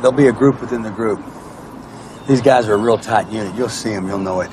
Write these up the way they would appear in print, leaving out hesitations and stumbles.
There'll be a group within the group. These guys are a real tight unit. You'll see them, you'll know it.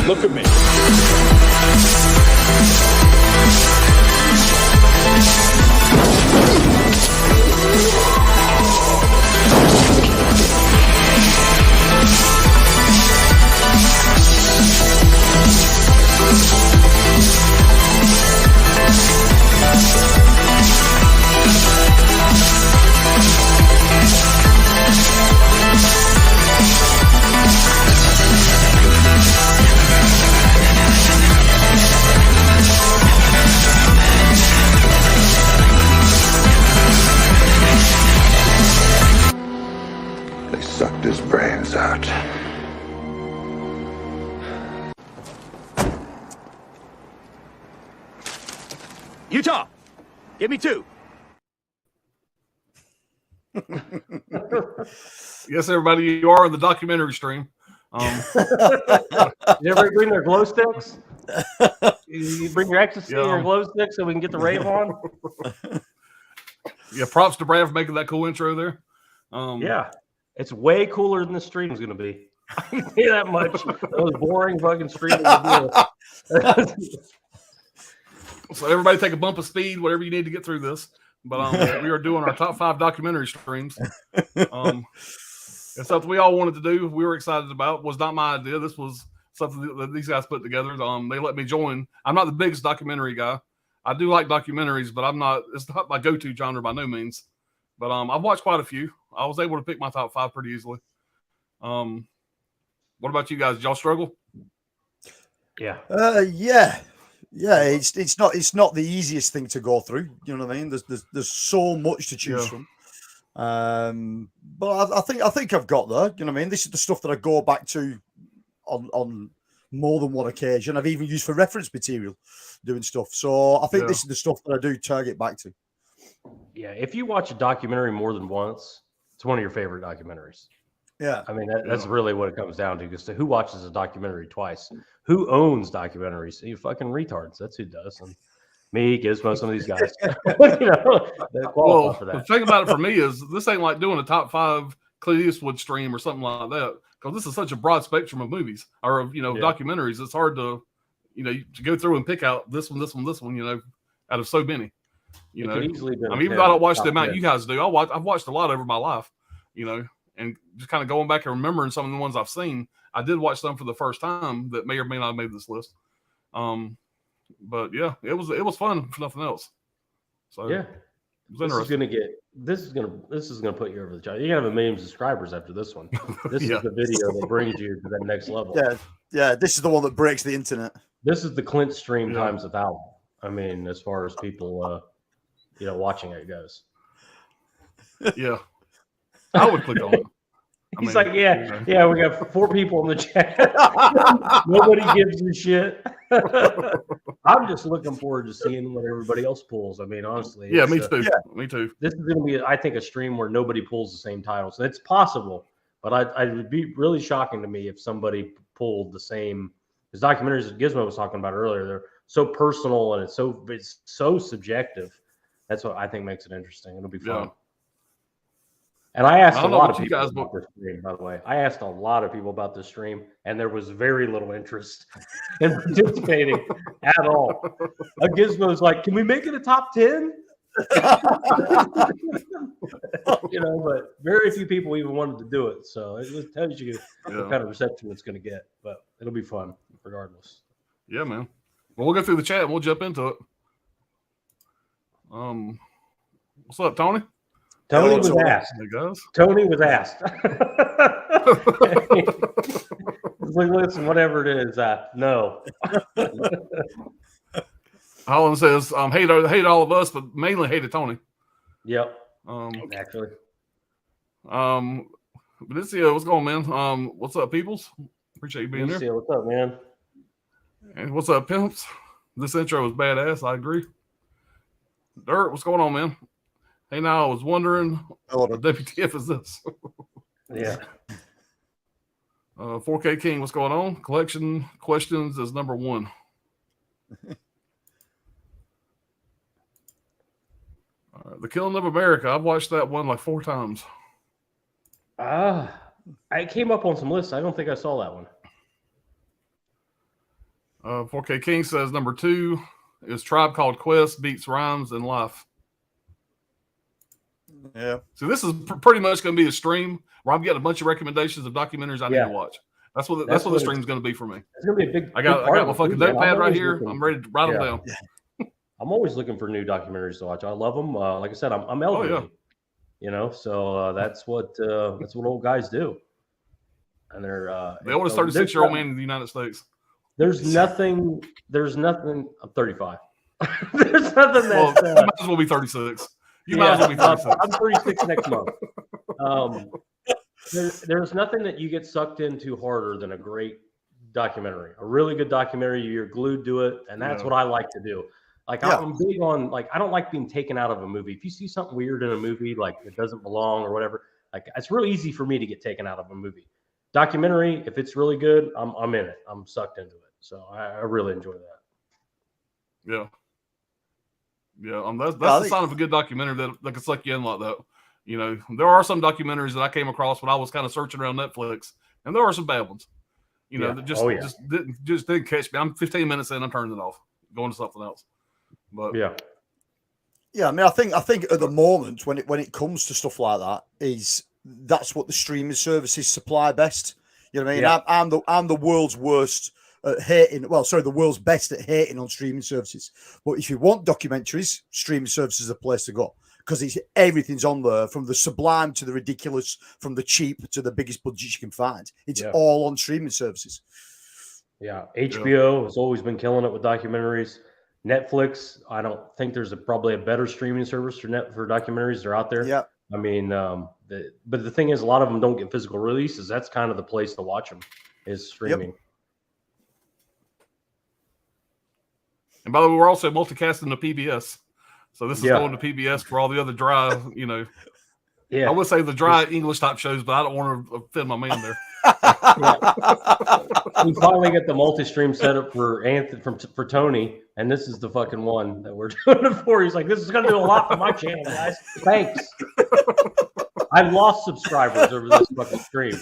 Look at me. They sucked his brains out. Utah, give me 2. Yes, everybody, you are in the documentary stream. You ever bring their glow sticks? You bring your ecstasy and your glow sticks so we can get the rave on? Yeah, props to Brad for making that cool intro there. Yeah, it's way cooler than the stream is going to be. I can tell you that much. Those boring fucking streams. So everybody take a bump of speed, whatever you need to get through this. But we are doing our top 5 documentary streams. It's something we all wanted to do. We were excited about. It was not my idea. This was something that these guys put together. They let me join. I'm not the biggest documentary guy. I do like documentaries, but it's not my go-to genre by no means. But I've watched quite a few. I was able to pick my top 5 pretty easily. What about you guys? Did y'all struggle? Yeah. Yeah, it's not the easiest thing to go through. You know what I mean? There's so much to choose from. But I think I've got there. You know what I mean? This is the stuff that I go back to on more than one occasion. I've even used for reference material doing stuff. So I think this is the stuff that I do target back to. Yeah, if you watch a documentary more than once, it's one of your favorite documentaries. Yeah. I mean, that's really what it comes down to. Because who watches a documentary twice? Who owns documentaries? You fucking retards. That's who does. And me, Gizmo, some of these guys. You know, they qualify for that. The thing about it for me is this ain't like doing a top 5 Clint Eastwood stream or something like that. Because this is such a broad spectrum of movies or of, documentaries. It's hard to, to go through and pick out this one, out of so many. Even though I don't watch the amount you guys do, I've watched a lot over my life, and just kind of going back and remembering some of the ones I've seen. I did watch some for the first time that may or may not have made this list. But yeah, it was fun if nothing else. So yeah, it was interesting. This is gonna put you over the top. You're gonna have 1 million subscribers after this one. This is the video that brings you to that next level. Yeah. This is the one that breaks the internet. This is the Clint stream times 1,000. I mean, as far as people, watching it goes. Yeah, I would click on it. He's like, we got 4 people in the chat. Nobody gives a shit. I'm just looking forward to seeing what everybody else pulls. I mean, honestly. Yeah, me too. Me too. This is going to be, I think, a stream where nobody pulls the same titles. It's possible, but it would be really shocking to me if somebody pulled the same. Because documentaries that Gizmo was talking about earlier, they're so personal and it's so subjective. That's what I think makes it interesting. It'll be fun. And I asked I a don't know lot about of you people guys, about this stream, by the way. I asked a lot of people about this stream, and there was very little interest in participating at all. A Gizmo's like, can we make it a top 10? But very few people even wanted to do it. So it just tells you what kind of reception it's going to get. But it'll be fun regardless. Yeah, man. Well, we'll go through the chat and we'll jump into it. What's up, Tony? Tony was asked. Hey, guys. Tony was asked. He's like, listen, whatever it is, no. Holland says, hate all of us, but mainly hated Tony. Yep. Actually. Benicio, what's going on, man? What's up, peoples? Appreciate you being here. What's up, man? And what's up, pimps? This intro was badass. I agree. Dirt, what's going on, man? Hey, now I was wondering, what WTF is this? Yeah. 4K King, what's going on? Collection questions is number 1. The Killing of America. I've watched that one like 4 times. I came up on some lists. I don't think I saw that one. 4K King says number 2 is Tribe Called Quest beats Rhymes and Life. Yeah. So this is pretty much going to be a stream where I'm getting a bunch of recommendations of documentaries I need to watch. That's what the stream's going to be for me. It's going to be a big. I got my fucking notepad right here. I'm ready to write them down. I'm always looking for new documentaries to watch. I love them. Like I said, I'm elderly. So that's what old guys do. And they're the oldest 36-year-old man in the United States. There's nothing. I'm 35. There's nothing that you might as well be 36. You might as well be 36. I'm 36 next month. There's nothing that you get sucked into harder than a great documentary. A really good documentary, you're glued to it, and that's what I like to do. Like I'm big on I don't like being taken out of a movie. If you see something weird in a movie, like it doesn't belong or whatever, like it's really easy for me to get taken out of a movie. Documentary, if it's really good, I'm in it. I'm sucked into it. So I really enjoy that. Yeah. That's the sign of a good documentary that can suck you in like that. There are some documentaries that I came across when I was kind of searching around Netflix, and there are some bad ones. That just didn't catch me. I'm 15 minutes in, I'm turning it off, going to something else. But yeah. I mean, I think at the moment when it comes to stuff like that, that's what the streaming services supply best. You know what I mean? Yeah. I'm the world's worst at hating. Well, sorry, the world's best at hating on streaming services. But if you want documentaries, streaming services is a place to go because everything's on there, from the sublime to the ridiculous, from the cheap to the biggest budgets you can find. It's all on streaming services. Yeah, HBO has always been killing it with documentaries. Netflix, I don't think there's probably a better streaming service for documentaries. They're out there. Yeah. I mean, but the thing is, a lot of them don't get physical releases. That's kind of the place to watch them, is streaming. Yep. And by the way, we're also multicasting to PBS. So this is going to PBS for all the other dry, I would say the dry English type shows, but I don't want to offend my man there. We finally get the multi-stream setup for for Tony, and this is the fucking one that we're doing it for. He's like, this is going to do a lot for my channel, guys. Thanks. I've lost subscribers over this fucking stream.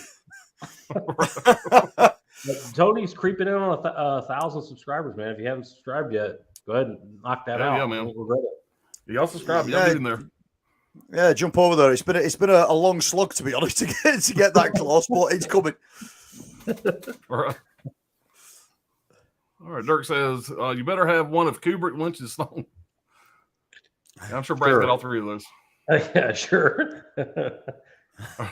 Tony's creeping in on 1,000 subscribers, man. If you haven't subscribed yet, go ahead and knock that out. Yeah, man. Y'all subscribe. Y'all get in there. Yeah, jump over there. It's been a long slog, to be honest, to get that close, but it's coming. All right. Dirk says you better have one of Kubrick, Lynch, and Stone. I'm sure Brad's got all 3 of those. Yeah, sure.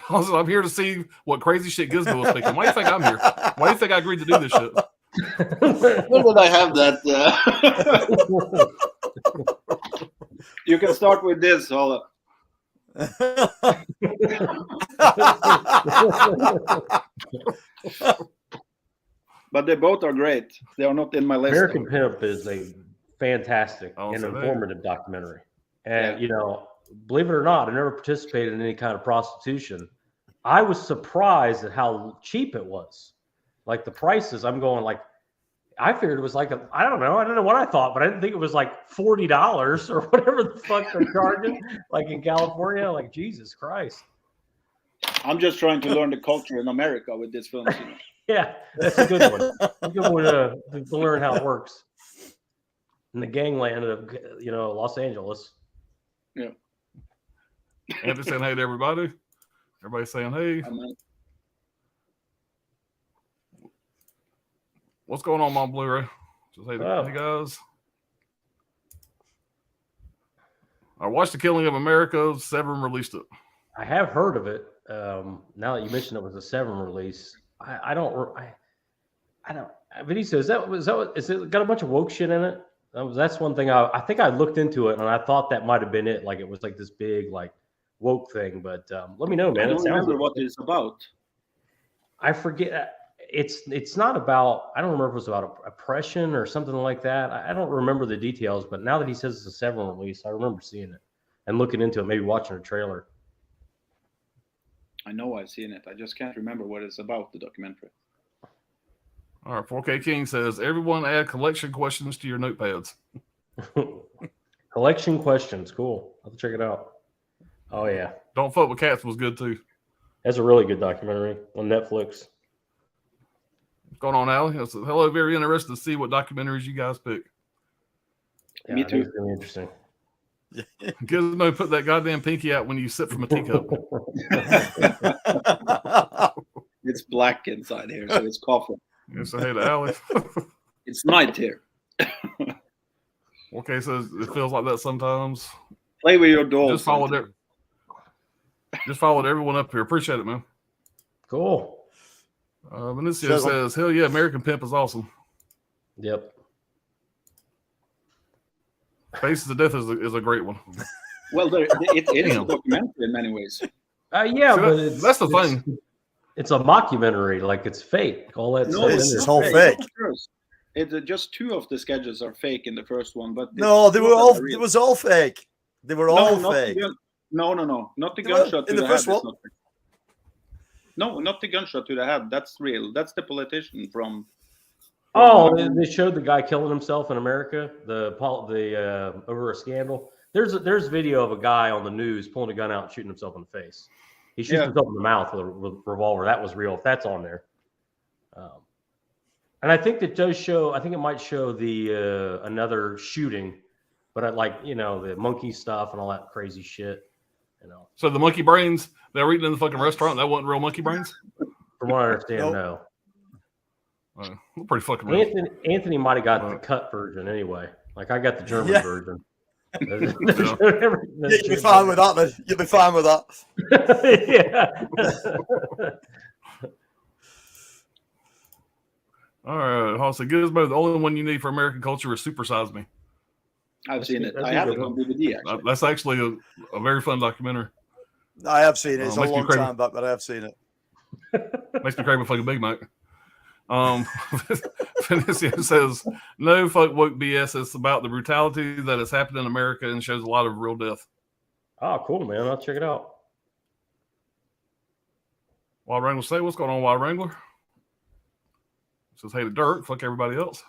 Also, I'm here to see what crazy shit Gizmo was thinking. Why do you think I'm here? Why do you think I agreed to do this shit? When did I have that? You can start with this. Hold up. But they both are great. They are not in my list. American Pimp is a fantastic and informative documentary. And, believe it or not, I never participated in any kind of prostitution. I was surprised at how cheap it was. Like the prices, I'm going like, I figured it was like, I don't know what I thought, but I didn't think it was like $40 or whatever the fuck they're charging. Like in California, like Jesus Christ. I'm just trying to learn the culture in America with this film. Yeah, that's a good one. A good one to learn how it works in the gangland of Los Angeles. Yeah. Anthony saying hey to everybody. Everybody saying hey. What's going on, Mom Blu-ray? Just hey, hey guys. I watched The Killing of America. Severin released it. I have heard of it. Now that you mentioned it was a Severin release, I don't. Benicio, is it got a bunch of woke shit in it? That's one thing I think I looked into it and I thought that might have been it. Like it was like this big like woke thing, but let me know, man. I don't remember what it's about. I forget. It's not about. I don't remember if it was about oppression or something like that. I don't remember the details, but now that he says it's a Severin release, I remember seeing it and looking into it, maybe watching a trailer. I know I've seen it. I just can't remember what it's about, the documentary. All right, 4K King says, everyone add collection questions to your notepads. Collection questions. Cool. I'll have to check it out. Oh, yeah. Don't Fuck with Cats was good, too. That's a really good documentary on Netflix. What's going on, Allie? I said, hello, very interested to see what documentaries you guys pick. Yeah, Me too. It's really interesting. Gizmo, put that goddamn pinky out when you sip from a teacup. It's black inside here, so it's coughing. Yes, I hate Allie. It's night here. Okay, so it feels like that sometimes. Play with your dolls. Just followed everyone up here. Appreciate it, man. Cool. Benicio says, hell yeah, American Pimp is awesome. Yep. Faces of Death is a great one. Well, it is a documentary in many ways. Yeah, so but that's the thing. It's a mockumentary, like it's fake. All that No, it's all fake. It's just 2 of the sketches are fake in the first one, but no, they were all. It was all fake. They were all fake. No, not the gunshot to in the first head. one. No, not the gunshot to the head. That's real. That's the politician from. Oh, they showed the guy killing himself in America. The over a scandal. There's video of a guy on the news pulling a gun out and shooting himself in the face. He shoots himself in the mouth with a revolver. That was real. If that's on there. And I think it does show. I think it might show the another shooting, but the monkey stuff and all that crazy shit. So the monkey brains they were eating in the fucking restaurant, that wasn't real monkey brains? From what I understand, no. Pretty fucking real. Anthony might have got the cut version anyway. Like I got the German version. You'll be fine with that, man. You'll be fine with that. Yeah. All right, also Gizmo. The only one you need for American culture is Super Size Me. I've seen it. I have it on DVD. Actually, that's actually a very fun documentary. I have seen it. It's a long time back, but I have seen it. Makes me crave a fucking Big Mac. Fenicio says, no fuck woke BS. It's about the brutality that has happened in America and shows a lot of real death. Oh, cool, man. I'll check it out. Wild Wrangler say, what's going on, Wild Wrangler? Says, hey to Dirk, fuck everybody else.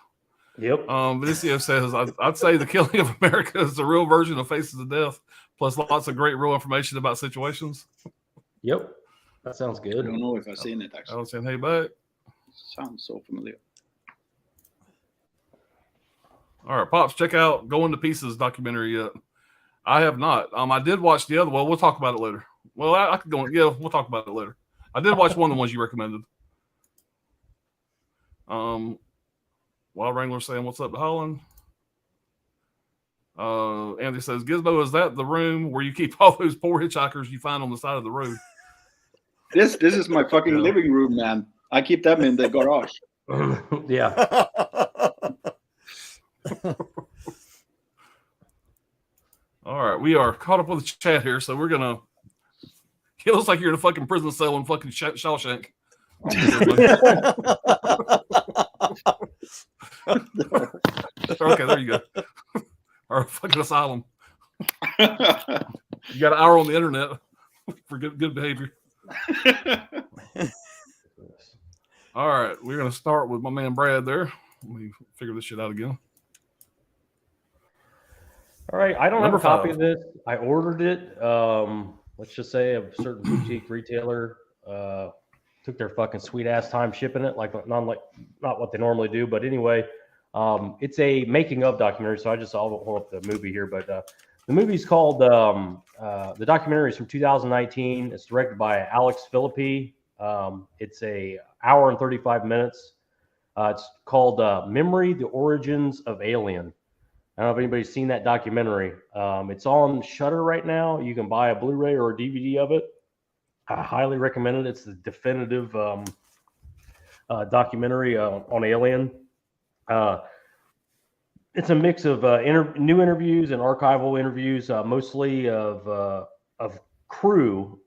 Yep. Benicio says, I'd say The Killing of America is the real version of Faces of Death, plus lots of great real information about situations. Yep. That sounds good. I don't know if I've seen it, actually. I was saying, hey, back. Sounds so familiar. All right, Pops, check out Going to Pieces documentary yet. I have not. I did watch the other one. We'll talk about it later. Well, I could go. Yeah, we'll talk about it later. I did watch one of the ones you recommended. Wild Wrangler saying, what's up to Holland? Andy says, Gizmo, is that the room where you keep all those poor hitchhikers you find on the side of the road? This is my fucking living room, man. I keep them in the garage. Yeah. All right, we are caught up with the chat here, so we're gonna. It looks like you're in a fucking prison cell in fucking Shawshank. Okay, there you go. Or fucking asylum. You got an hour on the internet for good behavior. All right, we're gonna start with my man Brad there. Let me figure this shit out again. All right, I don't have a copy of this. I ordered it let's just say a certain boutique retailer took their fucking sweet ass time shipping it, like not what they normally do. But anyway, it's a making of documentary. So I'll hold up the movie here, but the movie's called the documentary is from 2019. It's directed by Alex Philippi. It's a hour and 35 minutes. It's called Memory: The Origins of Alien. I don't know if anybody's seen that documentary. It's on Shudder right now. You can buy a Blu-ray or a DVD of it. I highly recommend it. It's the definitive documentary on Alien. It's a mix of new interviews and archival interviews, mostly of crew,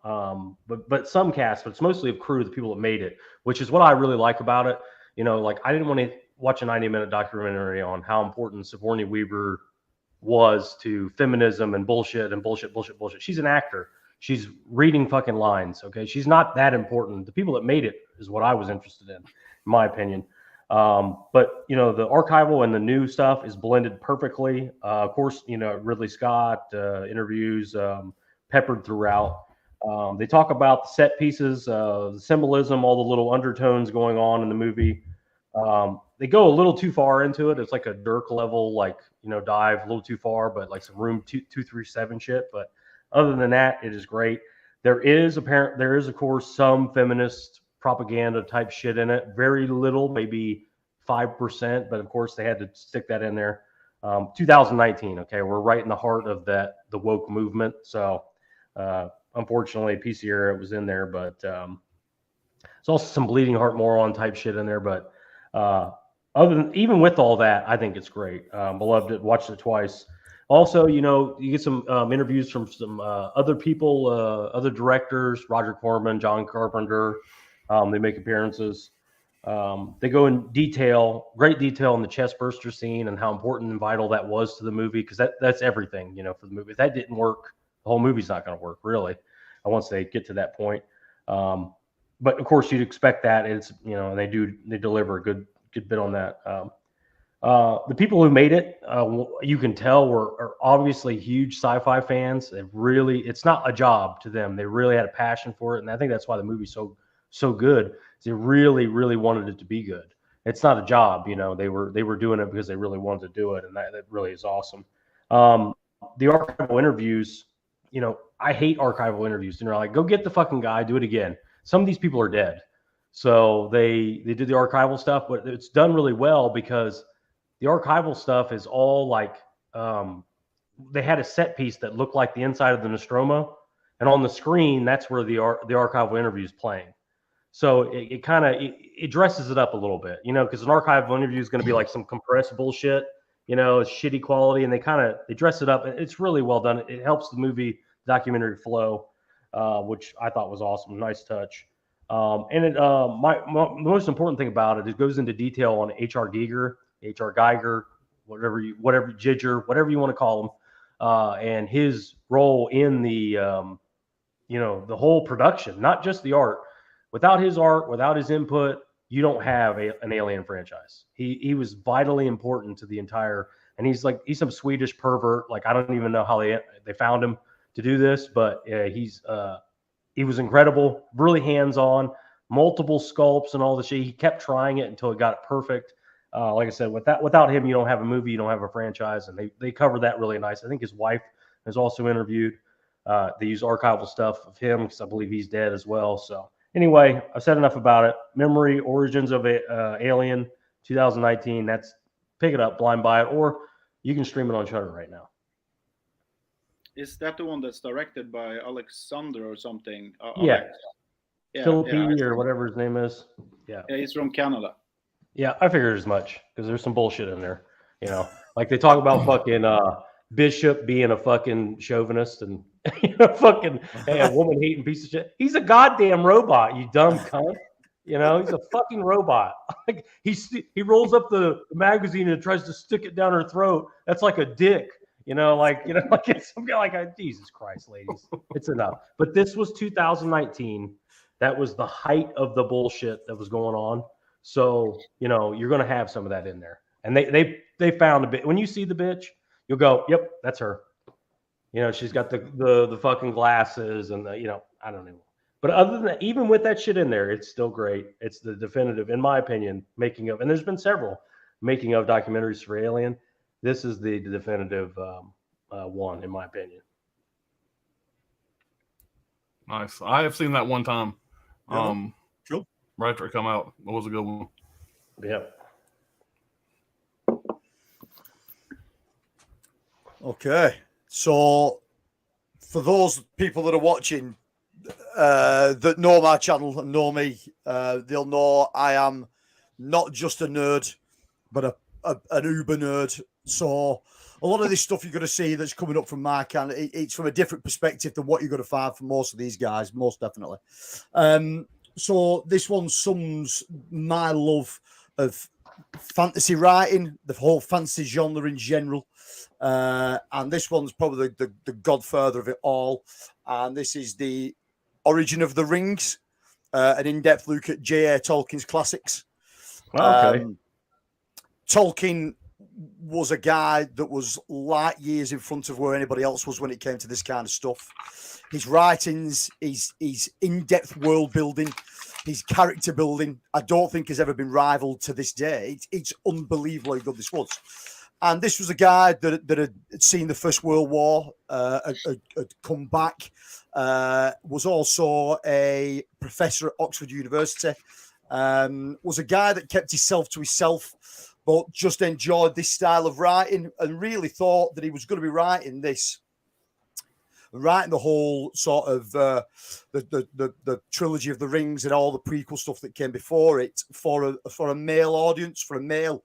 but some cast, but it's mostly of crew, the people that made it, which is what I really like about it. You know, like I didn't want to watch a 90-minute documentary on how important Sigourney Weaver was to feminism and bullshit. She's an actor. She's reading fucking lines. Okay. She's not that important. The people that made it is what I was interested in my opinion. But you know, the archival and the new stuff is blended perfectly. Of course, you know, Ridley Scott interviews peppered throughout. They talk about the set pieces, the symbolism, all the little undertones going on in the movie. They go a little too far into it. It's like a Dirk level, like, you know, dive a little too far, but like some room 237 shit. But other than that, it is great. There is of course some feminist propaganda type shit in it. Very little, maybe 5%, but of course they had to stick that in there. 2019, okay, we're right in the heart of the woke movement. So unfortunately, PC era was in there, but there's also some bleeding heart moron type shit in there. But even with all that, I think it's great. I loved it. Watched it twice. Also, you know, you get some interviews from some other people, other directors, Roger Corman, John Carpenter. They make appearances. They go in great detail in the chest burster scene and how important and vital that was to the movie, because that's everything, you know, for the movie. If that didn't work, the whole movie's not going to work, really, once they get to that point. But of course, you'd expect that. It's, you know, and they deliver a good bit on that. The people who made it, you can tell, are obviously huge sci-fi fans. It's not a job to them. They really had a passion for it, and I think that's why the movie's so good. They really, really wanted it to be good. It's not a job, you know. They were doing it because they really wanted to do it, and that really is awesome. The archival interviews, you know, I hate archival interviews. And they're like, go get the fucking guy, do it again. Some of these people are dead, so they did the archival stuff, but it's done really well because the archival stuff is all like, they had a set piece that looked like the inside of the Nostromo, and on the screen, that's where the archival interview is playing. So it kind of dresses it up a little bit, you know, because an archival interview is going to be like some compressed bullshit, you know, it's shitty quality, and they dress it up. It's really well done. It helps the movie documentary flow, which I thought was awesome. Nice touch. And my most important thing about it goes into detail on H.R. Geiger, whatever you want to call him, and his role in the, you know, the whole production, not just the art. Without his art, without his input, you don't have an Alien franchise. He was vitally important to the entire, and he's some Swedish pervert. Like, I don't even know how they found him to do this, but he was incredible, really hands-on, multiple sculpts and all the shit. He kept trying it until it got perfect. Like I said, without him, you don't have a movie, you don't have a franchise, and they covered that really nice. I think his wife is also interviewed. They use archival stuff of him because I believe he's dead as well. So anyway, I've said enough about it. Memory: Origins of Alien, 2019. Pick it up, blind buy it, or you can stream it on Shudder right now. Is that the one that's directed by Alexander or something? Yeah, Philippi or whatever his name is. Yeah, he's from Canada. Yeah, I figured as much because there's some bullshit in there. You know, like they talk about fucking Bishop being a fucking chauvinist and fucking a woman hating piece of shit. He's a goddamn robot, you dumb cunt. You know, he's a fucking robot. Like he rolls up the magazine and tries to stick it down her throat. That's like a dick. Like it's like Jesus Christ, ladies, it's enough. But this was 2019. That was the height of the bullshit that was going on. So, you're going to have some of that in there. And they found a bit. When you see the bitch, you'll go, yep, that's her. You know, she's got the fucking glasses and the, you know, I don't know. But other than that, even with that shit in there, it's still great. It's the definitive, in my opinion, making of, and there's been several making of documentaries for Alien. This is the definitive one, in my opinion. Nice. I have seen that one time. Yeah. Cool. Right after it come out. It was a good one. Yep. Okay. So for those people that are watching that know my channel and know me, they'll know I am not just a nerd, but an uber nerd. So a lot of this stuff you're going to see that's coming up from my channel, it's from a different perspective than what you're going to find from most of these guys, most definitely. So this one sums my love of fantasy writing, the whole fantasy genre in general. And this one's probably the godfather of it all. And this is the Origin of the Rings, an in-depth look at J.R. Tolkien's classics. Okay. Tolkien was a guy that was light years in front of where anybody else was when it came to this kind of stuff. His writings, his in-depth world building, his character building, I don't think has ever been rivaled to this day. It's unbelievably good this was. And this was a guy that had seen the First World War, had come back, was also a professor at Oxford University, was a guy that kept himself to himself, but just enjoyed this style of writing and really thought that he was going to be writing the whole sort of the trilogy of the Rings and all the prequel stuff that came before it for a male audience, for a male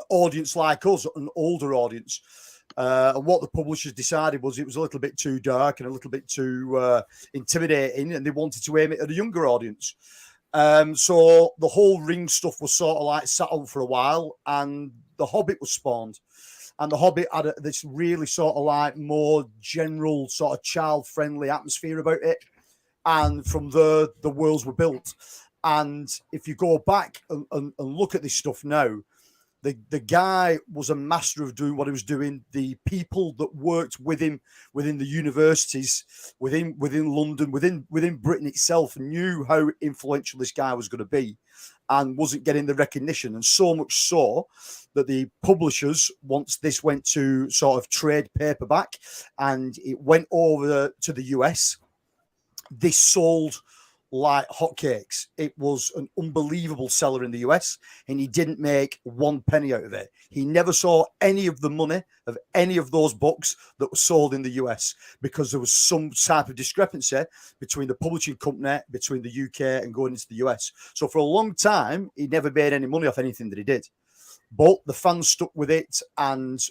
audience like us, an older audience. And what the publishers decided was it was a little bit too dark and a little bit too intimidating, and they wanted to aim it at a younger audience. So the whole Ring stuff was sort of like sat on for a while, and The Hobbit was spawned. And The Hobbit had this really sort of like more general sort of child-friendly atmosphere about it. And from there, the worlds were built. And if you go back and look at this stuff now, the guy was a master of doing what he was doing. The people that worked with him within the universities, within London, within Britain itself, knew how influential this guy was going to be and wasn't getting the recognition. And so much so that the publishers, once this went to sort of trade paperback and it went over to the US, this sold like hotcakes. It was an unbelievable seller in the US, and he didn't make one penny out of it. He never saw any of the money of any of those books that were sold in the US because there was some type of discrepancy between the publishing company, between the UK and going into the US. So for a long time, he never made any money off anything that he did. But the fans stuck with it, and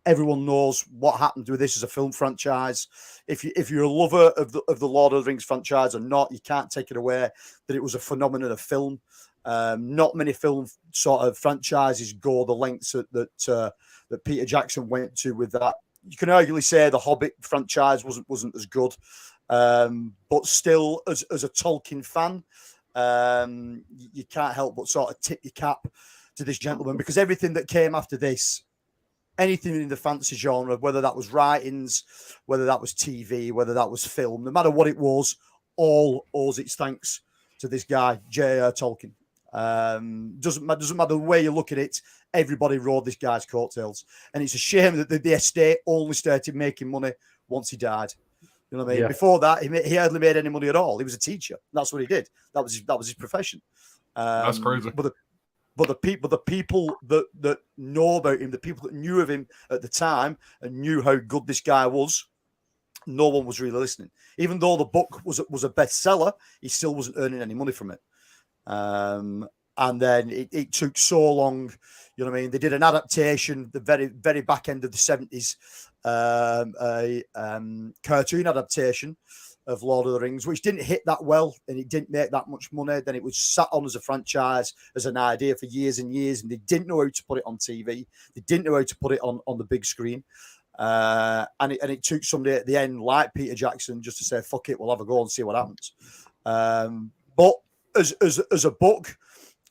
everyone knows what happened with this as a film franchise. If you're a lover of the Lord of the Rings franchise or not, you can't take it away that it was a phenomenon of film. Not many film sort of franchises go the lengths that Peter Jackson went to with that. You can arguably say the Hobbit franchise wasn't as good, but still, as a Tolkien fan, you can't help but sort of tip your cap to this gentleman, because everything that came after this, anything in the fantasy genre, whether that was writings, whether that was TV, whether that was film, no matter what it was, all owes its thanks to this guy, J.R. Tolkien. Doesn't matter the way you look at it, everybody rode this guy's coattails. And it's a shame that the estate only started making money once he died. You know what I mean? Yeah. Before that, he hardly made any money at all. He was a teacher. That's what he did. That was his profession. That's crazy. But the people that know about him, the people that knew of him at the time and knew how good this guy was, no one was really listening. Even though the book was a bestseller, he still wasn't earning any money from it. And then it took so long, you know what I mean? They did an adaptation, the very, very back end of the 70s, a cartoon adaptation of Lord of the Rings, which didn't hit that well and it didn't make that much money. Then it was sat on as a franchise, as an idea for years and years, and they didn't know how to put it on TV. They didn't know how to put it on the big screen. And it took somebody at the end, like Peter Jackson, just to say, fuck it, we'll have a go and see what happens. But as a book,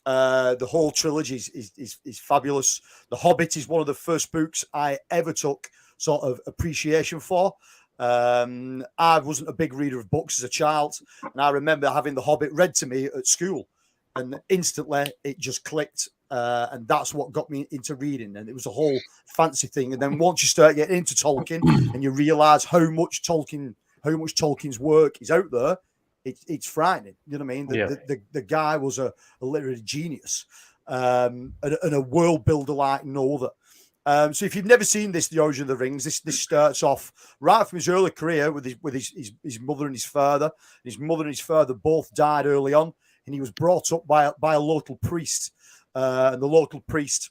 the whole trilogy is fabulous. The Hobbit is one of the first books I ever took sort of appreciation for. I wasn't a big reader of books as a child, and I remember having The Hobbit read to me at school, and instantly it just clicked. And that's what got me into reading. And it was a whole fancy thing. And then once you start getting into Tolkien and you realize how much Tolkien's work is out there, it's frightening. You know what I mean? The guy was a literary genius, and a world builder like no other. So if you've never seen this, The Origin of the Rings, this starts off right from his early career with his mother and his father. His mother and his father both died early on, and he was brought up by a local priest. And the local priest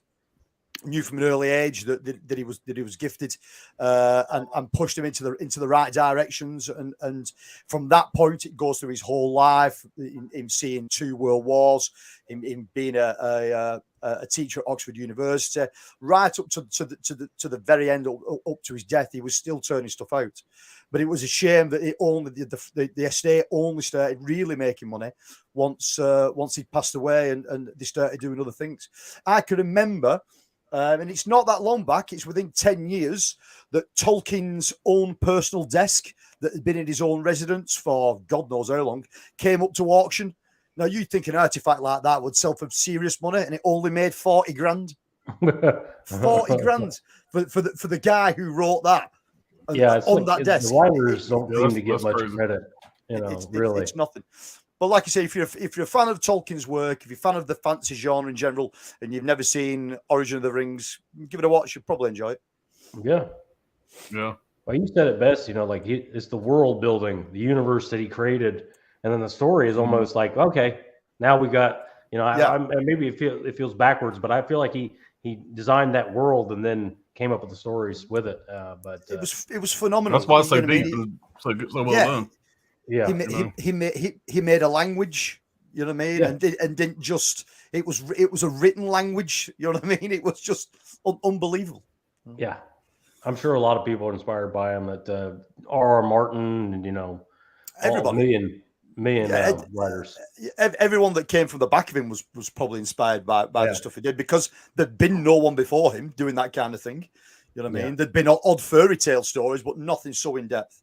knew from an early age that he was gifted, and pushed him into the right directions. And from that point, it goes through his whole life, in seeing 2 world wars, in being a teacher at Oxford University, right up to the very end, up to his death. He was still turning stuff out. But it was a shame that the estate only started really making money once he passed away, and they started doing other things. I can remember, and it's not that long back, it's within 10 years, that Tolkien's own personal desk that had been in his own residence for God knows how long came up to auction. Now, you'd think an artifact like that would sell for serious money, and it only made 40 grand. 40 grand for the guy who wrote that. Yeah, it's on that desk. The writers don't seem to get much credit. Really, it's nothing. But like I say, if you're a fan of Tolkien's work, if you're a fan of the fantasy genre in general, and you've never seen Origin of the Rings, give it a watch. You'll probably enjoy it. Yeah. Well, you said it best. Like it's the world building, the universe that he created, and then the story is almost like, okay, now we got. Maybe it feels backwards, but I feel like he designed that world and then came up with the stories with it. But it was phenomenal. That's why it's so deep and so well done. Yeah, he made a language. You know what I mean? Yeah. And didn't just. It was a written language. You know what I mean? It was just unbelievable. Yeah, I'm sure a lot of people are inspired by him. That R.R. Martin and everybody. Million writers. Everyone that came from the back of him was probably inspired by the stuff he did, because there'd been no one before him doing that kind of thing. You know what I mean? There'd been odd fairy tale stories, but nothing so in depth.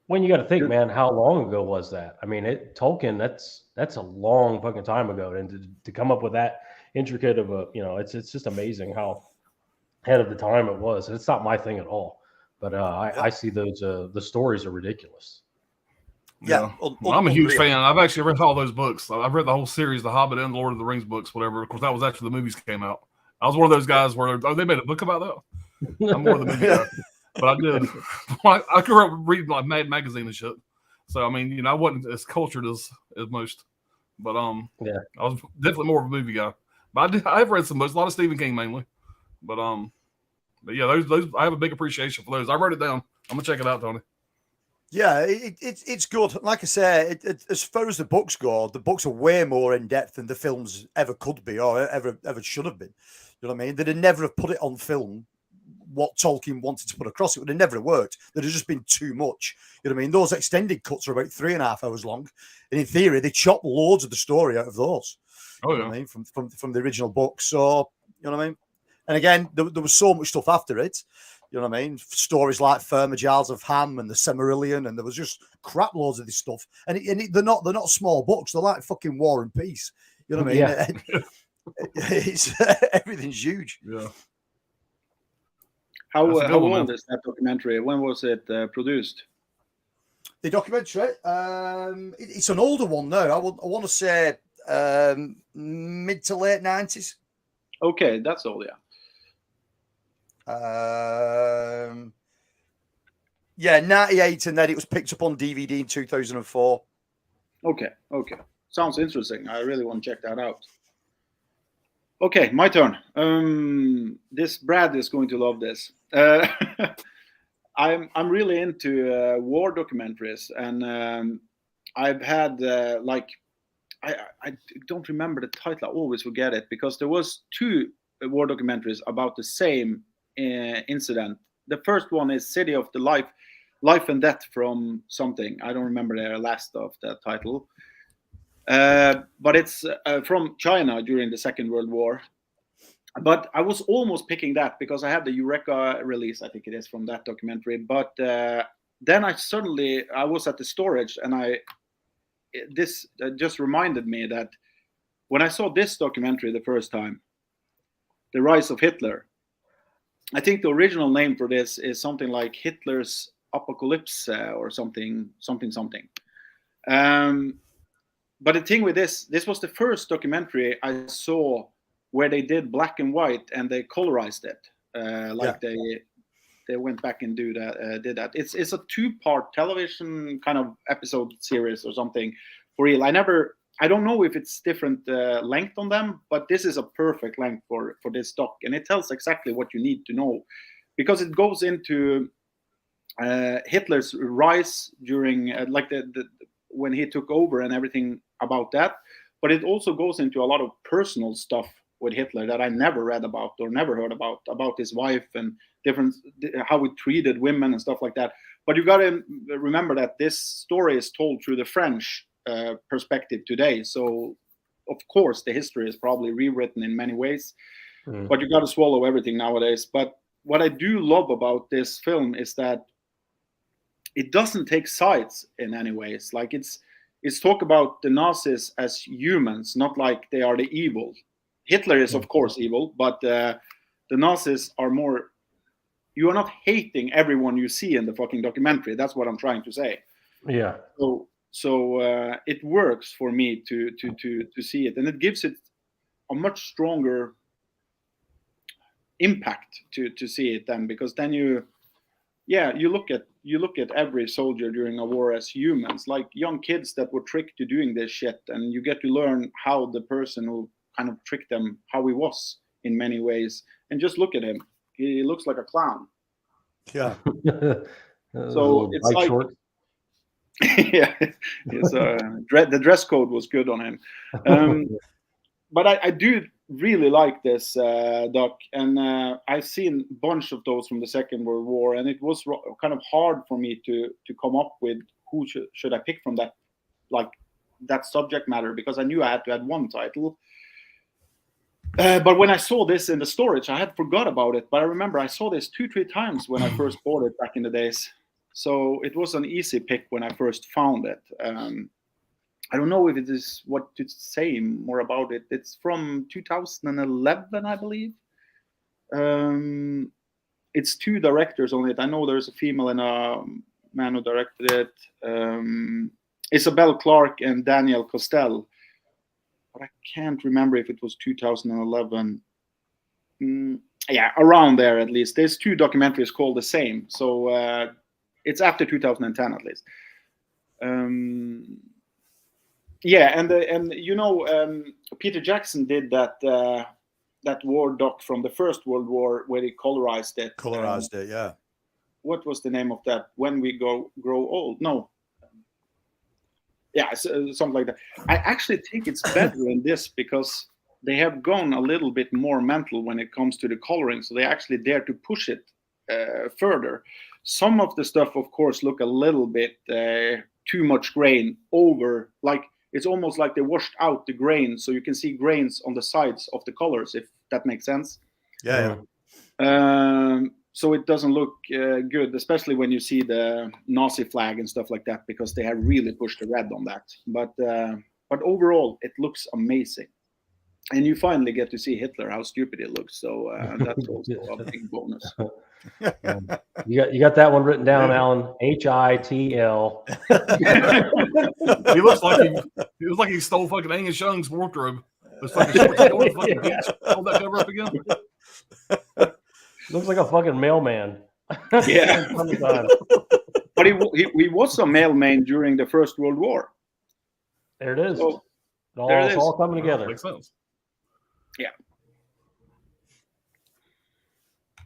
When you got to think, man, how long ago was that? I mean, Tolkien. That's a long fucking time ago, and to come up with that intricate of a, it's just amazing how ahead of the time it was. It's not my thing at all, but I see those the stories are ridiculous. Yeah, I'm a huge fan. I've actually read all those books. I've read the whole series, The Hobbit and the Lord of the Rings books, whatever. Of course, that was after the movies came out. I was one of those guys where they made a book about that. I'm more the movie guy, but I did. I grew up reading like Mad Magazine and shit. So I mean, I wasn't as cultured as most, but I was definitely more of a movie guy. But I've read a lot of Stephen King mainly, but yeah, those I have a big appreciation for those. I wrote it down. I'm gonna check it out, Tony. Yeah, it's good. Like I say, as far as the books go, the books are way more in depth than the films ever could be or ever should have been. You know what I mean? They'd have never have put it on film what Tolkien wanted to put across. It would have never worked. There'd have just been too much. You know what I mean? Those extended cuts are about 3.5 hours long, and in theory, they chopped loads of the story out of those. Oh, yeah. You know what I mean? From the original book. So you know what I mean? And again, there was so much stuff after it. You know what I mean? Stories like Giles of Ham and the Silmarillion, and there was just crap loads of this stuff. And they're not small books. They're like fucking War and Peace. You know what I mean? Yeah. It's everything's huge. Yeah. How old is that documentary? When was it produced? The documentary, it's an older one now. I want to say mid to late 90s. Okay, that's all. Yeah. 98, and then it was picked up on DVD in 2004. Okay. Sounds interesting. I really want to check that out. Okay, my turn. This Brad is going to love this. I'm really into war documentaries, and I've had I don't remember the title. I always forget it because there was 2 war documentaries about the same incident. The first one is City of the Life and Death from something. I don't remember the last of the title. But it's from China during the Second World War. but I was almost picking that because I had the Eureka release, I think it is, from that documentary. But then I was at the storage, and this just reminded me that when I saw this documentary the first time, The Rise of Hitler, I think the original name for this is something like Hitler's Apocalypse or something. But the thing with this was the first documentary I saw where they did black and white and they colorized it, they went back and did that. It's a 2-part television kind of episode series or something for real. I don't know if it's different length on them, but this is a perfect length for this doc, and it tells exactly what you need to know, because it goes into Hitler's rise during when he took over and everything about that, but it also goes into a lot of personal stuff with Hitler that I never read about or never heard about his wife and how he treated women and stuff like that. But you got to remember that this story is told through the French perspective today. So, of course, the history is probably rewritten in many ways, but you got to swallow everything nowadays. But what I do love about this film is that it doesn't take sides in any ways. Like it's talk about the Nazis as humans, not like they are the evil. Hitler is, of course, evil, but the Nazis are more. You are not hating everyone you see in the fucking documentary. That's what I'm trying to say. Yeah. So it works for me to see it, and it gives it a much stronger impact to see it then, because then you look at every soldier during a war as humans, like young kids that were tricked to doing this shit, and you get to learn how the person who kind of tricked them, how he was in many ways, and just look at him. He looks like a clown. Yeah. So it's like shorts. Yeah, the dress code was good on him. But I do really like this doc, and I've seen a bunch of those from the Second World War, and it was kind of hard for me to come up with who should I pick from that, like that subject matter, because I knew I had to add one title. But when I saw this in the storage, I had forgot about it. But I remember I saw this 2-3 times when I first bought it back in the days. So it was an easy pick when I first found it. I don't know if it is what to say more about it. It's from 2011, I believe. It's 2 directors on it. I know there's a female and a man who directed it. Isabel Clarke and Daniel Costell. But I can't remember if it was 2011. Yeah, around there at least. There's 2 documentaries called the same. So it's after 2010 at least. Yeah, and you know, Peter Jackson did that war doc from the First World War where he colorized it. Colorized it, yeah. What was the name of that? When We Grow Old? No. Yeah, something like that. I actually think it's better in this because they have gone a little bit more mental when it comes to the coloring, so they actually dare to push it further. Some of the stuff, of course, look a little bit too much grain over, like it's almost like they washed out the grain, so you can see grains on the sides of the colors, if that makes sense. Yeah. So it doesn't look good, especially when you see the Nazi flag and stuff like that, because they have really pushed the red on that. But overall, it looks amazing. And you finally get to see Hitler, how stupid he looks. So that's also a big bonus. You got that one written down, Alan. HITL. He looks like he stole fucking Angus Young's wardrobe. Those fucking shorts going to fucking beach. Hold that cover up again. Looks like a fucking mailman. Yeah. But he was a mailman during the First World War. There it is. So, it's all coming together. Makes sense. Yeah.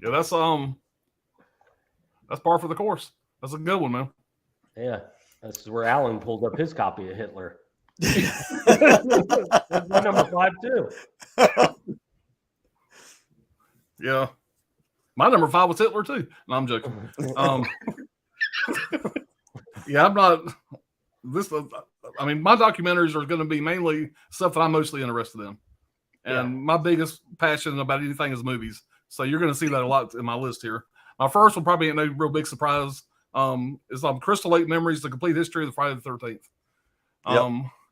Yeah, that's par for the course. That's a good one, man. Yeah. That's where Alan pulled up his copy of Hitler. That's my number 5 too. Yeah. My number 5 was Hitler too. No, I'm joking. Yeah, I'm not. I mean, my documentaries are going to be mainly stuff that I'm mostly interested in, And my biggest passion about anything is movies. So you're going to see that a lot in my list here. My first one probably ain't no real big surprise. Is Crystal Lake Memories: The Complete History of the Friday the 13th.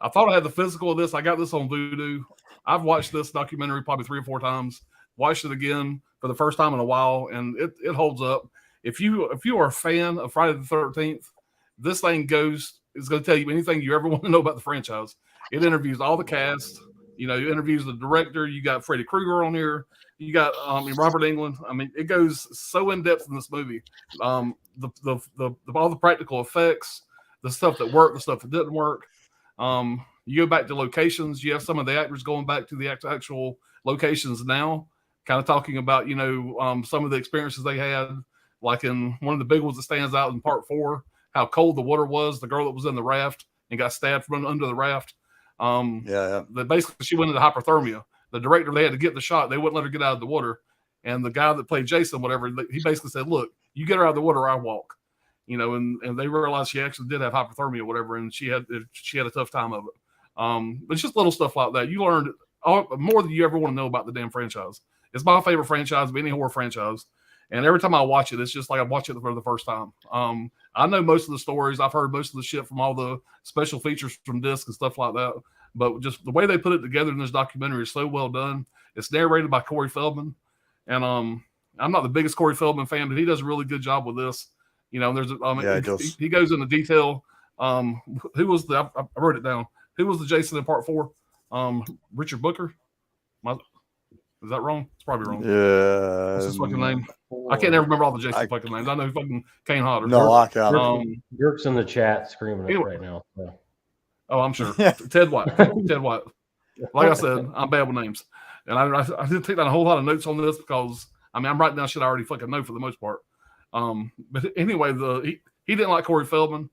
I thought I had the physical of this. I got this on Vudu. I've watched this documentary probably 3 or 4 times. Watched it again for the first time in a while, and it holds up. If you are a fan of Friday the 13th, this thing is going to tell you anything you ever want to know about the franchise. It interviews all the cast. You know, it interviews the director. You got Freddy Krueger on here. You got Robert Englund. I mean, it goes so in depth in this movie. All the practical effects, the stuff that worked, the stuff that didn't work. You go back to locations. You have some of the actors going back to the actual locations now, kind of talking about some of the experiences they had. Like in one of the big ones that stands out in part 4, how cold the water was. The girl that was in the raft and got stabbed from under the raft. Basically, she went into hypothermia. The director, they had to get the shot. They wouldn't let her get out of the water. And the guy that played Jason, whatever, he basically said, "Look, you get her out of the water, or I walk." And they realized she actually did have hypothermia or whatever, and she had a tough time of it. But it's just little stuff like that. You learned more than you ever want to know about the damn franchise. It's my favorite franchise of any horror franchise. And every time I watch it, it's just like I watch it for the first time. I know most of the stories. I've heard most of the shit from all the special features from discs and stuff like that. But just the way they put it together in this documentary is so well done. It's narrated by Corey Feldman. And I'm not the biggest Corey Feldman fan, but he does a really good job with this. He goes into detail. Who was I wrote it down. Who was the Jason in part 4? Richard Booker? Is that wrong? It's probably wrong. Yeah. What's his fucking name? I can't ever remember all the Jason fucking names. I know fucking Kane Hodder. No, I can't. Dirk's in the chat screaming it right now. So. Oh, I'm sure. Ted White. Ted White. Like I said, I'm bad with names. And I did take down a whole lot of notes on this because, I'm writing down shit I already fucking know for the most part. But anyway, he didn't like Corey Feldman.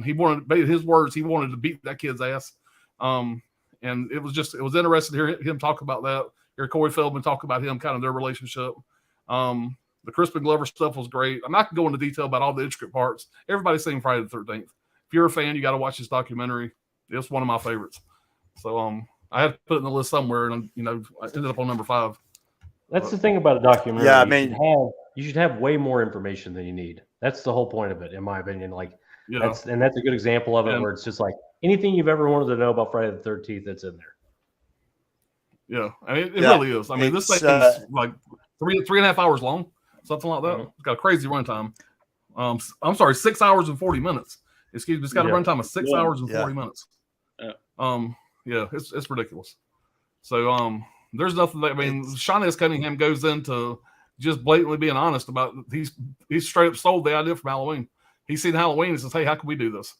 He wanted, his words, he wanted to beat that kid's ass. And it was interesting to hear him talk about that. Hear Corey Feldman talk about him, kind of their relationship. The Crispin Glover stuff was great. I'm not going to go into detail about all the intricate parts. Everybody's seen Friday the 13th. If you're a fan, you got to watch this documentary. It's one of my favorites. So I had to put it in the list somewhere, and I ended up on number 5. That's the thing about a documentary. Yeah, you should have way more information than you need. That's the whole point of it, in my opinion. That's a good example of it, where it's just like anything you've ever wanted to know about Friday the 13th, that's in there. Yeah, it really is. This thing is like 3.5 hours long, something like that. It's got a crazy runtime. I'm sorry, 6 hours and 40 minutes. Excuse me, it's got a runtime of 6 hours and 40 minutes. It's ridiculous. So there's nothing that Sean S. Cunningham goes into just blatantly being honest about he's straight up sold the idea from Halloween. He's seen Halloween and says, "Hey, how can we do this?"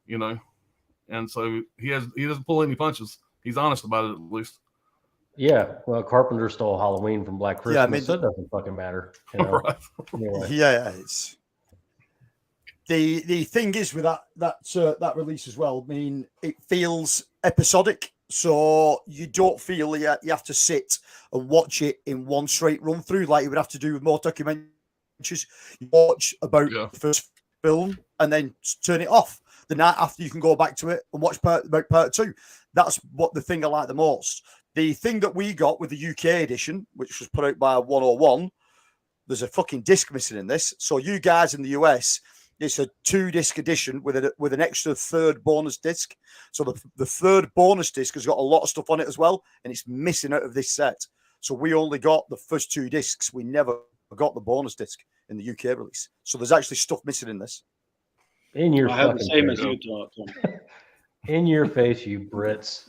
And so he doesn't pull any punches. He's honest about it, at least. Yeah, well, Carpenter stole Halloween from Black Christmas, so it doesn't fucking matter. Right. Anyway. Yeah, it's the thing is with that release as well. It feels episodic, so you don't feel you have to sit and watch it in one straight run through like you would have to do with more documentaries. You watch about the first film and then turn it off. The night after, you can go back to it and watch part 2. That's what the thing I like the most. The thing that we got with the UK edition, which was put out by 101, there's a fucking disc missing in this. So you guys in the US, it's a 2-disc edition with an extra 3rd bonus disc. So the 3rd bonus disc has got a lot of stuff on it as well, and it's missing out of this set. So we only got the first 2 discs. We never got the bonus disc in the UK release. So there's actually stuff missing in this. In your I have the same face. as you, Tom. In your face, you Brits.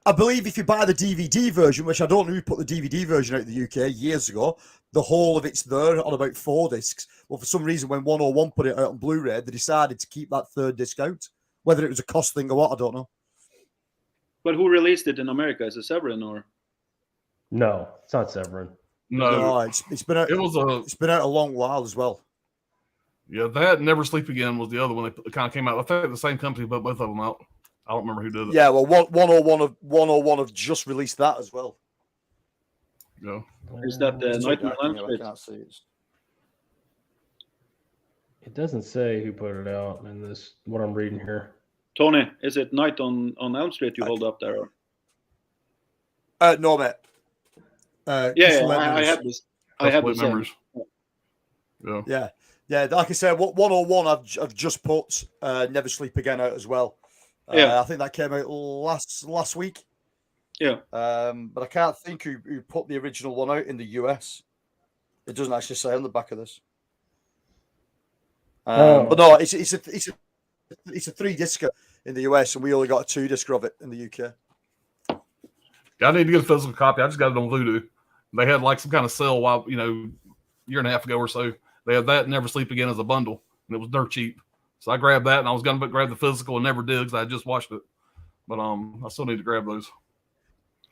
I believe if you buy the DVD version, which I don't know who put the DVD version out in the UK years ago, the whole of it's there on about 4 discs. Well, for some reason, when 101 put it out on Blu-ray, they decided to keep that 3rd disc out. Whether it was a cost thing or what, I don't know. But who released it in America? Is it Severin or? No, it's not Severin. No, it's been out. It's been out a long while as well. Yeah, that Never Sleep Again was the other one that kind of came out. I think the same company put both of them out. I don't remember who did it. Yeah, well, 101 have just released that as well. Yeah. Is that the Nightmare on Elm I can't see it. It doesn't say who put it out in this, what I'm reading here. Tony, is it Night on Elm Street you hold up there? Or? No, mate. Yeah, I had this. I had the same. Memories. Yeah. Like I said, 101 I've just put Never Sleep Again out as well. Yeah. I think that came out last week. Yeah. But I can't think who put the original one out in the US. It doesn't actually say on the back of this. But no, it's a 3-discer in the US, and we only got a 2-discer of it in the UK. Yeah, I need to get a physical copy. I just got it on Voodoo. They had like some kind of sale while year and a half ago or so. They had that and Never Sleep Again as a bundle, and it was dirt cheap. So I grabbed that, and I was going to grab the physical and never did because I just watched it. But I still need to grab those.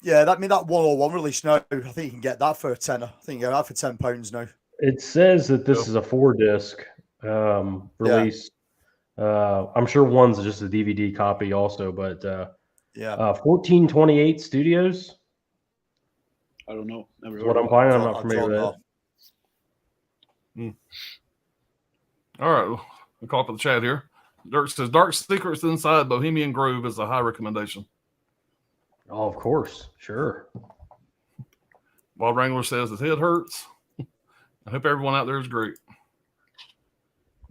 Yeah, that 101 release now. I think you can get that for a tenner. I think you can get that for £10 now. It says that this is a 4-disc release. I'm sure one's just a DVD copy also, but 1428 Studios. I don't know. That's what I'm finding. I'm not familiar with that. All right, we'll call up the chat here. Dirk says Dark Secrets Inside Bohemian Grove is a high recommendation. Oh, of course. Sure. Wild Wrangler says his head hurts. I hope everyone out there is great.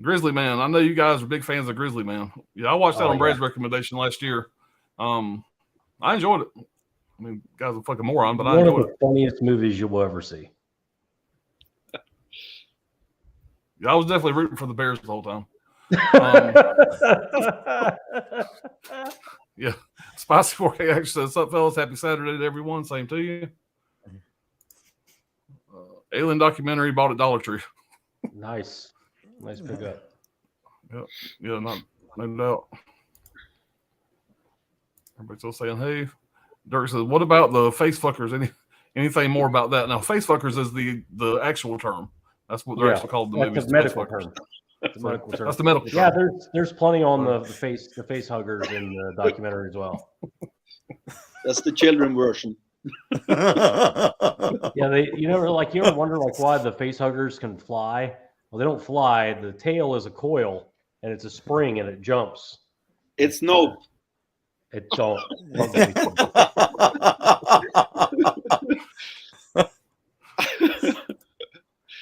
Grizzly Man. I know you guys are big fans of Grizzly Man. Yeah, I watched that on Brad's recommendation last year. I enjoyed it. I mean, guy's a fucking moron, but I enjoyed it. One of the funniest movies you'll ever see. Yeah, I was definitely rooting for the Bears the whole time. Yeah. Spicy 4K actually says, "What's up, fellas? Happy Saturday to everyone. Same to you." Alien documentary bought at Dollar Tree. Nice pickup. Yeah, no doubt. Everybody's still saying, "Hey." Dirk says, "What about the face fuckers? Anything more about that?" Now, face fuckers is the actual term. That's what they're actually called in the movies. That's medical term. That's the medical term. Yeah, there's plenty on the face huggers in the documentary as well. That's the children version. Yeah, you ever wonder why the face huggers can fly? Well, they don't fly. The tail is a coil and it's a spring and it jumps. It's no. It don't.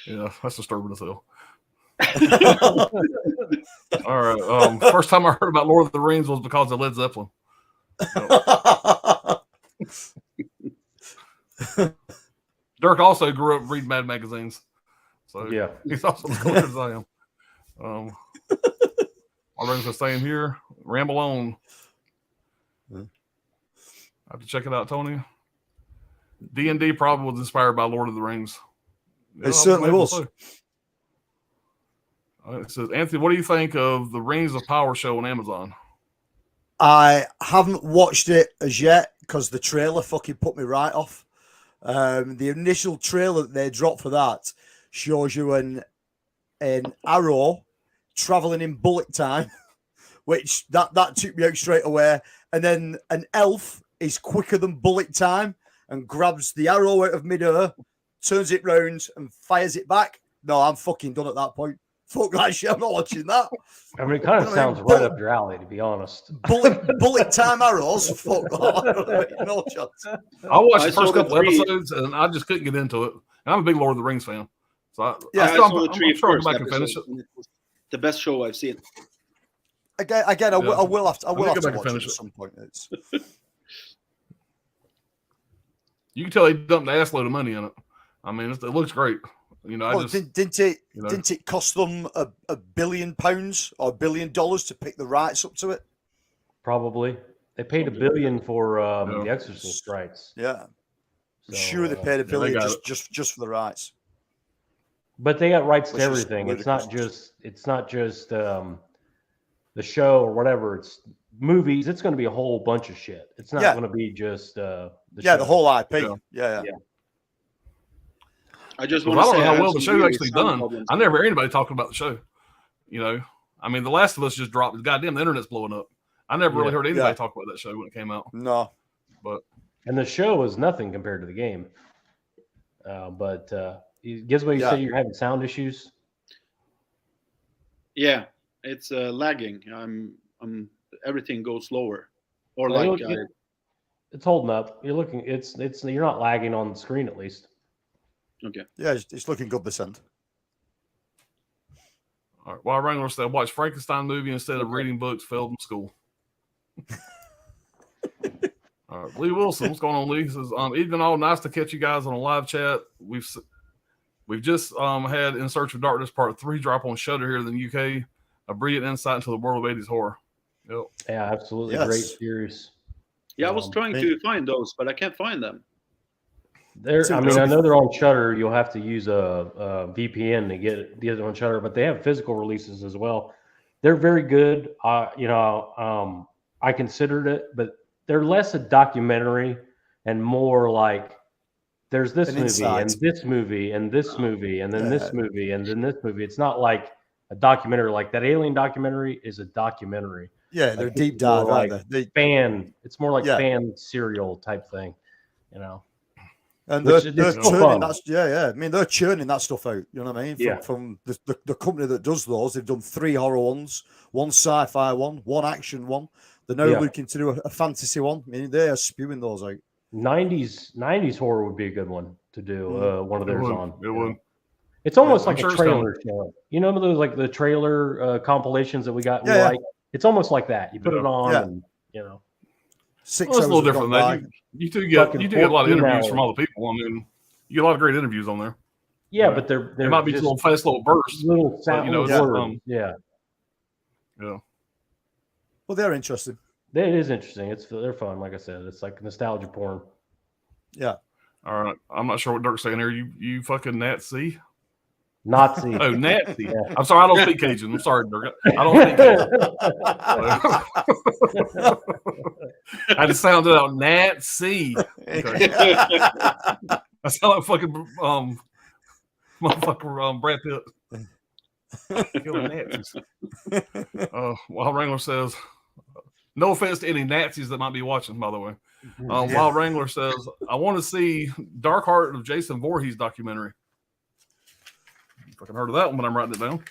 Yeah, that's disturbing as hell. All right. First time I heard about Lord of the Rings was because of Led Zeppelin. Dirk also grew up reading Mad magazines, so yeah, he's also as cultured as I am. My friends are staying here. Ramble on. I have to check it out, Tony. D&D probably was inspired by Lord of the Rings. It certainly was. It says, Anthony, what do you think of the Rings of Power show on Amazon? I haven't watched it as yet because the trailer fucking put me right off. The initial trailer that they dropped for that shows you an arrow traveling in bullet time, which that took me out straight away. And then an elf is quicker than bullet time and grabs the arrow out of midair, turns it round and fires it back. No, I'm fucking done at that point. Fuck that shit. I'm not watching that. I mean, it kind of sounds right up your alley, to be honest. Bullet time arrows? Fuck off. No chance. I watched the first couple episodes and I just couldn't get into it. And I'm a big Lord of the Rings fan. So I saw the three first back and finish it. The best show I've seen. Again, I will have to watch it at some point. You can tell they dumped an assload of money in it. I mean, it looks great. Didn't it cost them £1 billion or $1 billion to pick the rights up to it? Probably. They paid $1 billion for the Exorcist rights. Yeah, so, sure they paid $1 billion just for the rights. But they got rights to everything. It's not just the show or whatever. It's movies. It's going to be a whole bunch of shit. It's not going to be just the show. The whole IP. Yeah. I just want to say, I don't know how well the show's actually done. I never hear anybody talking about the show. I mean, The Last of Us just dropped. Goddamn, the internet's blowing up. I never really heard anybody talk about that show when it came out. No, and the show was nothing compared to the game. But Gizmo, you say you're having sound issues. Yeah, it's lagging. I'm everything goes slower, or Well, like it's holding up. You're looking. It's you're not lagging on the screen at least. okay. Yeah, it's looking good this end. All right. Wild Wrangler said, watch Frankenstein movie instead of reading books. Failed in school. All right. Lee Wilson, what's going on, Lee? He says, even all nice to catch you guys on a live chat. We've just had In Search of Darkness Part 3 drop on Shudder here in the UK. A brilliant insight into the world of 80s horror. Yep. Yeah, absolutely. Yes. Great series. Yeah, I was trying to find those, but I can't find them. I know they're on Shudder. You'll have to use a VPN to get it on Shudder, but they have physical releases as well. They're very good. I considered it, but they're less a documentary and more like there's this movie and this movie and this movie and then this movie and then this movie. It's not like a documentary. Like that Alien documentary is a documentary. Yeah, they're deep dive, aren't they? It's more like fan serial type thing, you know. And they're churning that. Yeah. I mean, they're churning that stuff out. You know what I mean? From the company that does those, they've done 3 horror ones, 1 sci-fi one action one. They're now looking to do a fantasy one. I mean, they are spewing those out. 90s horror would be a good one to do. One of theirs on. It would. It's almost like a trailer show. You know those like the trailer compilations that we got. Like it's almost like that. You put it on, and you know. 6 well, it's a little different than that. You do get a lot of interviews hours. from all the people. I mean, you get a lot of great interviews on there. Yeah, but they're it might be just little fast little bursts. Little sound, yeah. Well, they're interesting. It is interesting. They're fun. Like I said, it's like nostalgia porn. Yeah. All right. I'm not sure what Dirk's saying here. You fucking Nazi. Nazi. Oh, Nazi. Yeah. I'm sorry. I don't speak Cajun. I'm sorry, Dirk. I don't speak Cajun. I just sounded out Nazi. Okay. I sound like fucking motherfucker Brad Pitt. Killing Nazis. Wild Wrangler says, no offense to any Nazis that might be watching, by the way. Wild Wrangler says, I want to see Dark Heart of Jason Voorhees documentary. Fucking heard of that one, but I'm writing it down.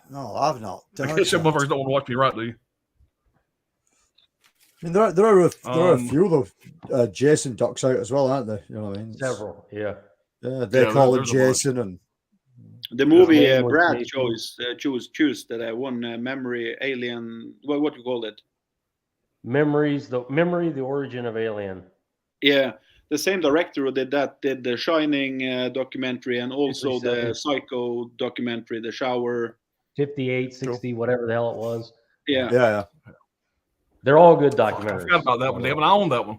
No, I've not. I guess you motherfuckers don't want to watch me write, do you? I mean, there are a few of the Jason docs out as well, aren't there? You know what I mean? Several, yeah. Yeah, they call it Jason, and the movie Brad chose that one memory alien. What do you call it? The origin of Alien. Yeah. The same director who did the Shining documentary and also the Psycho documentary, The Shower. 58, 60, whatever the hell it was. Yeah. They're all good documentaries. I forgot about that one. Damn it, I own that one.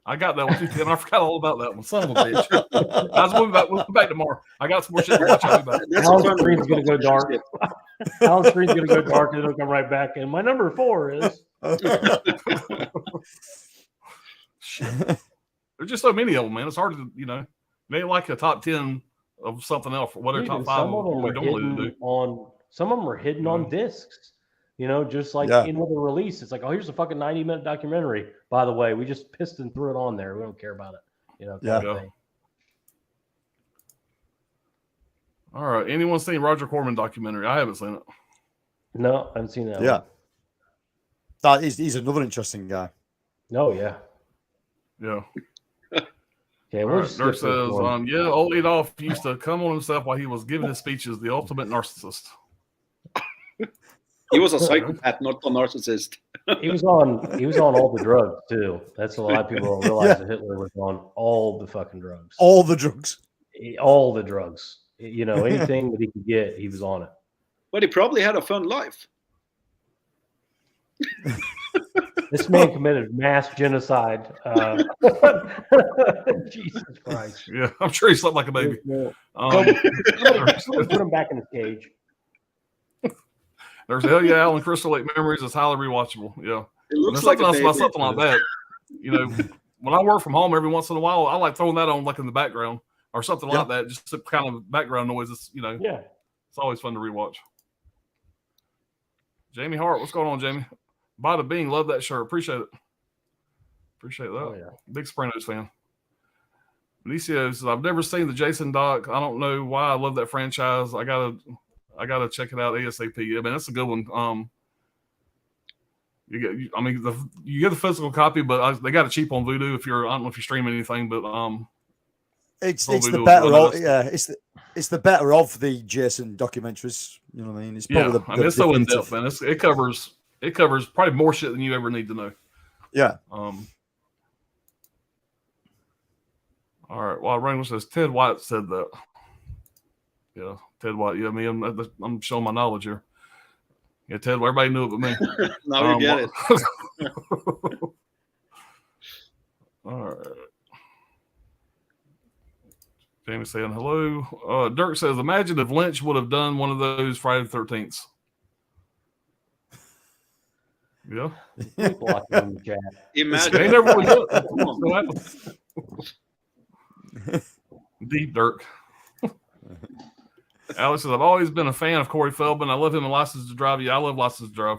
I got that one too. Damn, I forgot all about that one. Son of a bitch. We'll be back tomorrow. I got some more shit to watch. I'll be back. Alan's screen's going to go dark. Alan's screen's going to go dark and it'll come right back. And my number 4 is... Shit. There's just so many of them, man. It's hard to, they like a top 10 of something else. What are top 5? Some of them are hidden on discs. Just like in with a release. It's like, oh, here's a fucking 90-minute documentary. By the way, we just pissed and threw it on there. We don't care about it. All right. Anyone seen Roger Corman documentary? I haven't seen it. No, I haven't seen that. Yeah. That he's another interesting guy. Oh, yeah. Yeah. Yeah, Dirk says, old Adolf used to come on himself while he was giving his speeches, the ultimate narcissist. He was a psychopath, not a narcissist. He was on all the drugs too. That's a lot of people don't realize that Hitler was on all the fucking drugs. All the drugs. All the drugs. Anything that he could get, he was on it. But he probably had a fun life. This man committed mass genocide. Jesus Christ. Yeah, I'm sure he slept like a baby. Somebody put him back in his cage. There's Alan Crystal Lake Memories is highly rewatchable. Yeah. It looks like something like that. When I work from home every once in a while, I like throwing that on like in the background or something like that. Just some kind of background noises, Yeah. It's always fun to rewatch. Jamie Hart, what's going on, Jamie? Bada Bing, love that shirt. Appreciate it. Appreciate that. Oh, yeah. Big Sopranos fan. Benicio says, I've never seen the Jason doc. I don't know why I love that franchise. I gotta check it out ASAP. I mean, that's a good one. you get the physical copy, but they got it cheap on Vudu. I don't know if you're streaming anything, but it's Vudu the is better one of, it's the better of the Jason documentaries. You know what I mean? It's probably it's so in definitive. depth, man. It covers probably more shit than you ever need to know. Yeah. All right. Well, Raymond says Ted White said that. Yeah, Ted White. Yeah, I'm showing my knowledge here. Yeah, Ted. Everybody knew it but me. Now you get it. All right. Jamie saying hello. Dirk says, imagine if Lynch would have done one of those Friday the 13th. Yeah. Imagine. They never would do it. Deep Dirk. Alex says, I've always been a fan of Corey Feldman. I love him in License to Drive. Yeah, I love License to Drive.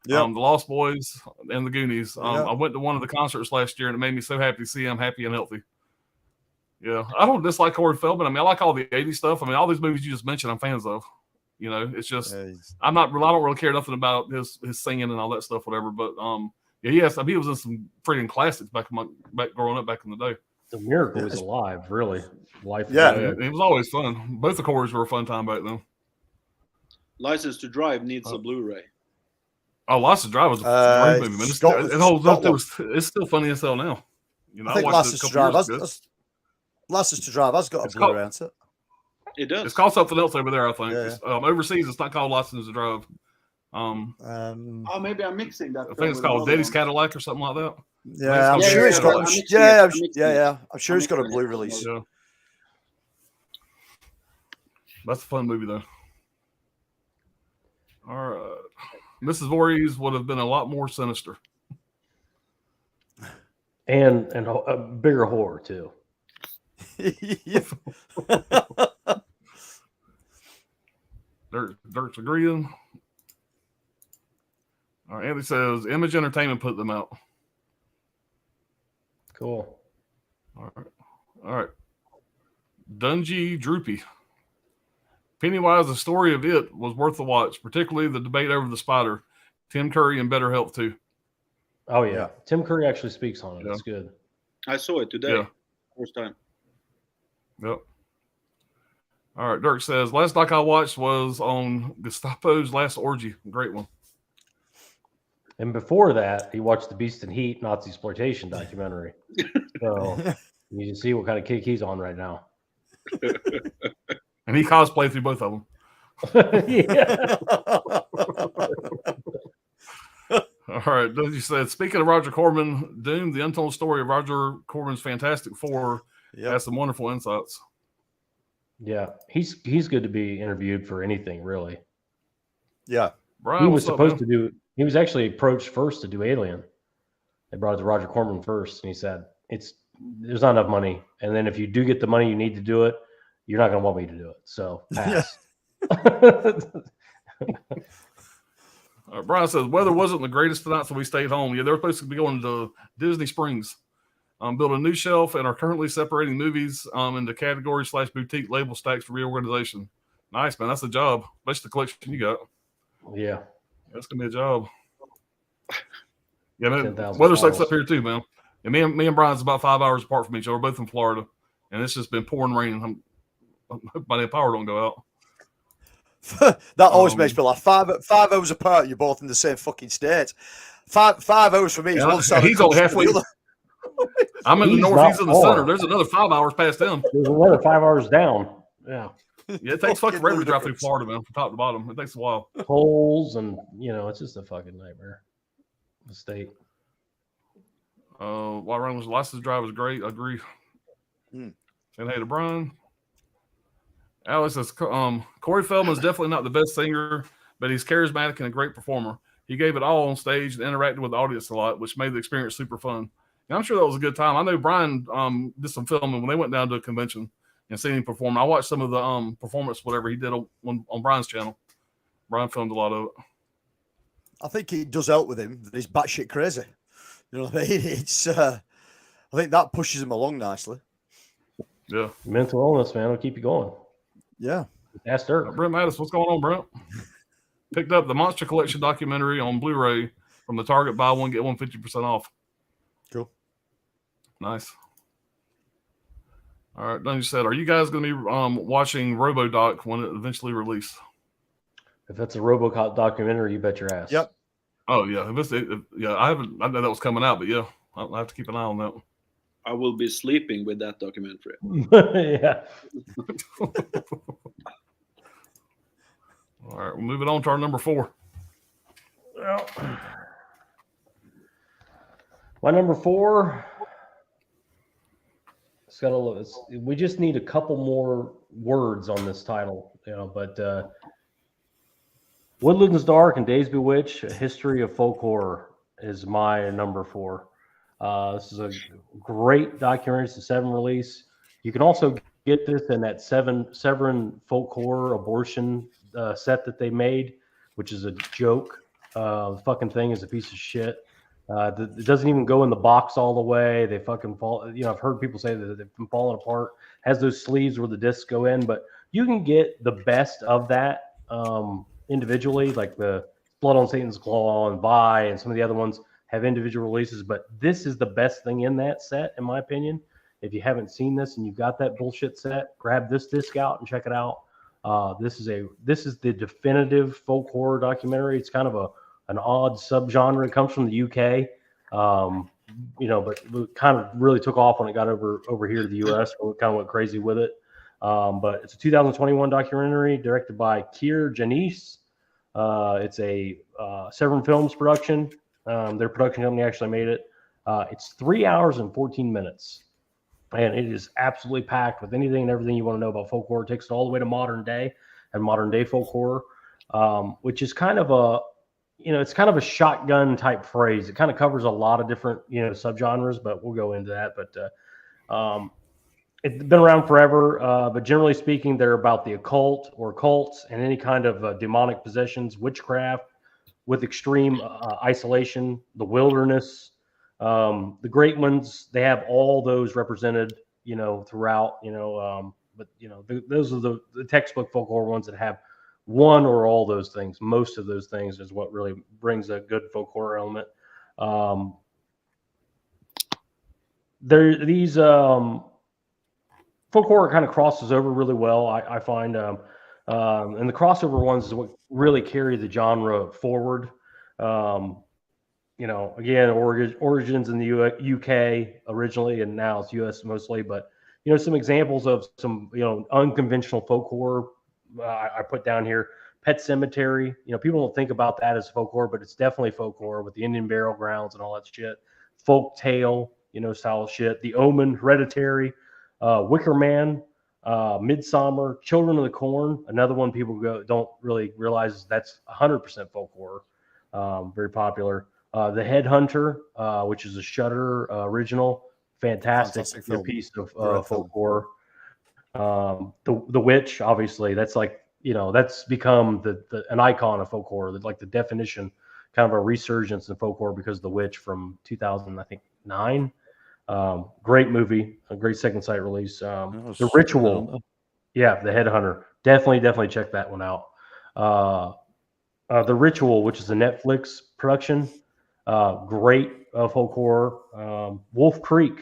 Yep. The Lost Boys and the Goonies. Yep. I went to one of the concerts last year, and it made me so happy to see him happy and healthy. Yeah, I don't dislike Corey Feldman. I mean, I like all the 80s stuff. I mean, all these movies you just mentioned, I'm fans of. You know, it's just I don't really care nothing about his singing and all that stuff, whatever. But he was in some freaking classics back growing up back in the day. The Miracle was alive, really. Life. Yeah, it was always fun. Both the Corys were a fun time back then. License to Drive needs a Blu-ray. Oh, License to Drive was a great movie, man. It holds up. It's still funny as hell now. You know, I think License to Drive. License to Drive has got a Blu-ray on it. It does. It's called something else over there, I think. Yeah. Overseas, it's not called License to Drive. Maybe I'm mixing that. I think it's called Daddy's Cadillac or something like that. Yeah, I'm sure it's got. I'm sure it's got a Blu release. Yeah. That's a fun movie, though. All right. Mrs. Voorhees would have been a lot more sinister. And a bigger horror, too. Dirk's agreeing. All right, Andy says Image Entertainment put them out. Cool. All right. Dungy Droopy. Pennywise, the story of it was worth the watch, particularly the debate over the spider. Tim Curry and Better Health too. Oh yeah. Tim Curry actually speaks on it. It's good. I saw it today. First time. Yep. All right. Dirk says last doc I watched was on Gestapo's Last Orgy. Great one. And before that, he watched the Beast in Heat Nazi exploitation documentary. So you can see what kind of kick he's on right now. And he cosplayed through both of them. Yeah. All right. You said, speaking of Roger Corman, Doom, the untold story of Roger Corman's Fantastic Four has some wonderful insights. Yeah. He's good to be interviewed for anything, really. Yeah. Brian, he was supposed to do, he was actually approached first to do Alien. They brought it to Roger Corman first, and he said, there's not enough money. And then if you do get the money you need to do it, you're not going to want me to do it. So pass. Brian says, weather wasn't the greatest tonight, so we stayed home. Yeah, they were supposed to be going to Disney Springs. Built a new shelf and are currently separating movies into category/boutique label stacks for reorganization. Nice, man. That's a job. Especially the collection you got. Yeah. That's going to be a job. Yeah, man. Weather sucks up here too, man. And me and Brian's about 5 hours apart from each other. We're both in Florida. And it's just been pouring rain. I hope my power don't go out. That always makes me laugh. 5 hours apart, you're both in the same fucking state. 5 hours for me is one side. He's only halfway. I'm in the north. He's in the center. There's another 5 hours past him. There's another 5 hours down. Yeah. Yeah, it takes fucking forever to drive through Florida, man, from top to bottom. It takes a while. Holes and it's just a fucking nightmare. The state. While running license drive is great. I agree. And hey to Brian. Alex says, Corey Feldman is definitely not the best singer, but he's charismatic and a great performer. He gave it all on stage and interacted with the audience a lot, which made the experience super fun. And I'm sure that was a good time. I know Brian did some filming when they went down to a convention and seen him perform. I watched some of the performance, whatever he did on Brian's channel. Brian filmed a lot of it. I think it does help with him that he's batshit crazy. You know what I mean? It's I think that pushes him along nicely. Yeah. Mental illness, man, will keep you going. Yeah. That's Dirk. Brent Mattis, what's going on, Brent? Picked up the Monster Collection documentary on Blu-ray from the Target. Buy one, get one 50% off. Cool. Nice. All right. Then you said, are you guys going to be watching RoboDoc when it eventually releases? If that's a RoboCop documentary, you bet your ass. Yep. Oh yeah. Yeah, I know that was coming out, but yeah, I'll have to keep an eye on that one. I will be sleeping with that documentary. Yeah. All right, we're moving on to our number 4. Well, my number 4. We just need a couple more words on this title, but Woodlands Dark and Days Bewitched, A History of Folk Horror is my number 4. This is a great documentary. It's a 7 release. You can also get this in that Severin Folk Horror Abortion set that they made, which is a joke. The fucking thing is a piece of shit. It doesn't even go in the box all the way. They fucking fall. I've heard people say that they've been falling apart. Has those sleeves where the discs go in, but you can get the best of that individually, like the Blood on Satan's Claw and Vi and some of the other ones have individual releases. But this is the best thing in that set, in my opinion. If you haven't seen this and you've got that bullshit set, grab this disc out and check it out. This is the definitive folk horror documentary. It's kind of an odd subgenre. It comes from the UK, but it kind of really took off when it got over here to the US. We kind of went crazy with it. But it's a 2021 documentary directed by Keir Janice. It's a Severin Films production. Their production company actually made it. It's 3 hours and 14 minutes. And it is absolutely packed with anything and everything you want to know about folk horror. It takes it all the way to modern day and modern day folk horror, which is kind of it's kind of a shotgun type phrase. It kind of covers a lot of different, subgenres, but we'll go into that. But it's been around forever. But generally speaking, they're about the occult or cults and any kind of demonic possessions, witchcraft with extreme isolation, the wilderness. The great ones, they have all those represented, throughout, but those are the textbook folk horror ones that have one or all those things. Most of those things is what really brings a good folk horror element. These folk horror kind of crosses over really well, I find, and the crossover ones is what really carry the genre forward. Again, origins in the UK originally, and now it's US mostly. But some examples of some unconventional folk horror I put down here. Pet Cemetery. People don't think about that as folk horror, but it's definitely folk horror with the Indian burial grounds and all that shit. Folk Tale, style shit. The Omen, Hereditary, Wicker Man, Midsummer, Children of the Corn. Another one people don't really realize that's 100% folk horror. Very popular. The Headhunter, which is a Shudder original, fantastic piece of folk horror. The Witch, obviously, that's like that's become an icon of folk horror, like the definition, kind of a resurgence in folk horror because of The Witch from 2009. Great movie, a great second sight release. The Ritual, yeah, The Headhunter, definitely check that one out. The Ritual, which is a Netflix production. Great folk horror. Wolf Creek,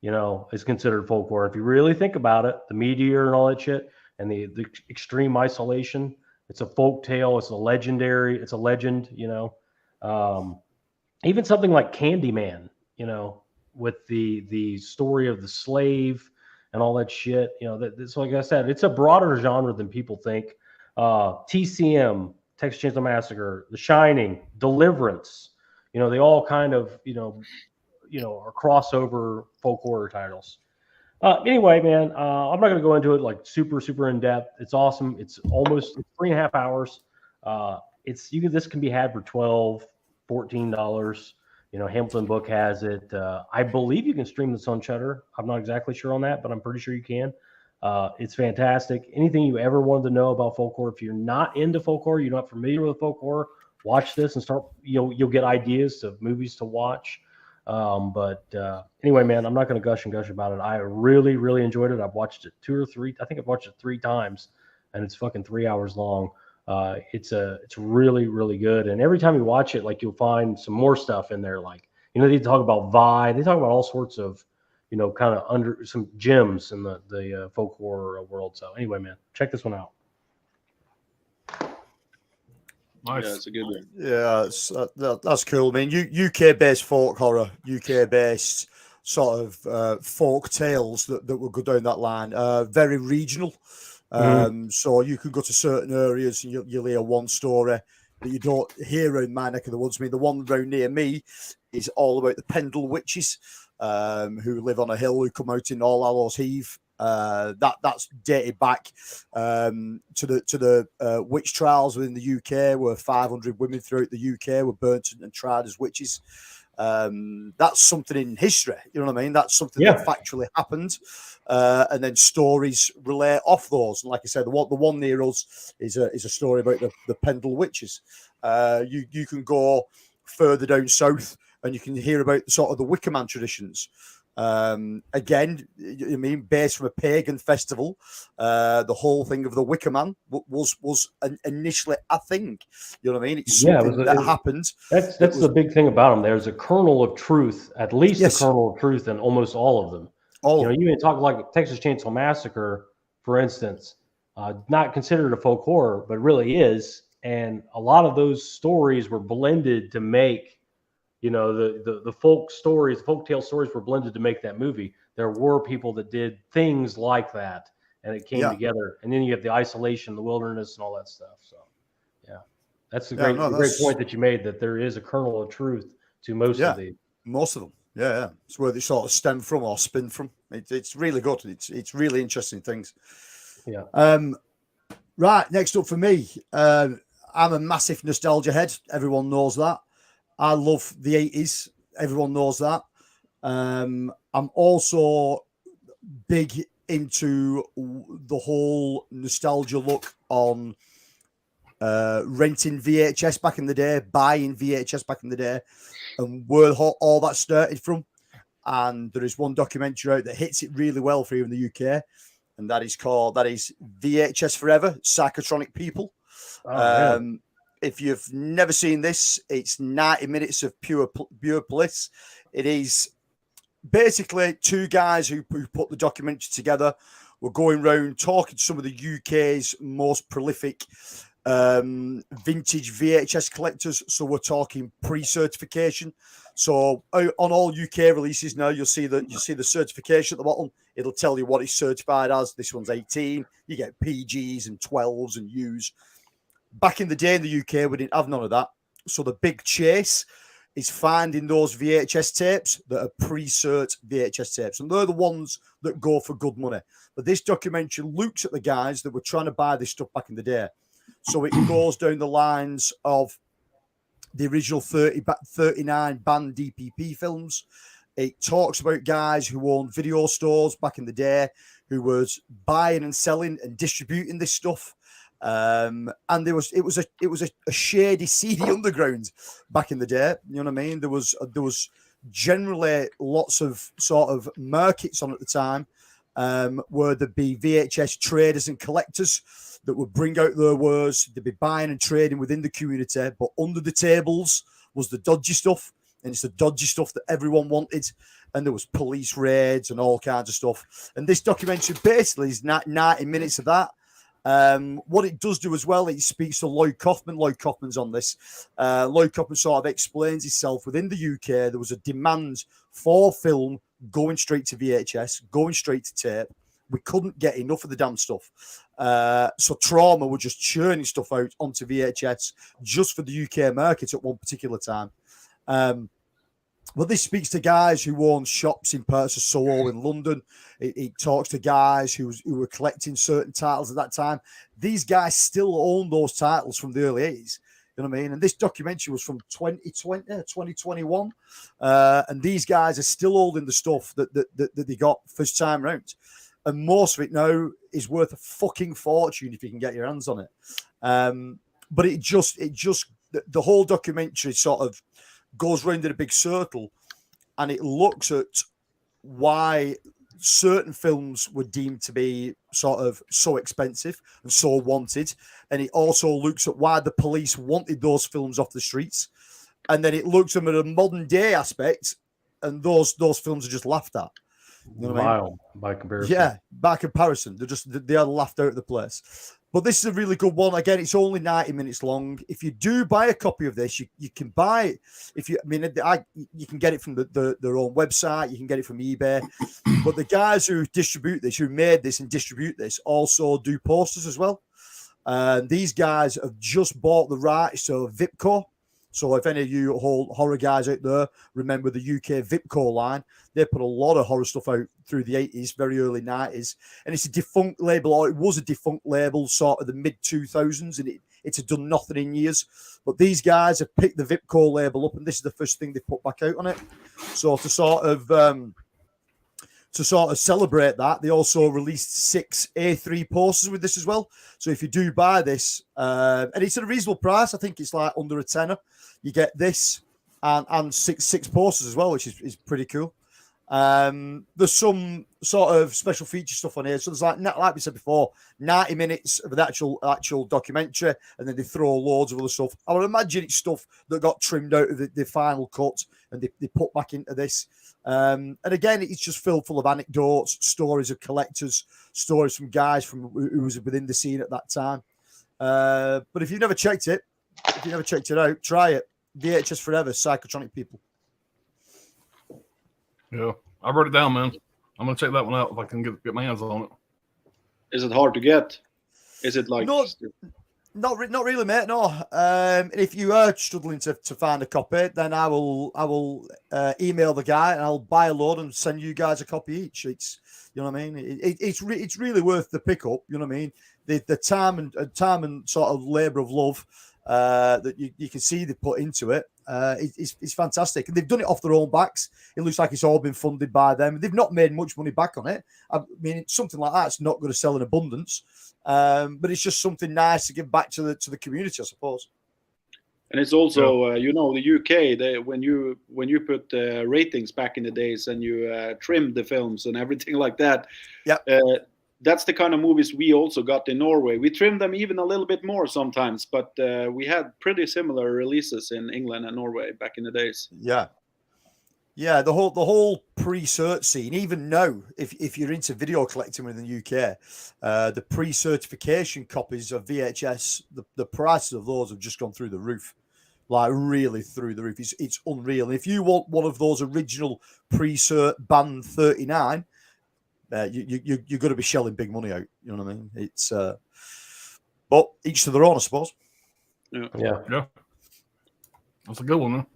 is considered folk horror. If you really think about it, the meteor and all that shit and the extreme isolation, it's a folk tale. It's a legend, even something like Candyman, with the story of the slave and all that shit, that's like I said, it's a broader genre than people think. TCM, Texas Chainsaw Massacre, The Shining, Deliverance, they all kind of, are crossover folk horror titles. Anyway, man, I'm not going to go into it like super in depth. It's awesome. It's almost 3.5 hours. This can be had for $12, $14. Hamilton Book has it. I believe you can stream this on Shudder. I'm not exactly sure on that, but I'm pretty sure you can. It's fantastic. Anything you ever wanted to know about folk horror, if you're not into folk horror, you're not familiar with folk horror, watch this and start. You'll get ideas of movies to watch. But anyway, man, I'm not going to gush about it. I really enjoyed it. I've watched it 2 or 3. I think I've watched it 3 times, and it's fucking 3 hours long. It's really, really good. And every time you watch it, like, you'll find some more stuff in there. Like, they talk about Vi, they talk about all sorts of, kind of under some gems in the folk horror world. So anyway, man, check this one out. Nice. Yeah, it's a good one. Yeah, that's cool. I mean, UK-based folk horror, UK-based sort of folk tales that will go down that line. Very regional. So you can go to certain areas and you'll hear one story that you don't hear in my neck of the woods. I mean, the one around near me is all about the Pendle witches, who live on a hill, who come out in All Hallows Eve. That's dated back to the witch trials within the UK, where 500 women throughout the UK were burnt and tried as witches. That's something in history, you know what I mean? That's something that factually happened, and then stories relate off those. And like I said, the one near us is a story about the Pendle witches. You can go further down south and you can hear about the sort of the Wicker Man traditions. Again, I mean, based from a pagan festival, the whole thing of the Wicker Man was initially a thing. You know what I mean? It's something that happened. That's the big thing about them. There's a kernel of truth, at least a kernel of truth in almost all of them. You even talk like Texas Chainsaw Massacre, for instance, not considered a folk horror, but really is. And a lot of those stories were blended to make, the folk stories, folktale stories were blended to make that movie. There were people that did things like that, and it came together. And then you have the isolation, the wilderness, and all that stuff. So, that's a great point that you made, that there is a kernel of truth to most of these. Most of them. Yeah. It's where they sort of stem from or spin from. It's really good. It's really interesting things. Yeah. Right. Next up for me, I'm a massive nostalgia head. Everyone knows that. I love the 80s. Everyone knows that. I'm also big into the whole nostalgia look on renting VHS back in the day, buying VHS back in the day, and where all that started from. And there is one documentary out that hits it really well for you in the UK, and that is VHS Forever, Psychotronic People. If you've never seen this, it's 90 minutes of pure bliss. It is basically two guys who put the documentary together. We're going around talking to some of the UK's most prolific vintage VHS collectors. So we're talking pre-certification. So on all UK releases now, you'll see the certification at the bottom. It'll tell you what it's certified as. This one's 18. You get PGs and 12s and U's. Back in the day in the UK, we didn't have none of that. So the big chase is finding those VHS tapes that are pre-cert VHS tapes. And they're the ones that go for good money. But this documentary looks at the guys that were trying to buy this stuff back in the day. So it goes down the lines of the original 39 banned DPP films. It talks about guys who owned video stores back in the day, who was buying and selling and distributing this stuff. And it was a shady, seedy underground back in the day. You know what I mean? There was generally lots of sort of markets on at the time, where there'd be VHS traders and collectors that would bring out their wares. They'd be buying and trading within the community, but under the tables was the dodgy stuff, and it's the dodgy stuff that everyone wanted. And there was police raids and all kinds of stuff. And this documentary basically is 90 minutes of that. What it does do as well, it speaks to Lloyd Kaufman. Lloyd Kaufman's on this. Lloyd Kaufman sort of explains himself. Within the UK, there was a demand for film going straight to VHS, going straight to tape. We couldn't get enough of the damn stuff. So Trauma were just churning stuff out onto VHS just for the UK market at one particular time. Well, this speaks to guys who own shops in parts of Soho in London. It talks to guys who were collecting certain titles at that time. These guys still own those titles from the early 80s. You know what I mean? And this documentary was from 2021. And these guys are still holding the stuff that they got first time around. And most of it now is worth a fucking fortune if you can get your hands on it. But it just the whole documentary sort of goes round in a big circle, and it looks at why certain films were deemed to be sort of so expensive and so wanted, and it also looks at why the police wanted those films off the streets, and then it looks at them at a modern day aspect, and those films are just laughed at. You know what I mean? Mild by comparison. Yeah, by comparison, they are laughed out of the place. But this is a really good one. Again, it's only 90 minutes long. If you do buy a copy of this, you can buy it. You can get it from their own website. You can get it from eBay. But the guys who distribute this, who made this and distribute this, also do posters as well. And these guys have just bought the rights to Vipco. So if any of you horror guys out there remember the UK Vipco line, they put a lot of horror stuff out through the 80s, very early 90s. And it's a defunct label, or it was a defunct label sort of the mid-2000s, and it had done nothing in years. But these guys have picked the Vipco label up, and this is the first thing they put back out on it. So to sort of celebrate that, they also released 6 A3 posters with this as well. So if you do buy this, and it's at a reasonable price, I think it's like under a tenner, you get this and six posters as well, which is pretty cool. There's some sort of special feature stuff on here. So there's like we said before, 90 minutes of the actual documentary, and then they throw loads of other stuff. I would imagine it's stuff that got trimmed out of the final cut and they put back into this. And again, it's just filled full of anecdotes, stories of collectors, stories from guys who was within the scene at that time. But if you've never checked it out, try it. VHS Forever, Psychotronic People. Yeah, I wrote it down, man. I'm gonna check that one out if I can get my hands on it. Is it hard to get? Is it like not really, mate? No. If you are struggling to find a copy, then I will email the guy and I'll buy a load and send you guys a copy each. It's, you know what I mean? It's really worth the pickup. You know what I mean? The time and sort of labor of love that you can see they put into it. It's fantastic, and they've done it off their own backs. It looks like it's all been funded by them. They've not made much money back on it. I mean, something like that's not going to sell in abundance, but it's just something nice to give back to the community, I suppose. And it's also, the UK. When you put ratings back in the days and you trimmed the films and everything like that. Yeah. That's the kind of movies we also got in Norway. We trimmed them even a little bit more sometimes, but we had pretty similar releases in England and Norway back in the days. Yeah. The whole pre-cert scene, even now, if you're into video collecting within the UK, the pre-certification copies of VHS, the prices of those have just gone through the roof, like really through the roof. It's unreal. And if you want one of those original pre-cert band 39. You're going to be shelling big money out. You know what I mean? It's, but each to their own, I suppose. Yeah. That's a good one, man.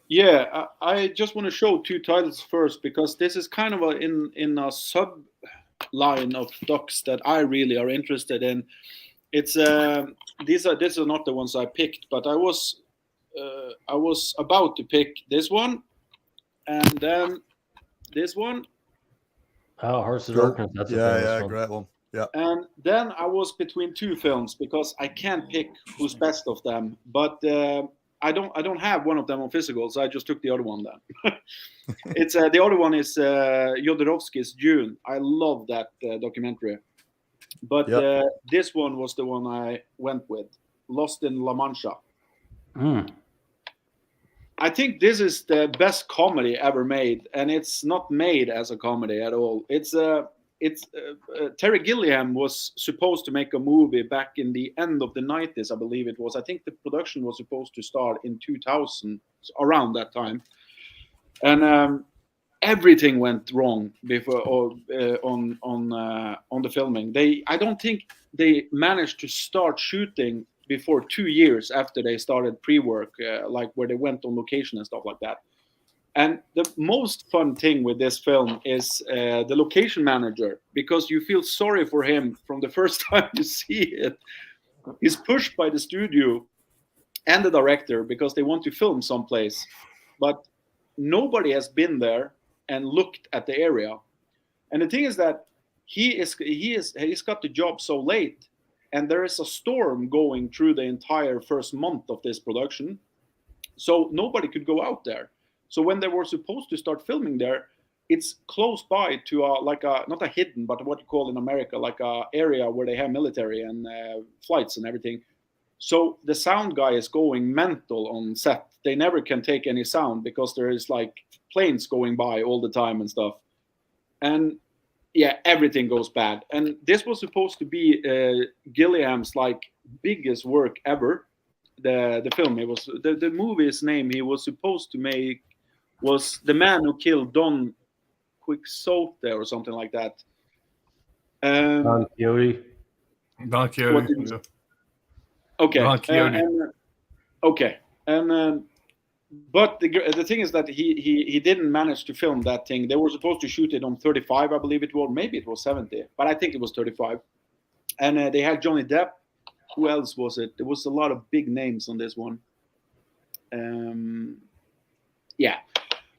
Yeah, I just want to show 2 titles first because this is kind of in a sub line of docs that I really are interested in. It's these are not the ones I picked, but I was about to pick this one, and then this one. Oh, Hearts of Darkness. That's a great one. Yeah. And then I was between 2 films because I can't pick who's best of them. But I don't have one of them on physical, so I just took the other one then. It's the other one is Jodorowsky's Dune. I love that documentary. But this one was the one I went with, Lost in La Mancha. I think this is the best comedy ever made, and it's not made as a comedy at all. It's Terry Gilliam was supposed to make a movie back in the end of the 90s, I believe it was. I think the production was supposed to start in 2000, around that time, and everything went wrong before on the filming. I don't think they managed to start shooting before 2 years after they started pre-work, like where they went on location and stuff like that. And the most fun thing with this film is the location manager, because you feel sorry for him from the first time you see it. He's pushed by the studio and the director because they want to film someplace, but nobody has been there and looked at the area. And the thing is that he's got the job so late, and there is a storm going through the entire first month of this production. So nobody could go out there. So when they were supposed to start filming there, it's close by to like a not a hidden, but what you call in America like a area where they have military and flights and everything. So the sound guy is going mental on set. They never can take any sound because there is like planes going by all the time and stuff. And yeah, everything goes bad. And this was supposed to be Gilliam's like biggest work ever. The film, it was the movie's name he was supposed to make was The Man Who Killed Don Quixote or something like that. Don Quixote. Don Quixote. Yeah. Okay. Don Quixote. Okay. And but the thing is that he didn't manage to film that thing. They were supposed to shoot it on 35, I believe it was. Maybe it was 70, but I think it was 35. And they had Johnny Depp. Who else was it? There was a lot of big names on this one. Yeah.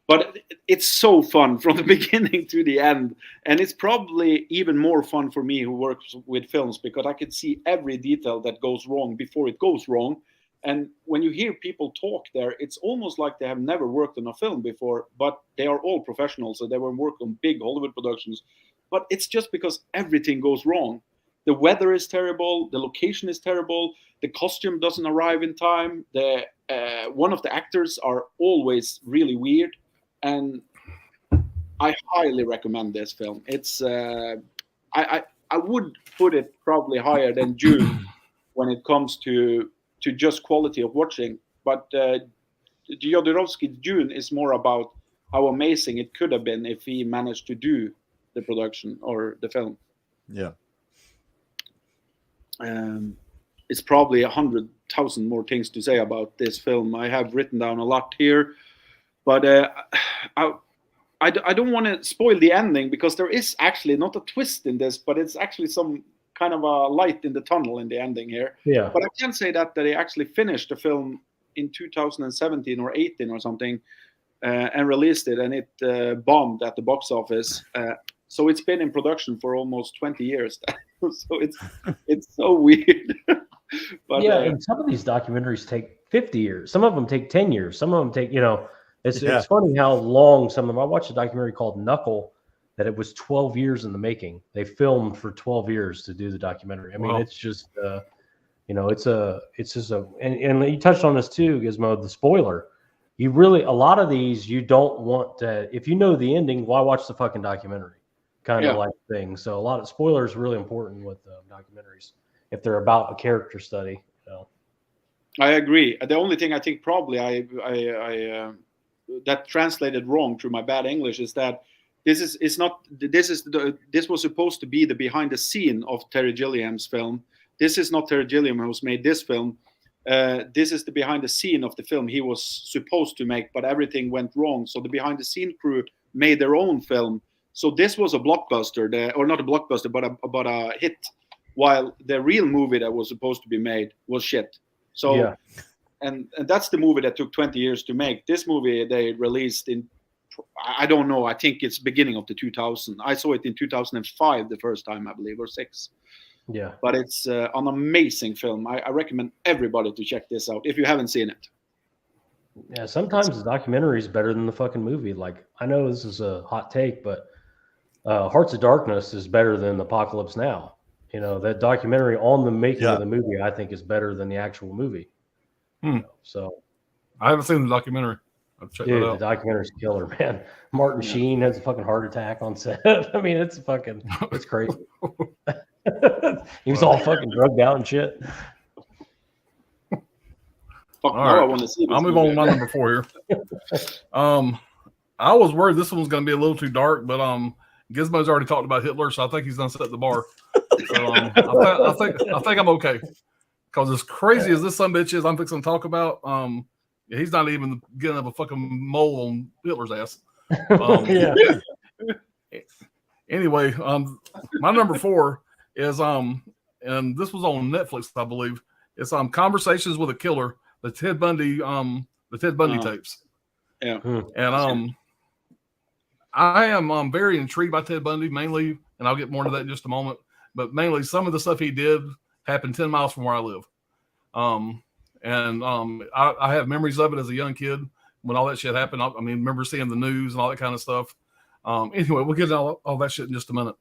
But it's so fun from the beginning to the end. And it's probably even more fun for me who works with films because I can see every detail that goes wrong before it goes wrong. And when you hear people talk there, it's almost like they have never worked on a film before, but they are all professionals. So they were working on big Hollywood productions. But it's just because everything goes wrong. The weather is terrible. The location is terrible. The costume doesn't arrive in time. One of the actors are always really weird. And I highly recommend this film. It's I would put it probably higher than June when it comes to just quality of watching. But Jodorowsky's June is more about how amazing it could have been if he managed to do the production or the film. Yeah. It's probably 100,000 more things to say about this film. I have written down a lot here, but I don't want to spoil the ending because there is actually not a twist in this, but it's actually some kind of a light in the tunnel in the ending here. Yeah. But I can say that they actually finished the film in 2017 or 18 or something and released it, and it bombed at the box office. So it's been in production for almost 20 years. So it's so weird. But yeah, and some of these documentaries take 50 years. Some of them take 10 years. Some of them take, it's funny how long some of them. I watched a documentary called Knuckle that it was 12 years in the making. They filmed for 12 years to do the documentary. I mean, it's just, it's just and you touched on this too, Gizmo, the spoiler. You really, a lot of these, you don't want to, if you know the ending, why watch the fucking documentary? Kind of like thing. So a lot of spoilers are really important with documentaries if they're about a character study. I agree. The only thing I think probably I that translated wrong through my bad English is that this was supposed to be the behind the scene of Terry Gilliam's film. This is not Terry Gilliam who's made this film. This is the behind the scene of the film he was supposed to make, but everything went wrong. So the behind the scene crew made their own film. So this was a blockbuster, or not a blockbuster, but a hit, while the real movie that was supposed to be made was shit. So, and that's the movie that took 20 years to make. This movie they released in, I don't know, I think it's beginning of the 2000. I saw it in 2005 the first time, I believe, or 6. Yeah. But it's an amazing film. I recommend everybody to check this out if you haven't seen it. Yeah, sometimes the documentary is better than the fucking movie. Like, I know this is a hot take, but Hearts of Darkness is better than Apocalypse Now. That documentary on the making of the movie, I think, is better than the actual movie. So I haven't seen the documentary. I've checked it out. The documentary's killer, man. Martin Sheen has a fucking heart attack on set. I mean, it's crazy. He was all fucking drugged out and shit. All right. I want to see this. I'll move on to my number 4 here. I was worried this one was going to be a little too dark, but Gizmo's already talked about Hitler, so I think he's done set the bar. So I think I'm okay. Because as crazy as this sumbitch is, I'm fixing to talk about, he's not even getting up a fucking mole on Hitler's ass. Anyway, my number 4 is and this was on Netflix, I believe. It's Conversations with a Killer, the Ted Bundy tapes. Yeah. And I am very intrigued by Ted Bundy mainly, and I'll get more into that in just a moment. But mainly, some of the stuff he did happened 10 miles from where I live. I have memories of it as a young kid when all that shit happened. I remember seeing the news and all that kind of stuff. Anyway, we'll get into all that shit in just a minute.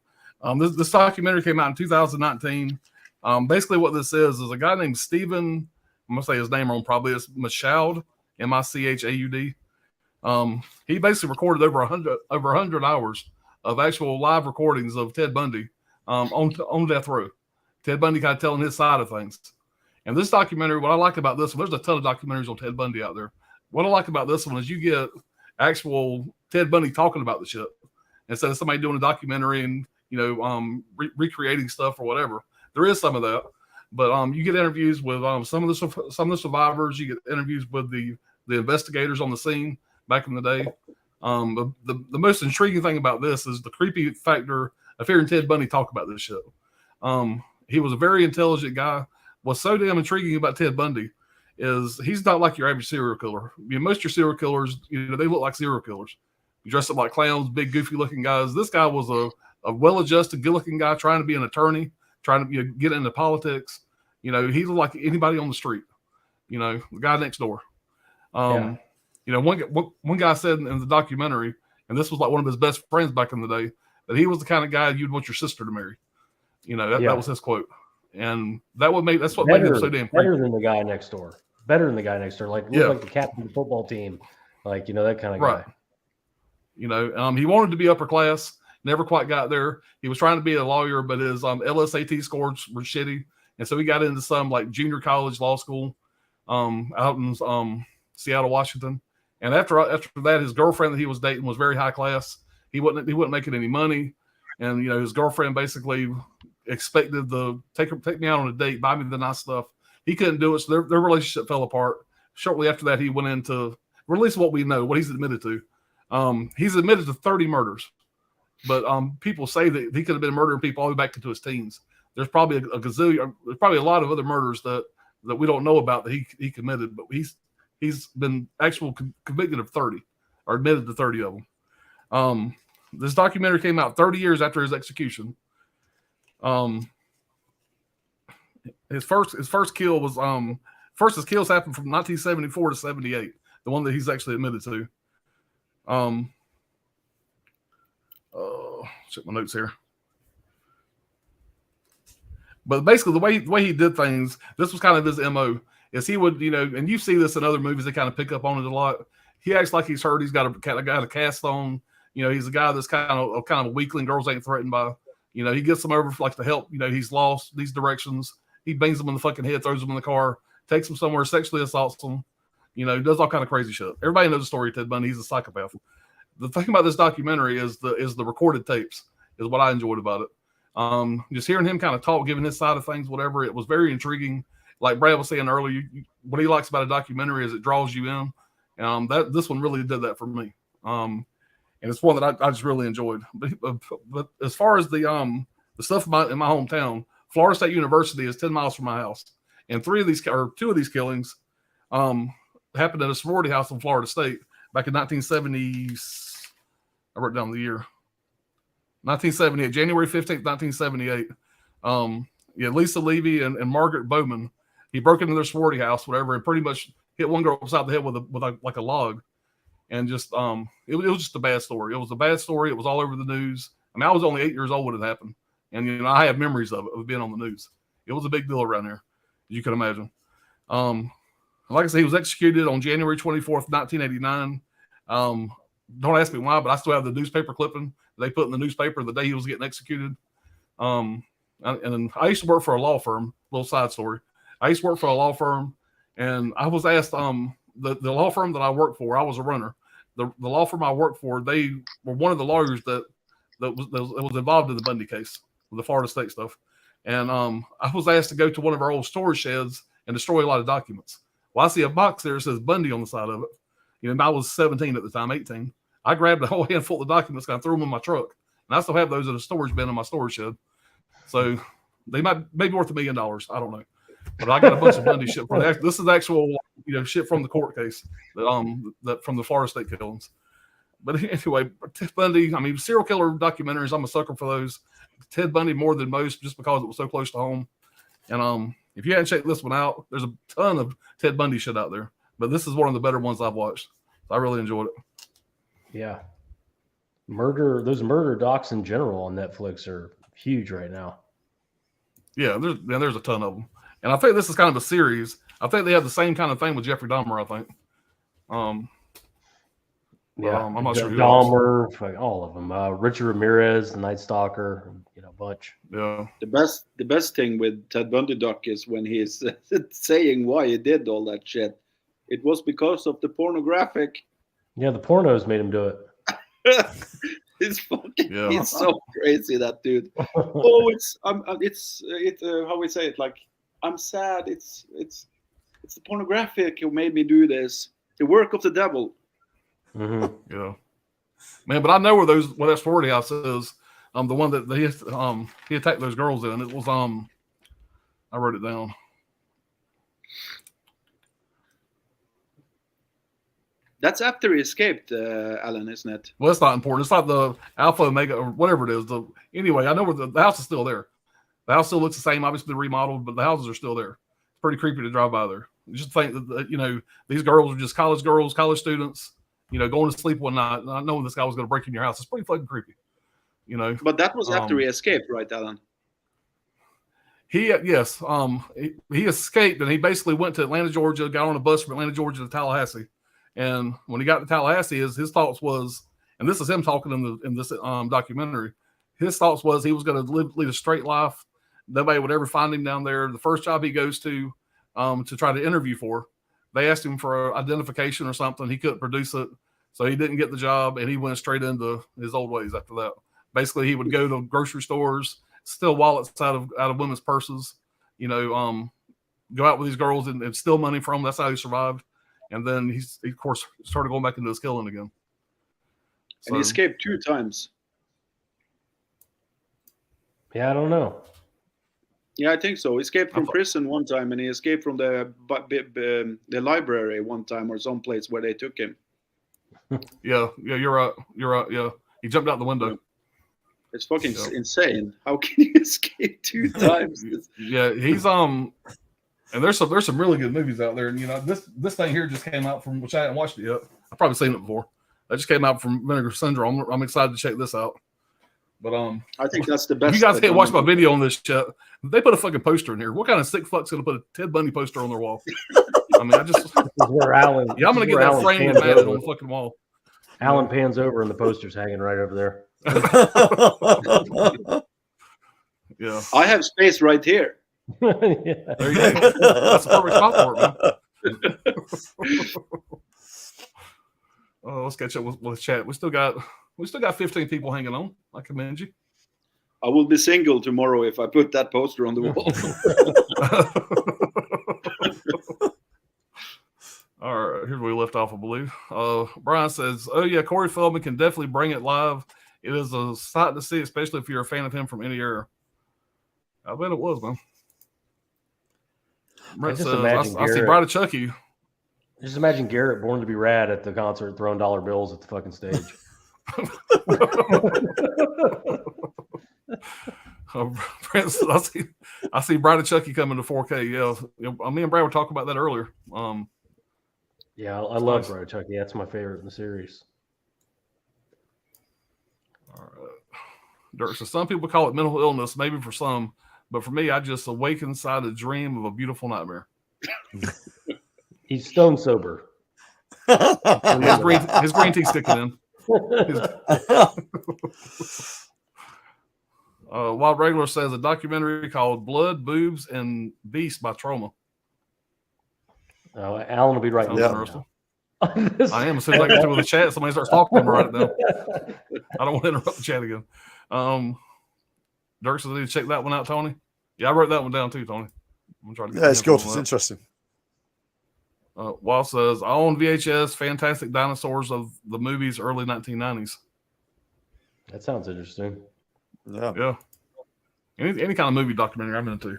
This documentary came out in 2019. Basically, what this is a guy named Stephen. I'm gonna say his name wrong. Probably it's Michaud, Michaud. He basically recorded over 100 hours of actual live recordings of Ted Bundy on death row. Ted Bundy kind of telling his side of things. And this documentary, what I like about this one, there's a ton of documentaries on Ted Bundy out there. What I like about this one is you get actual Ted Bundy talking about the shit instead of somebody doing a documentary and recreating stuff or whatever. There is some of that, but you get interviews with some of the survivors. You get interviews with the investigators on the scene back in the day. The most intriguing thing about this is the creepy factor of hearing Ted Bundy talk about this shit. He was a very intelligent guy. What's so damn intriguing about Ted Bundy is he's not like your average serial killer. Most of your serial killers, they look like serial killers. You dress up like clowns, big goofy looking guys. This guy was a well-adjusted, good-looking guy trying to be an attorney, trying to get into politics. He looked like anybody on the street. The guy next door. One guy said in the documentary, and this was like one of his best friends back in the day, that he was the kind of guy you'd want your sister to marry. That was his quote. And that's what made him so damn better than the guy next door. Better than the guy next door. Like the captain of the football team. Like, that kind of guy. Right. He wanted to be upper class, never quite got there. He was trying to be a lawyer, but his LSAT scores were shitty. And so he got into some like junior college law school out in Seattle, Washington. And after that, his girlfriend that he was dating was very high class. He wasn't making any money. And his girlfriend basically expected to take me out on a date, buy me the nice stuff. He couldn't do it, so their relationship fell apart. Shortly after that, he went into, or at least what we know, what he's admitted to. He's admitted to 30 murders, but people say that he could have been murdering people all the way back into his teens. There's probably a gazillion, there's probably a lot of other murders that we don't know about that he committed, but he's been convicted of 30 or admitted to 30 of them. This documentary came out 30 years after his execution. His first kill was his kills happened from 1974 to 78, the one that he's actually admitted to. Check my notes here. But basically, the way he did things, this was kind of his MO. Is he would, and you see this in other movies, they kind of pick up on it a lot. He acts like he's hurt. He's got a cast on. He's a guy that's kind of a weakling. Girls ain't threatened by. He gets them over for to help. He's lost these directions. He bangs them in the fucking head, throws them in the car, takes them somewhere, sexually assaults them. Does all kind of crazy shit. Everybody knows the story of Ted Bundy. He's a psychopath. The thing about this documentary is the recorded tapes is what I enjoyed about it. Just hearing him kind of talk, giving his side of things, whatever. It was very intriguing. Like Brad was saying earlier, what he likes about a documentary is it draws you in. This one really did that for me. And it's one that I just really enjoyed. But as far as the stuff in my hometown, Florida State University is 10 miles from my house. And two of these killings happened at a sorority house in Florida State back in 1970. I wrote down the year. 1978, January 15th, 1978. Lisa Levy and Margaret Bowman. He broke into their sorority house, whatever, and pretty much hit one girl upside the head with a log. And just it was just a bad story. It was a bad story. It was all over the news. I mean, I was only 8 years old when it happened, and I have memories of being on the news. It was a big deal around here, as you can imagine. Like I said, he was executed on January 24th, 1989. Don't ask me why, but I still have the newspaper clipping they put in the newspaper the day he was getting executed. And I used to work for a law firm. Little side story. I used to work for a law firm, and I was asked the law firm that I worked for. I was a runner. The law firm I worked for, they were one of the lawyers that was involved in the Bundy case with the Florida State stuff. And I was asked to go to one of our old storage sheds and destroy a lot of documents. Well, I see a box there that says Bundy on the side of it. I was 17 at the time, 18. I grabbed a whole handful of documents, kind of threw them in my truck, and I still have those in a storage bin in my storage shed. So they might be worth $1 million. I don't know, but I got a bunch of Bundy shit from that. This is actual, shit from the court case that from the Florida State killings. But anyway, Ted Bundy. I mean, serial killer documentaries. I'm a sucker for those. Ted Bundy more than most, just because it was so close to home. And if you hadn't checked this one out, there's a ton of Ted Bundy shit out there. But this is one of the better ones I've watched. So I really enjoyed it. Yeah. Those murder docs in general on Netflix are huge right now. Yeah, there's a ton of them, and I think this is kind of a series. I think they have the same kind of thing with Jeffrey Dahmer. I think. I'm not sure who else. Dahmer, all of them. Richard Ramirez, the Night Stalker, a bunch. Yeah. The best thing with Ted Bundy doc is when he's saying why he did all that shit. It was because of the pornographic. Yeah, the pornos made him do it. He's so crazy, that dude. It's how we say it, like, I'm sad. It's the pornographic who made me do this. The work of the devil. Mm-hmm. Yeah, man. But I know where that sorority house is. The one that he attacked those girls in. It was I wrote it down. That's after he escaped, Alan, isn't it? Well, it's not important. It's not the Alpha Omega or whatever it is. Anyway, I know where the house is still there. The house still looks the same, obviously remodeled, but the houses are still there. It's pretty creepy to drive by there. You just think that these girls are just college girls, college students, going to sleep one night, not knowing this guy was going to break in your house. It's pretty fucking creepy. But that was after he escaped, right, Alan? He escaped, and he basically went to Atlanta, Georgia, got on a bus from Atlanta, Georgia to Tallahassee. And when he got to Tallahassee, his thoughts was, and this is him talking in this documentary, his thoughts was he was going to lead a straight life. Nobody would ever find him down there. The first job he goes to try to interview for, they asked him for identification or something. He couldn't produce it, so he didn't get the job, and he went straight into his old ways after that. Basically, he would go to grocery stores, steal wallets out of women's purses, go out with these girls and steal money from them. That's how he survived. And then he, of course, started going back into his killing again. And he escaped 2 times. Yeah, I don't know. Yeah, I think so. He escaped from prison one time, and he escaped from the library one time, or some place where they took him. Yeah, you're right. Yeah, he jumped out the window. It's fucking insane. How can you escape 2 times? Yeah, he's and there's some really good movies out there. And this thing here just came out from, which I haven't watched it yet. I've probably seen it before. That just came out from Vinegar Syndrome. I'm excited to check this out. But I think that's the best. You guys can't watch my video on this shit. They put a fucking poster in here. What kind of sick fuck's gonna put a Ted Bundy poster on their wall? I mean, This is where Alan. I'm gonna get that framed and mounted on the fucking wall. Alan pans over and the poster's hanging right over there. Yeah, I have space right here. Yeah. There you go. That's a perfect spot for it, man. Oh, let's catch up with chat. We still got 15 people hanging on. I commend you. I will be single tomorrow if I put that poster on the wall. All right, here's where we left off, I believe. Brian says, "Oh yeah, Corey Feldman can definitely bring it live. It is a sight to see, especially if you're a fan of him from any era." I bet it was, man. Brett says, I see Bride of Chucky. Just imagine Garrett, Born to Be Rad, at the concert throwing dollar bills at the fucking stage. Brent says, I see Bride of Chucky coming to 4K. Yeah, me and Brad were talking about that earlier. Yeah, I love Bride of Chucky. That's my favorite in the series. All right. Dirk says, some people call it mental illness, maybe for some, but for me, I just awake inside a dream of a beautiful nightmare. He's stone sober. His green tea sticking in. Wild Regular says a documentary called Blood, Boobs, and Beast by Trauma. Alan will be right there. I am. As soon as I get to the chat, somebody starts talking to me right now. I don't want to interrupt the chat again. Dirk says I need to check that one out, Tony. Yeah, I wrote that one down too, Tony. I'm trying to it's good. It's interesting. Wall says, I own VHS Fantastic Dinosaurs of the movies early 1990s. That sounds interesting. Yeah. Any kind of movie documentary I'm into.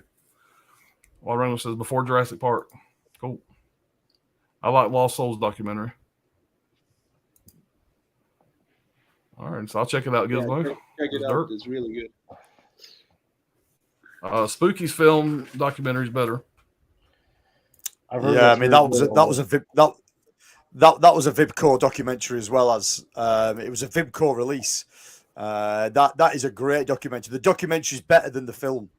Wall Reynolds says, before Jurassic Park. Cool. I like Lost Souls documentary. All right, so I'll check it out, Gizmo. Check it out. It's really good. Spooky's film documentary is better. Yeah, I mean that That was a Vibco documentary as well as it was a Vibco release. That is a great documentary. The documentary is better than the film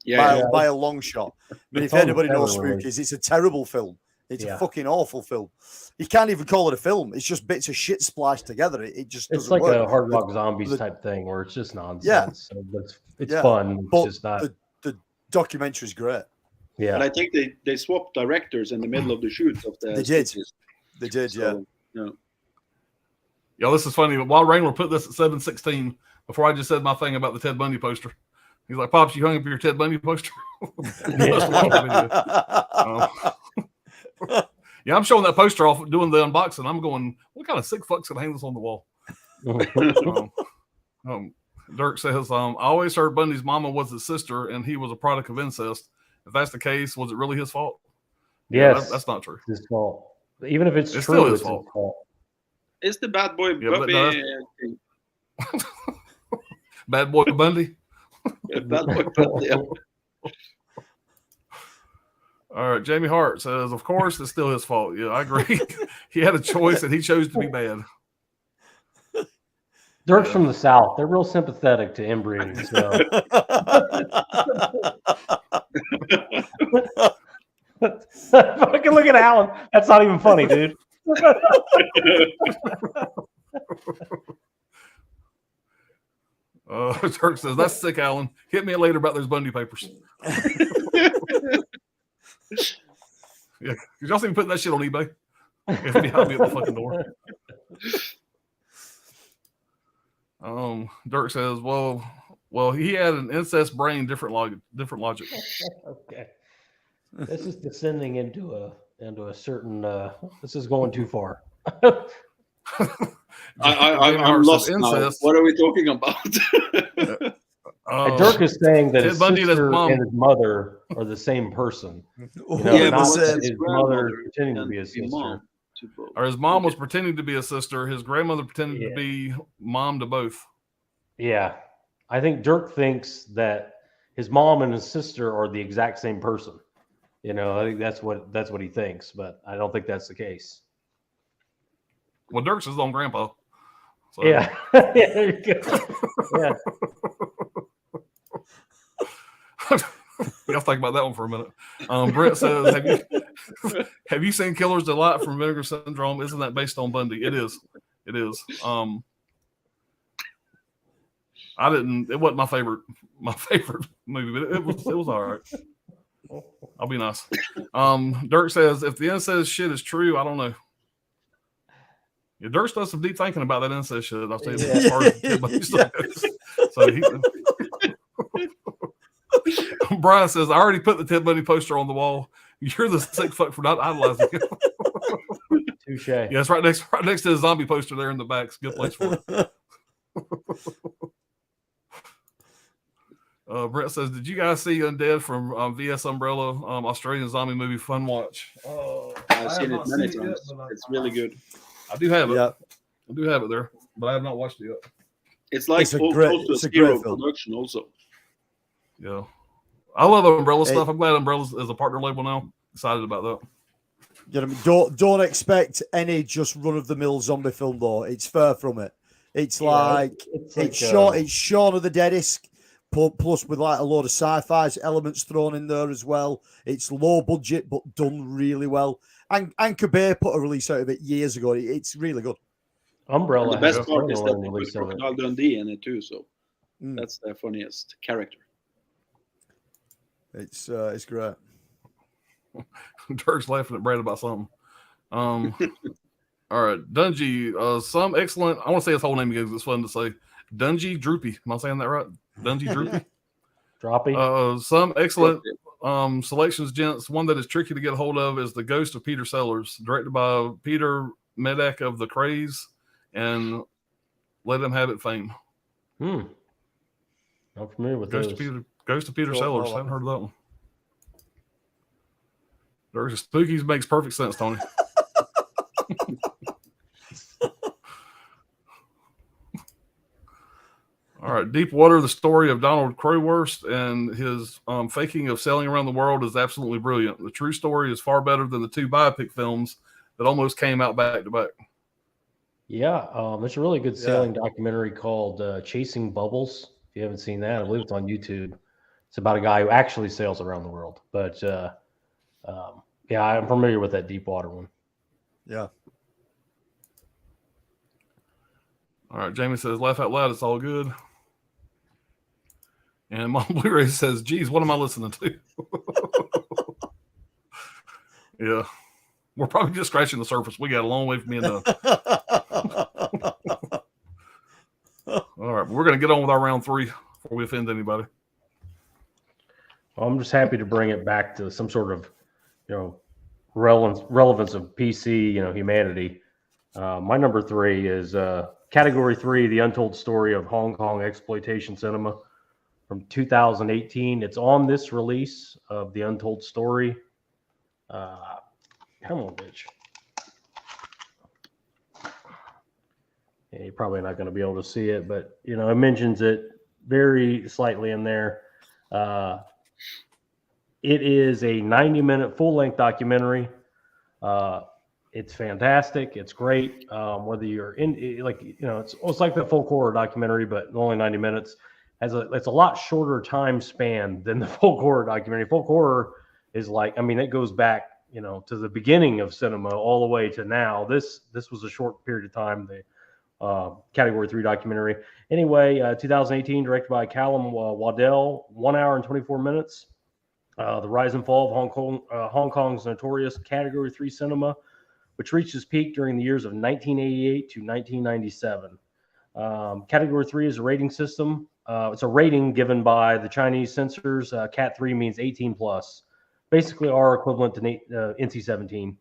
by a long shot. I mean, if anybody knows Spookies, it's a terrible film. It's a fucking awful film. You can't even call it a film. It's just bits of shit spliced together. It just It's doesn't like work. a Hard Rock Zombies type thing where it's just nonsense. So it's fun. It's but just not. The documentary is great. Yeah, But I think they swapped directors in the middle of the shoot of the. They did. Spookies. They did, So, yeah. Yo, this is funny. While Wrangler put this at 7:16, before I just said my thing about the Ted Bundy poster, he's like, "Pops, you hung up your Ted Bundy poster?" Yeah, I'm showing that poster off doing the unboxing. I'm going, what kind of sick fuck's gonna hang this on the wall? Dirk says, I always heard Bundy's mama was his sister and he was a product of incest. If that's the case, was it really his fault? Yes, that's not true. It's his fault. Even if it's true, still his it's fault. his fault. It's the bad boy Bubby thing. Bad boy Bundy. Bad boy Bubby. Yeah. All right, Jamie Hart says, of course, it's still his fault. Yeah, I agree. He had a choice and he chose to be bad. Dirk's from the South. They're real sympathetic to inbreeding. So. Fucking look at Alan. That's not even funny, dude. Dirk says, that's sick, Alan. Hit me later about those Bundy papers. Yeah, y'all see me putting that shit on eBay? If me at the fucking door. Dirk says, well, he had an incest brain, different logic. Okay, this is descending into a certain. This is going too far. I'm lost now. What are we talking about? Dirk is saying that his Bundy sister and his mother are the same person. Not his mother pretending to be his sister. Or his mom was pretending to be a sister. His grandmother pretended to be mom to both. Yeah. I think Dirk thinks that his mom and his sister are the exact same person. I think that's what he thinks, but I don't think that's the case. Well, Dirk's his own grandpa. So. Yeah. Yeah, there you go. Yeah. Y'all think about that one for a minute. Brent says, have you seen Killer's Delight from Vinegar Syndrome? Isn't that based on Bundy? It is. I didn't. It wasn't my favorite movie, but it was all right. I'll be nice. Dirk says, if the incest shit is true, I don't know. Yeah, Dirk does some deep thinking about that incest shit. I'll tell you as far as so he. Brian says, I already put the Ted Bundy poster on the wall. You're the sick fuck for not idolizing him. Touche. Yeah, it's right next to the zombie poster there in the back. It's a good place for it. Brett says, did you guys see Undead from VS Umbrella, Australian zombie movie? Fun watch. I've seen it many times. It's really good. I do have it. Yeah. I do have it there, but I have not watched it yet. It's like it's a great production also. Yeah. I love Umbrella stuff. I'm glad Umbrella is a partner label now. Excited about that. You know, don't expect any just run-of-the-mill zombie film, though. It's far from it. It's it's Shaun of the Dead-esque, plus with like a load of sci-fi elements thrown in there as well. It's low budget, but done really well. And Anchor Bay put a release out of it years ago. It's really good. Umbrella. And the best part is that they put Crocodile Dundee in it too, so that's the funniest character. It's great. Dirk's laughing at Brad about something. All right, Dungy. Some excellent. I want to say his whole name because it's fun to say. Dungy Droopy. Am I saying that right? Dungy Droopy. Droppy. Some excellent selections, gents. One that is tricky to get a hold of is The Ghost of Peter Sellers, directed by Peter Medak of The Craze and Let Him Have It fame. I'm familiar with Ghost of Peter Sellers. I haven't heard of that one. There's Spookies makes perfect sense, Tony. All right, Deep Water, the story of Donald Crowhurst and his faking of sailing around the world is absolutely brilliant. The true story is far better than the two biopic films that almost came out back to back. Yeah, there's a really good sailing documentary called Chasing Bubbles. If you haven't seen that, I believe it's on YouTube. It's about a guy who actually sails around the world. But yeah, I'm familiar with that Deepwater one. Yeah. All right, Jamie says, laugh out loud, it's all good. And Mom Blu-ray says, geez, what am I listening to? Yeah. We're probably just scratching the surface. We got a long way from being done. All right, we're going to get on with our round 3 before we offend anybody. Well, I'm just happy to bring it back to some sort of, relevance of PC, humanity. My number 3 is Category 3, The Untold Story of Hong Kong Exploitation Cinema from 2018. It's on this release of The Untold Story. Come on, bitch. Yeah, you're probably not going to be able to see it, but, it mentions it very slightly in there. It is a 90-minute full-length documentary. It's fantastic. It's great. Whether you're in, it's like the folk horror documentary, but only 90 minutes. It's a lot shorter time span than the folk horror documentary. Folk horror is it goes back, to the beginning of cinema all the way to now. This was a short period of time. The Category 3 documentary. Anyway, 2018, directed by Callum Waddell, 1 hour and 24 minutes. The rise and fall of Hong Kong's notorious Category 3 cinema, which reached its peak during the years of 1988 to 1997. Category 3 is a rating system. It's a rating given by the Chinese censors. Cat 3 means 18 plus, basically our equivalent to NC-17.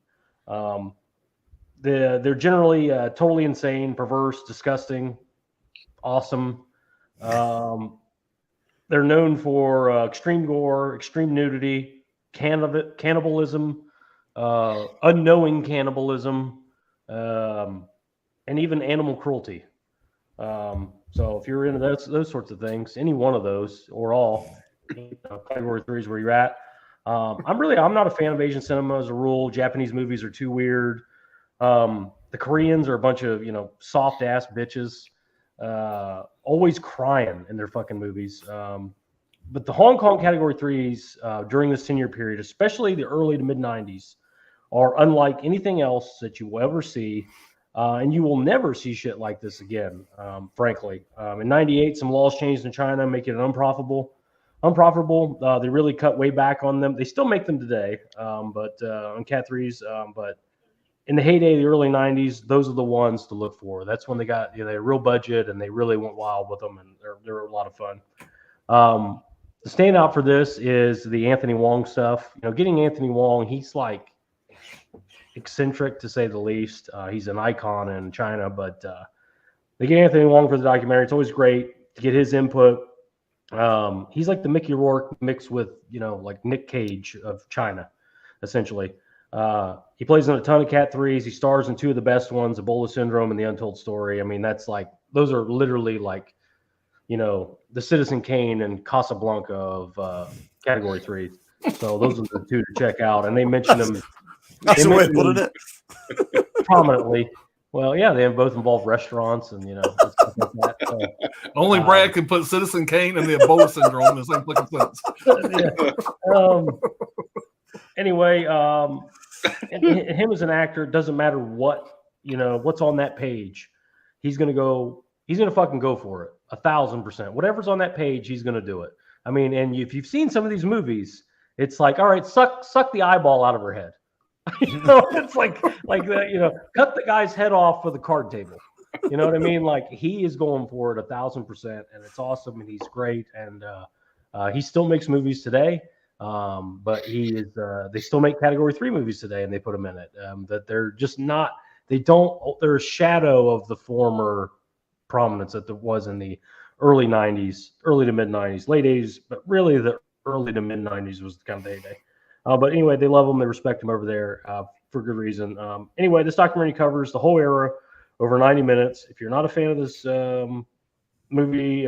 They're generally totally insane, perverse, disgusting, awesome. They're known for extreme gore, extreme nudity, cannibalism, unknowing cannibalism, and even animal cruelty. So if you're into those sorts of things, any one of those or all, Category 3 is where you're at. I'm not a fan of Asian cinema as a rule. Japanese movies are too weird. The Koreans are a bunch of soft ass bitches, always crying in their fucking movies. But the Hong Kong Category 3s during this 10-year period, especially the early to mid 90s, are unlike anything else that you will ever see. And you will never see shit like this again, frankly. In 98, some laws changed in China, making it unprofitable. They really cut way back on them. They still make them today, but on Cat 3s. But in the heyday of the early 90s, those are the ones to look for. That's when they got they had a real budget and they really went wild with them, and they're a lot of fun. The standout for this is the Anthony Wong stuff. Getting Anthony Wong, he's like eccentric to say the least. He's an icon in China, but they get Anthony Wong for the documentary. It's always great to get his input. He's like the Mickey Rourke mixed with like Nick Cage of China, essentially. He plays in a ton of Cat 3s. He stars in 2 of the best ones, Ebola Syndrome and The Untold Story. I mean, that's those are literally the Citizen Kane and Casablanca of Category 3. So those are the 2 to check out. And they mention them. That's the way of putting it. Prominently. Well, yeah, they both involve restaurants and stuff like that. So, only Brad can put Citizen Kane and the Ebola Syndrome in the same fucking sentence. Anyway, and him as an actor, it doesn't matter what's on that page. He's gonna fucking go for it 1,000%. Whatever's on that page, he's gonna do it. I mean, and if you've seen some of these movies, it's like, all right, suck the eyeball out of her head. It's like that. Cut the guy's head off for the card table. You know what I mean? Like, he is going for it 1,000%, and it's awesome, and he's great, and he still makes movies today. But he is. They still make Category 3 movies today, and they put him in it. That they're just not. They're a shadow of the former prominence that there was in the early 90s, early to mid 90s, late 80s, but really the early to mid 90s was kind of the heyday. But anyway, they love them. They respect them over there for good reason. Anyway, this documentary covers the whole era over 90 minutes. If you're not a fan of this movie,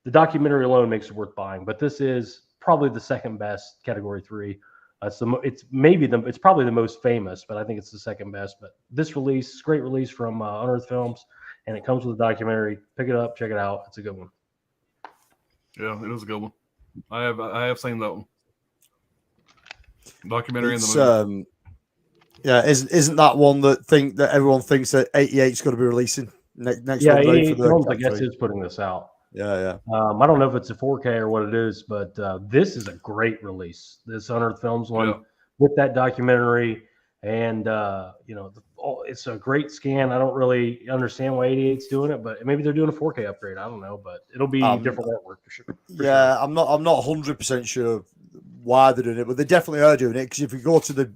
the documentary alone makes it worth buying. But this is probably the second best Category 3 It's probably the most famous, but I think it's the second best. But this release, great release from Unearthed Films, and it comes with a documentary. Pick it up, check it out. It's a good one. Yeah, it is a good one. I have seen that one. Documentary It's, in the movie. Yeah, isn't that one that everyone thinks that 88 is going to be releasing next Yeah, one down 88 for Films, the I guess, factory? is putting this out. Yeah. I don't know if it's a 4K or what it is, but this is a great release. This Unearthed Films one with that documentary, and it's a great scan. I don't really understand why 88's doing it, but maybe they're doing a 4K upgrade. I don't know, but it'll be different artwork for sure. Yeah, I'm not 100% sure why they're doing it, but they definitely are doing it, because if you go to the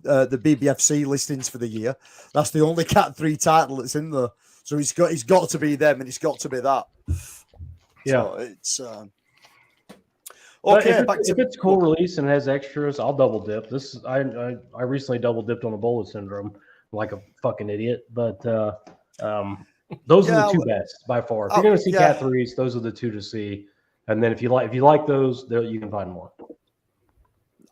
BBFC listings for the year, that's the only Cat 3 title that's in there. So it's got to be them, and it's got to be that. Yeah, so it's okay. If it's a cool release and has extras, I'll double dip. I recently double dipped on Ebola syndrome like a fucking idiot, but those are the two best by far. If you're going to see Cat 3s, those are the two to see. And then if you like those, you can find more.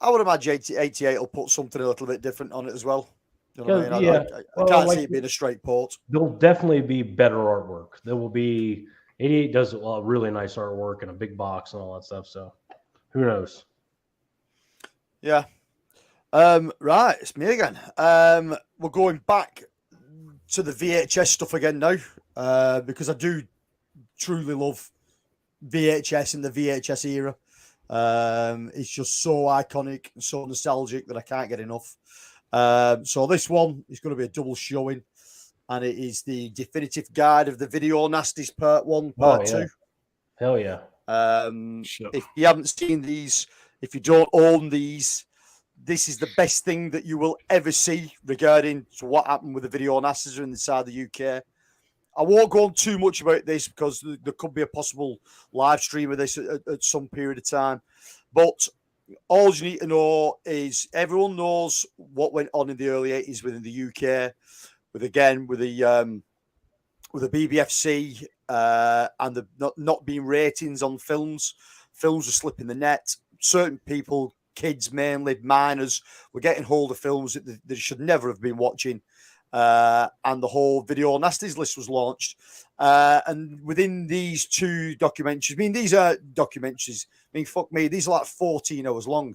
I would imagine 88 will put something a little bit different on it as well. You know what I mean? Yeah, I can't see it being a straight port. There'll definitely be better artwork. There will be 88 does a really nice artwork and a big box and all that stuff. So who knows? Yeah. Right, it's me again. We're going back to the VHS stuff again now, because I do truly love VHS in the VHS era. It's just so iconic and so nostalgic that I can't get enough. So this one is going to be a double showing, and it is the definitive guide of the Video Nasties Part 1, Part 2. Hell yeah. If you haven't seen these, if you don't own these, this is the best thing that you will ever see regarding to what happened with the Video Nasties inside the UK. I won't go on too much about this because there could be a possible live stream of this at some period of time. But all you need to know is everyone knows what went on in the early 80s within the UK, with the BBFC and the not being ratings on films. Films were slipping the net. Certain people, kids mainly, minors, were getting hold of films that they should never have been watching. And the whole Video Nasties list was launched. And within these two documentaries, I mean, these are documentaries. I mean, fuck me, these are like 14 hours long. You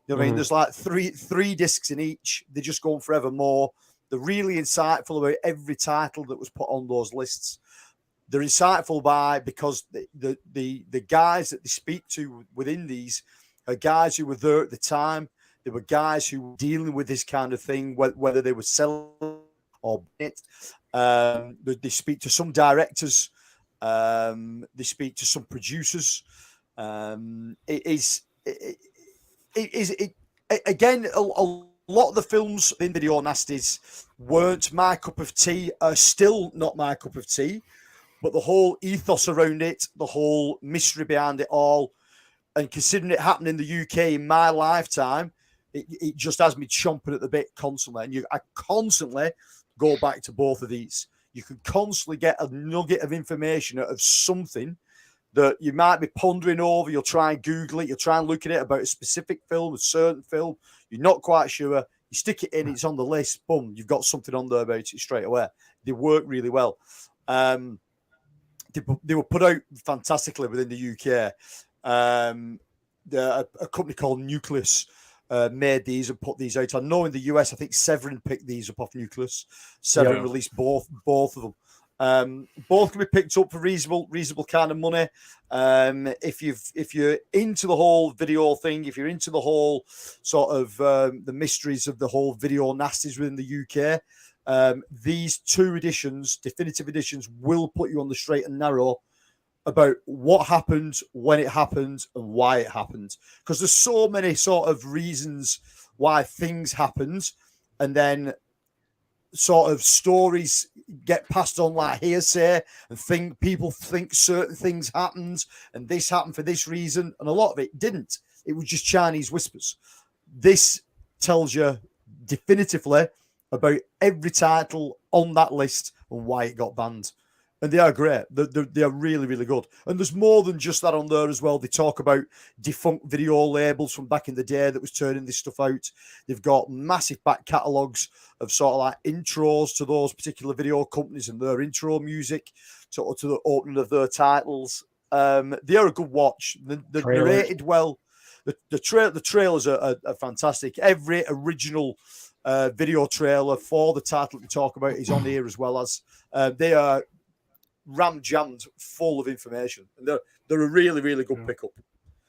know what I mean? There's like three discs in each. They're just going forevermore. They're really insightful about every title that was put on those lists. They're insightful because the guys that they speak to within these are guys who were there at the time. They were guys who were dealing with this kind of thing, whether they were selling or it. They speak to some directors. They speak to some producers. Again, a lot of the films in Video Nasties weren't my cup of tea, are still not my cup of tea, but the whole ethos around it, the whole mystery behind it all, and considering it happened in the UK in my lifetime, it just has me chomping at the bit constantly. And I constantly go back to both of these. You can constantly get a nugget of information out of something that you might be pondering over. You'll try and Google it. You'll try and look at it about a specific film, a certain film. You're not quite sure. You stick it in, it's on the list. Boom, you've got something on there about it straight away. They work really well. They were put out fantastically within the UK. A company called Nucleus made these and put these out. I know in the US, I think Severin picked these up off Nucleus. Severin released both of them. Both can be picked up for reasonable kind of money. If you're into the whole video thing, if you're into the whole sort of the mysteries of the whole Video Nasties within the UK, these two editions, definitive editions, will put you on the straight and narrow about what happened, when it happened, and why it happened. Because there's so many sort of reasons why things happened, and then sort of stories get passed on like hearsay, and people think certain things happened, and this happened for this reason, and a lot of it didn't. It was just Chinese whispers. This tells you definitively about every title on that list and why it got banned. And they are great. They are really, really good. And there's more than just that on there as well. They talk about defunct video labels from back in the day that was turning this stuff out. They've got massive back catalogues of sort of like intros to those particular video companies and their intro music to the opening of their titles. They are a good watch. They're narrated well. The trailers are fantastic. Every original video trailer for the title we talk about is on here, as well as they are ram-jammed full of information, and they're a really, really good pickup.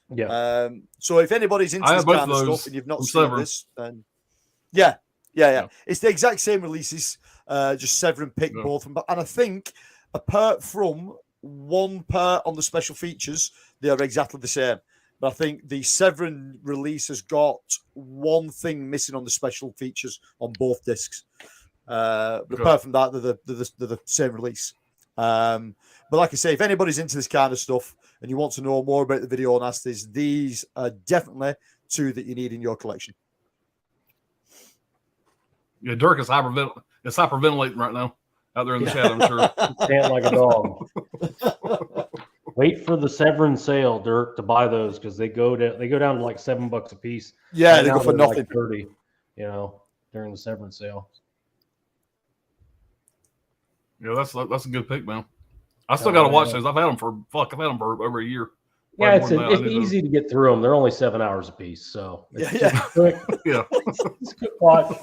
Yeah. So if anybody's into this kind of stuff and you've not seen this, then yeah. It's the exact same releases, just Severin picked both of them. And I think apart from one part on the special features, they are exactly the same. But I think the Severin release has got one thing missing on the special features on both discs. But apart from that, they're the same release. But like I say, if anybody's into this kind of stuff and you want to know more about the video nasties, these are definitely two that you need in your collection. Yeah, Dirk is hyperventilating right now out there in the chat, I'm sure. Stand like a dog. Wait for the Severin sale, Dirk, to buy those, because they go down to like $7 a piece. Yeah, right, they go for nothing. Like 30, during the Severin sale. Yeah, that's a good pick, man. I still got to watch those. I've had them for over a year. Yeah, it's easy to get through them. They're only 7 hours a piece, so it's quick. Yeah, it's a good watch.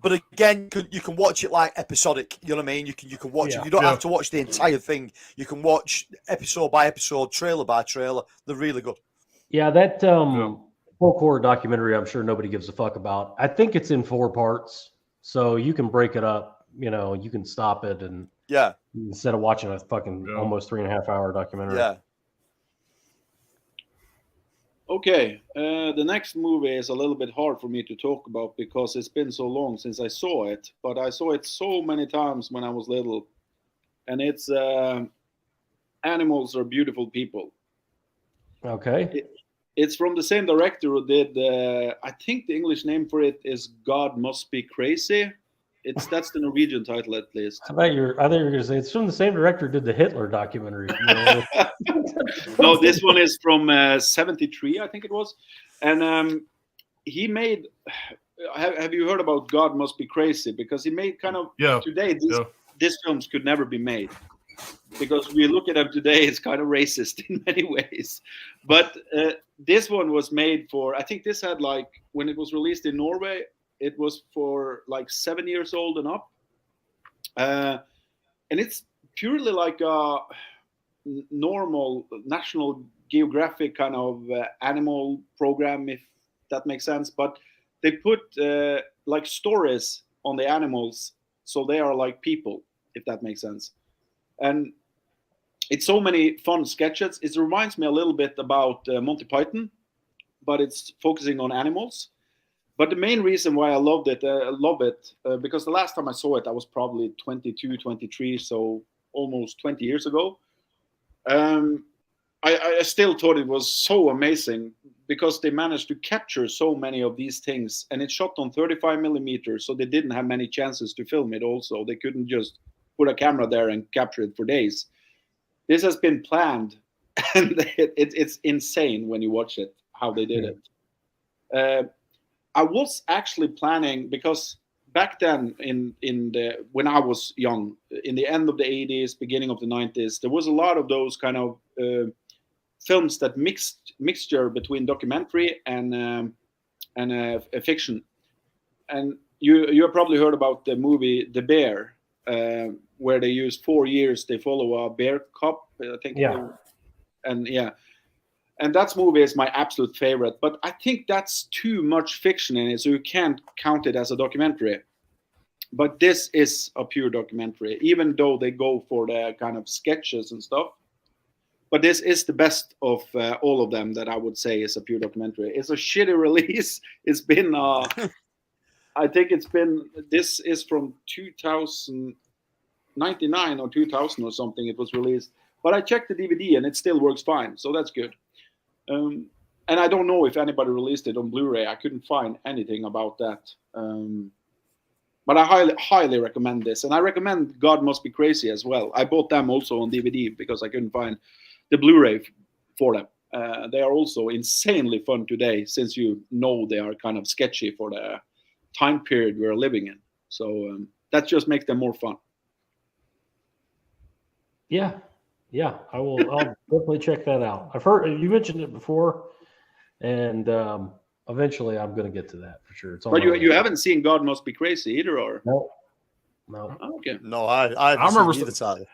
But again, you can watch it like episodic. You know what I mean? You can watch it. You don't have to watch the entire thing. You can watch episode by episode, trailer by trailer. They're really good. Yeah, that folk horror documentary, I'm sure nobody gives a fuck about. I think it's in 4 parts, so you can break it up. You can stop it, and instead of watching a fucking almost 3.5 hour documentary. Yeah. Okay, the next movie is a little bit hard for me to talk about because it's been so long since I saw it, but I saw it so many times when I was little, and it's Animals Are Beautiful People. Okay. It's from the same director who did, I think the English name for it is God Must Be Crazy. That's the Norwegian title, at least. I thought you were going to say it's from the same director who did the Hitler documentary. No, this one is from 73, I think it was. And he made, have you heard about God Must Be Crazy? Because he made kind of, today, these films could never be made. Because we look at them today, it's kind of racist in many ways. But this one was made for, I think this had like, when it was released in Norway, it was for like 7 years old and up. And it's purely like a normal National Geographic kind of animal program, if that makes sense. But they put like stories on the animals, so they are like people, if that makes sense. And it's so many fun sketches. It reminds me a little bit about Monty Python, but it's focusing on animals. But the main reason why I love it, because the last time I saw it, I was probably 22, 23, so almost 20 years ago. I still thought it was so amazing because they managed to capture so many of these things, and it's shot on 35 millimeters, so they didn't have many chances to film it also. They couldn't just put a camera there and capture it for days. This has been planned, and it's insane when you watch it, how they did it. I was actually planning, because back then when I was young, in the end of the 80s, beginning of the 90s, there was a lot of those kind of films that mixture between documentary and fiction. And you have probably heard about the movie The Bear, where they use 4 years, they follow a bear cub, I think. And that movie is my absolute favorite, but I think that's too much fiction in it, so you can't count it as a documentary. But this is a pure documentary, even though they go for the kind of sketches and stuff. But this is the best of all of them that I would say is a pure documentary. It's a shitty release. It's been, I think this is from 1999 or 2000 or something it was released. But I checked the DVD and it still works fine, so that's good. And I don't know if anybody released it on Blu-ray. I couldn't find anything about that. But I highly recommend this, and I recommend God Must Be Crazy as well. I bought them also on DVD because I couldn't find the Blu-ray for them. They are also insanely fun today, since you know they are kind of sketchy for the time period we're living in. So that just makes them more fun. Yeah, I'll definitely check that out. I've heard you mentioned it before, and eventually I'm going to get to that for sure. It's on But my you list. haven't seen God Must Be Crazy either, or? No. Oh, okay. No, I haven't remember seen either title.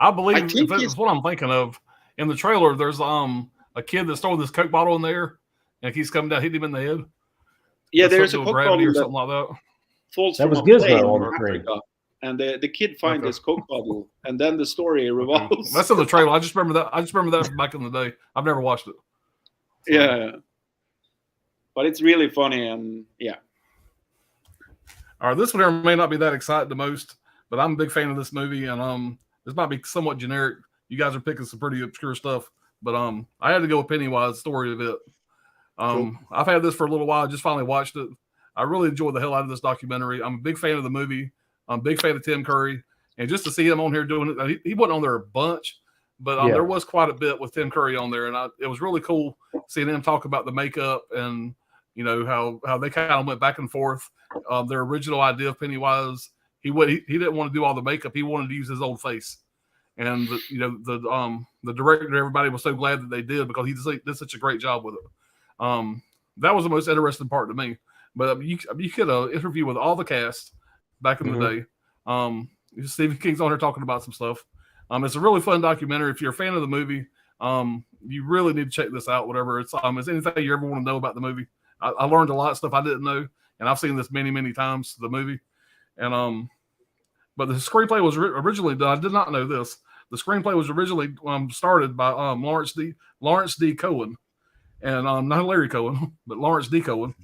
I believe I think that's what I'm thinking of. In the trailer, there's a kid that's throwing this Coke bottle in there, and he's coming down, hitting him in the head. Yeah, That's there's a something Coke with gravity bottle or that something like that. falls That from was a Gizmo plane on in the screen. Africa, and the kid finds Okay. this Coke bottle, and then the story revolves. That's in the trailer. I just remember that back in the day. I've never watched it. So. Yeah, but it's really funny, and yeah. All right, this one here may not be that exciting the most, but I'm a big fan of this movie, and this might be somewhat generic. You guys are picking some pretty obscure stuff, but I had to go with Pennywise, Story of It. Cool. I've had this for a little while. I just finally watched it. I really enjoyed the hell out of this documentary. I'm a big fan of the movie. I'm a big fan of Tim Curry, and just to see him on here doing it, he wasn't on there a bunch, but there was quite a bit with Tim Curry on there, and it was really cool seeing him talk about the makeup and how they kind of went back and forth. Their original idea of Pennywise, he didn't want to do all the makeup. He wanted to use his old face, and the director and everybody was so glad that they did, because he did such a great job with it. That was the most interesting part to me. But you could interview with all the cast back in the day. Stephen King's on here talking about some stuff. It's a really fun documentary. If you're a fan of the movie, you really need to check this out. Whatever it's anything you ever want to know about the movie. I learned a lot of stuff I didn't know, and I've seen this many times, the movie. And but the screenplay was originally done. I did not know this. The screenplay was originally started by Lawrence D. Cohen, and not Larry Cohen, but Lawrence D. Cohen.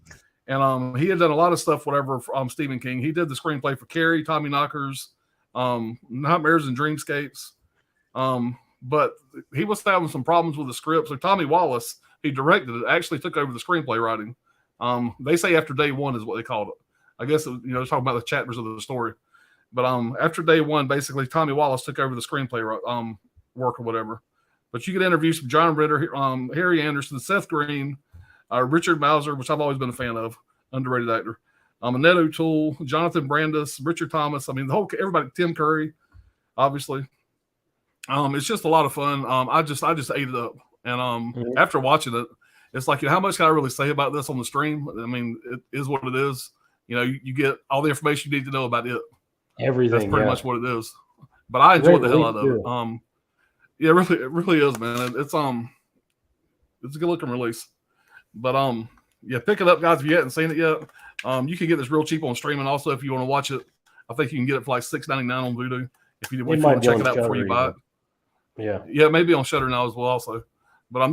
And he had done a lot of stuff, whatever, for Stephen King. He did the screenplay for Carrie, Tommy Knockers, Nightmares and Dreamscapes. But he was having some problems with the script. So Tommy Wallace, he directed it, actually took over the screenplay writing. They say after day one is what they called it. I guess, talking about the chapters of the story. But after day one, basically, Tommy Wallace took over the screenplay work or whatever. But you could interview some John Ritter, Harry Anderson, Seth Green, Richard Mauser, which I've always been a fan of, underrated actor. Annette O'Toole, Jonathan Brandis, Richard Thomas. I mean, everybody, Tim Curry, obviously. It's just a lot of fun. I just ate it up. And after watching it, it's like, how much can I really say about this on the stream? I mean, it is what it is. You get all the information you need to know about it. Everything. That's pretty much what it is. But I enjoyed the hell out of it. Yeah, it really is, man. It's a good looking release. But yeah, pick it up, guys, if you haven't seen it yet. You can get this real cheap on streaming. Also, if you want to watch it, I think you can get it for like $6.99 on Vudu. If you want to check it out before you buy it. Yeah, maybe on Shudder now as well, also. But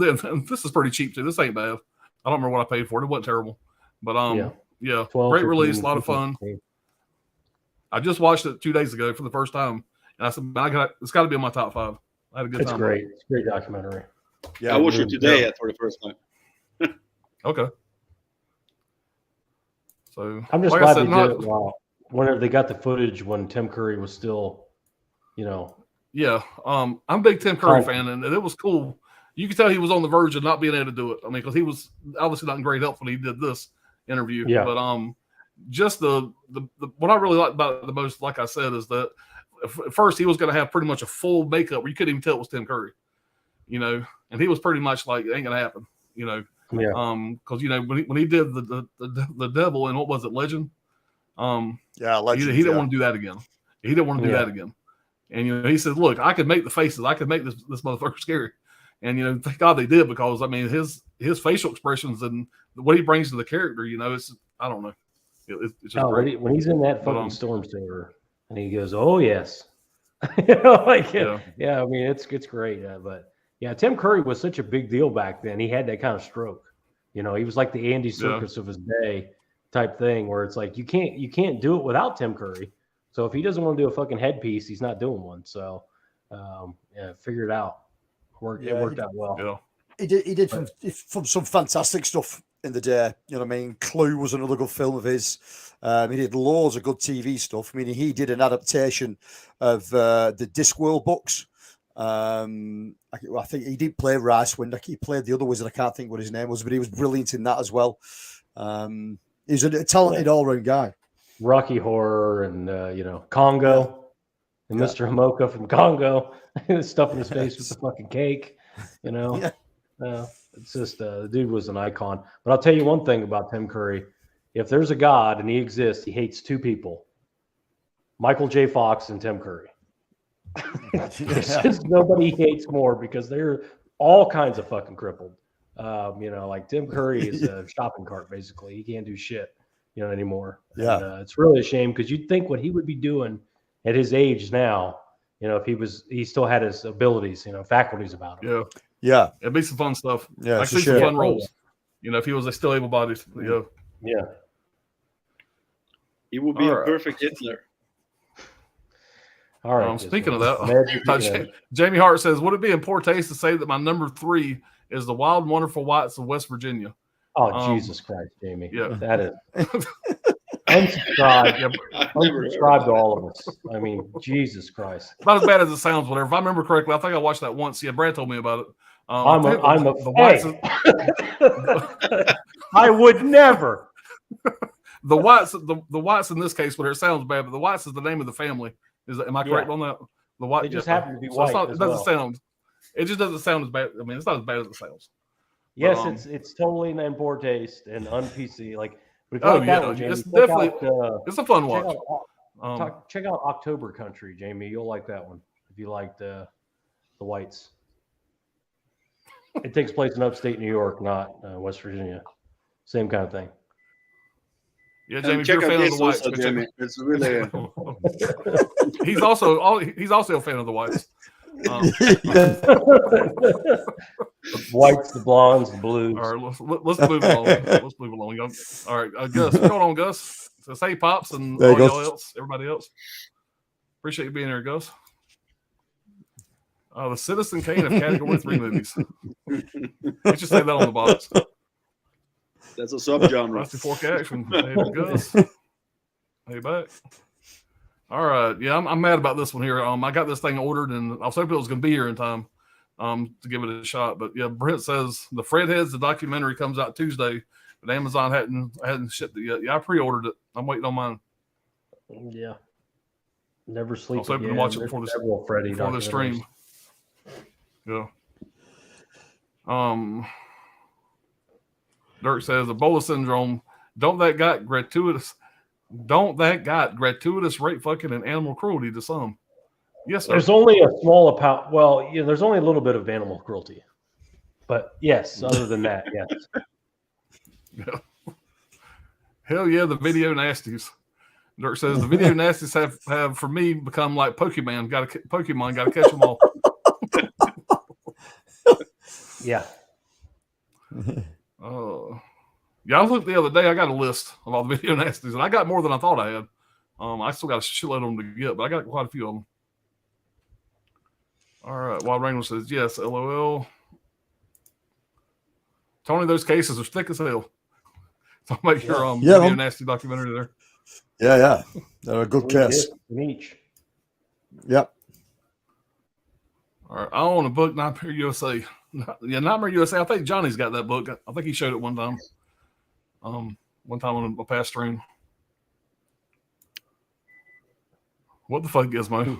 this is pretty cheap too. This ain't bad. I don't remember what I paid for it. It wasn't terrible. But yeah, 12, great 15, release, a lot of 15. fun. I just watched it 2 days ago for the first time, and I said, it's got to be in my top 5. I had a good time. It's great. It's a great documentary. Yeah, I watched it today for the first time. Okay. So I'm just glad they did it whenever they got the footage when Tim Curry was still, Yeah, I'm a big Tim Curry fan, and it was cool. You could tell he was on the verge of not being able to do it. I mean, because he was obviously not in great health when he did this interview. Yeah. But just the what I really like about it the most, like I said, is that at first he was going to have pretty much a full makeup where you couldn't even tell it was Tim Curry, and he was pretty much like, it ain't gonna happen, Yeah. Because when he did the devil and what was it, Legend? Legend. He didn't want to do that again. He didn't want to do that again. And he said, "Look, I could make the faces. I could make this motherfucker scary." And thank God they did, because I mean his facial expressions and what he brings to the character, it's I don't know. It's just great. When he's in that fucking storm saver and he goes, "Oh yes," I mean it's great. But yeah, Tim Curry was such a big deal back then. He had that kind of stroke. He was like the Andy Serkis of his day type thing, where it's like you can't do it without Tim Curry. So if he doesn't want to do a fucking headpiece, he's not doing one. So figure it out. It worked out well. Yeah. He did some fantastic stuff in the day. You know what I mean? Clue was another good film of his. He did loads of good TV stuff. I mean, he did an adaptation of the Discworld books. I think he did play Ricewind. He played the other wizard. I can't think what his name was, but he was brilliant in that as well. He's a talented all-round guy. Rocky Horror and Congo and Mr. Hamoka from Congo, stuffing his face with the fucking cake. It's just the dude was an icon. But I'll tell you one thing about Tim Curry: if there's a God and he exists, he hates two people: Michael J. Fox and Tim Curry. There's just nobody he hates more because they're all kinds of fucking crippled. Like Tim Curry is a shopping cart basically. He can't do shit, anymore. Yeah, and, it's really a shame because you'd think what he would be doing at his age now, if he still had his abilities, faculties about him. Yeah, it'd be some fun stuff. Yeah, like some fun roles. If he was still able-bodied. Yeah. He would be a perfect Hitler. All right. Speaking of that, Jamie Hart says, "Would it be in poor taste to say that my number 3 is the Wild and Wonderful Whites of West Virginia?" Oh, Jesus Christ, Jamie! Yeah, that is unsubscribe. Unsubscribe to all of us. I mean, Jesus Christ! Not as bad as it sounds. Whatever. If I remember correctly, I think I watched that once. Yeah, Brad told me about it. The Whites. I would never. The Whites in this case, where it sounds bad, but the Whites is the name of the family. Am I correct on that? The White. They just happen to be white. It doesn't sound. It just doesn't sound as bad. I mean, it's not as bad as it sounds. Yes, but, it's totally in poor taste and un-PC. Like, it's definitely it's a fun watch. Check out October Country, Jamie. You'll like that one if you like the Whites. It takes place in upstate New York, not West Virginia. Same kind of thing. Yeah, Jamie, if you're a fan of the Whites, Jamie. It's really. He's also a fan of the Whites. Whites, the blondes, the blues. All right, let's move along. Let's move along. All right, Gus, what's going on, Gus? Says, hey, Pops, and all y'all else, everybody else. Appreciate you being here, Gus. The Citizen Kane of Category 3 movies. You should say that on the box. That's a subgenre. Rusty Fork action. Hey, Gus. Hey, back. All right. Yeah, I'm mad about this one here. I got this thing ordered, and I was hoping it was going to be here in time to give it a shot. But yeah, Brent says the Fredheads, the documentary, comes out Tuesday, but Amazon hadn't shipped it yet. Yeah, I pre-ordered it. I'm waiting on mine. Yeah. Never sleep. I was hoping to watch it before the stream. Yeah. Dirk says Ebola syndrome. Don't that got gratuitous rape, fucking, and animal cruelty to some? Yes, sir. There's only a small amount. Well, there's only a little bit of animal cruelty, but yes. Other than that, yes. Yeah. Hell yeah, the video nasties. Dirk says the video nasties have for me become like Pokemon. Got to catch them all. Yeah. Yeah, I looked the other day. I got a list of all the video nasties, and I got more than I thought I had. I still got a shitload of them to get, but I got quite a few of them. All right. Wild Ranger says yes. LOL. Tony, those cases are thick as hell. So I'll make your video nasty documentary there. Yeah. They're a good case. Each. Yep. All right. I own a book, Nightmare USA. Nightmare USA. I think Johnny's got that book. I think he showed it one time. One time on a past stream. What the fuck, Gizmo?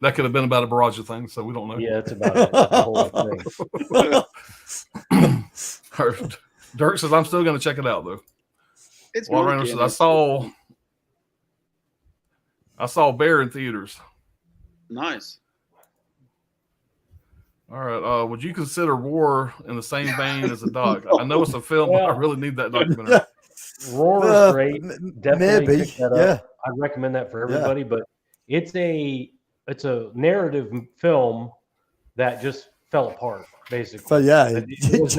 That could have been about a barrage of things, so we don't know. Yeah, it's about it. The whole thing. Dirk says I'm still going to check it out though. It's Rainer says I saw Bear in theaters. Nice. All right. Would you consider Roar in the same vein as a doc? I know it's a film, but I really need that documentary. Roar is great. Definitely maybe. Pick that up. I recommend that for everybody, but it's a narrative film that just fell apart, basically. So it was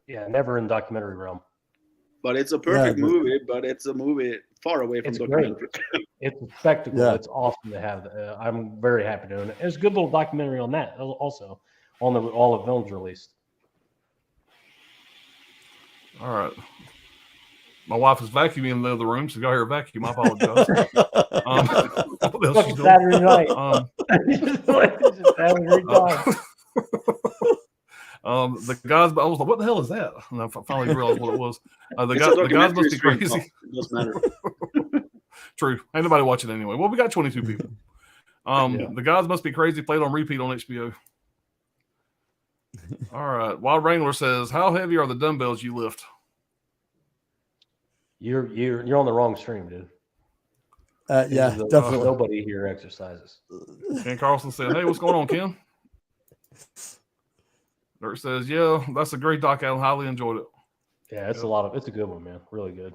never in documentary realm. But it's a perfect movie, but it's a movie far away from documentary. It's a spectacle. Yeah. It's awesome to have. I'm very happy doing it. There's a good little documentary on that also, on all the films released. All right. My wife is vacuuming in the other room, so go hear a vacuum. I apologize. What else she's doing? Saturday night. Just having a great time. The guys, I was like, what the hell is that? And I finally realized what it was. The It's a guys must documentary be stream, crazy. Tom. It doesn't matter. True. Ain't nobody watching anyway. Well, we got 22 people. The guys must be crazy. Played on repeat on HBO. All right. Wild Wrangler says, how heavy are the dumbbells you lift? You're on the wrong stream, dude. Yeah, definitely. Nobody here exercises. Ken Carlson said, hey, what's going on, Ken? Dirk says, yeah, that's a great doc. I highly enjoyed it. Yeah, it's a good one, man. Really good.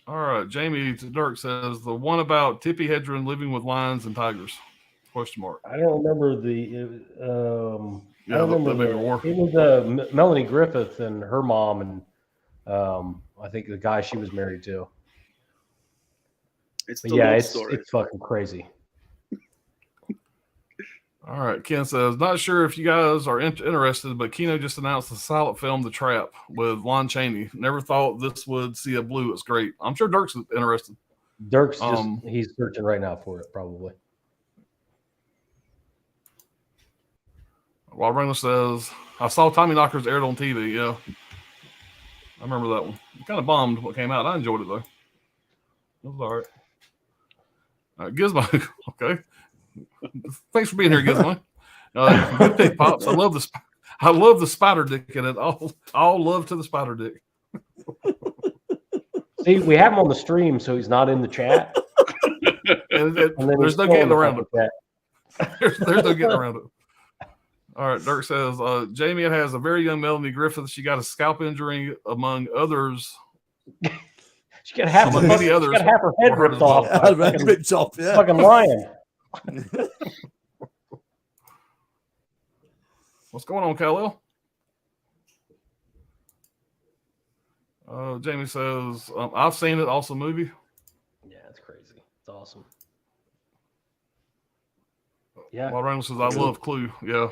All right. Jamie to Dirk says, the one about Tippi Hedren living with lions and tigers? Question mark. I don't remember the. I don't remember. It was Melanie Griffith and her mom, and I think the guy she was married to. It's the story. It's fucking crazy. All right. Ken says, not sure if you guys are interested, but Kino just announced the silent film The Trap with Lon Chaney. Never thought this would see a blue. It's great. I'm sure Dirk's interested. Dirk's he's searching right now for it, probably. Wild Wrangler says, I saw Tommy Knockers aired on TV. Yeah. I remember that one. It kind of bombed what came out. I enjoyed it, though. It was all right. All right, Gizmo. Okay. Thanks for being here, Gizmo. Good pick, Pops. I love the spider dick in it. All love to the spider dick. See, we have him on the stream, so he's not in the chat. and there's no getting around it. There's no getting around it. All right, Dirk says, Jamie has a very young Melanie Griffith. She got a scalp injury, among others. She got half her head ripped off. Yeah. Fucking lion. What's going on, Kal-El? Jamie says, I've seen it. Awesome movie. Yeah, it's crazy. It's awesome. Yeah. Wild Wrangler says, I love Clue. Yeah.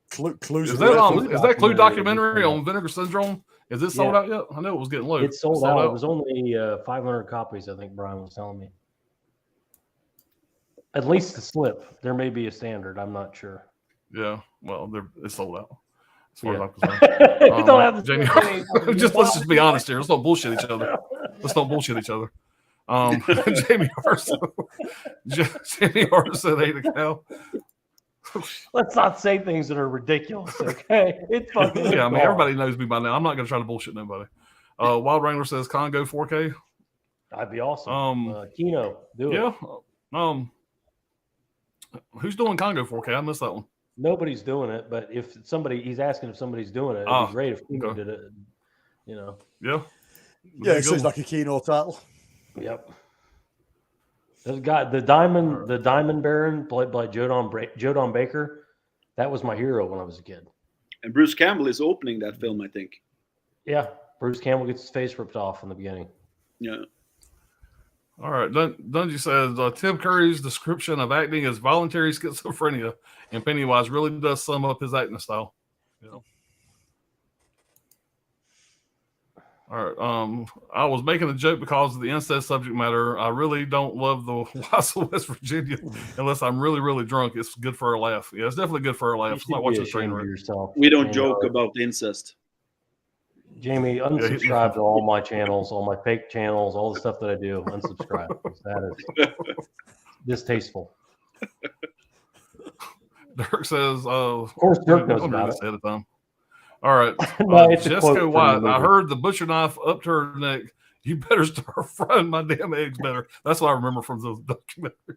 Clue's is that Clue documentary on Vinegar Syndrome? Is it sold out yet? I know it was getting low. It's sold out. It was only 500 copies, I think Brian was telling me. At least the slip. There may be a standard. I'm not sure. Yeah. Well, it's sold out. As far as I'm concerned. Don't have Jamie, let's just be honest here. Let's not bullshit each other. Jamie Hart said, hey, the cow. Let's not say things that are ridiculous, okay? It's fucking yeah, I mean, everybody knows me by now. I'm not going to try to bullshit nobody. Wild Wrangler says, Congo 4K. That'd be awesome. Kino, do it. Yeah. Who's doing Congo 4K? I missed that one. Nobody's doing it, but if he's asking if somebody's doing it. It'd be great if Kino did it. You know. Yeah. Yeah, it seems like a Kino title. Yep. The Diamond Baron, played by Jodon Baker. That was my hero when I was a kid. And Bruce Campbell is opening that film, I think. Yeah, Bruce Campbell gets his face ripped off in the beginning. Yeah. All right. Dungy says, Tim Curry's description of acting as voluntary schizophrenia and Pennywise really does sum up his acting style. Yeah. All right. I was making a joke because of the incest subject matter. I really don't love the Wives of West Virginia unless I'm really, really drunk. It's good for a laugh. Yeah, it's definitely good for a laugh. It's not watching a train wreck. We don't joke about incest. Jamie, unsubscribe to all my channels, all my fake channels, all the stuff that I do. Unsubscribe. That is distasteful. Dirk says, of course, Dirk knows about it. Ahead of time. All right. Jessica White, I heard the butcher knife up to her neck. You better start frying my damn eggs better. That's what I remember from the documentary.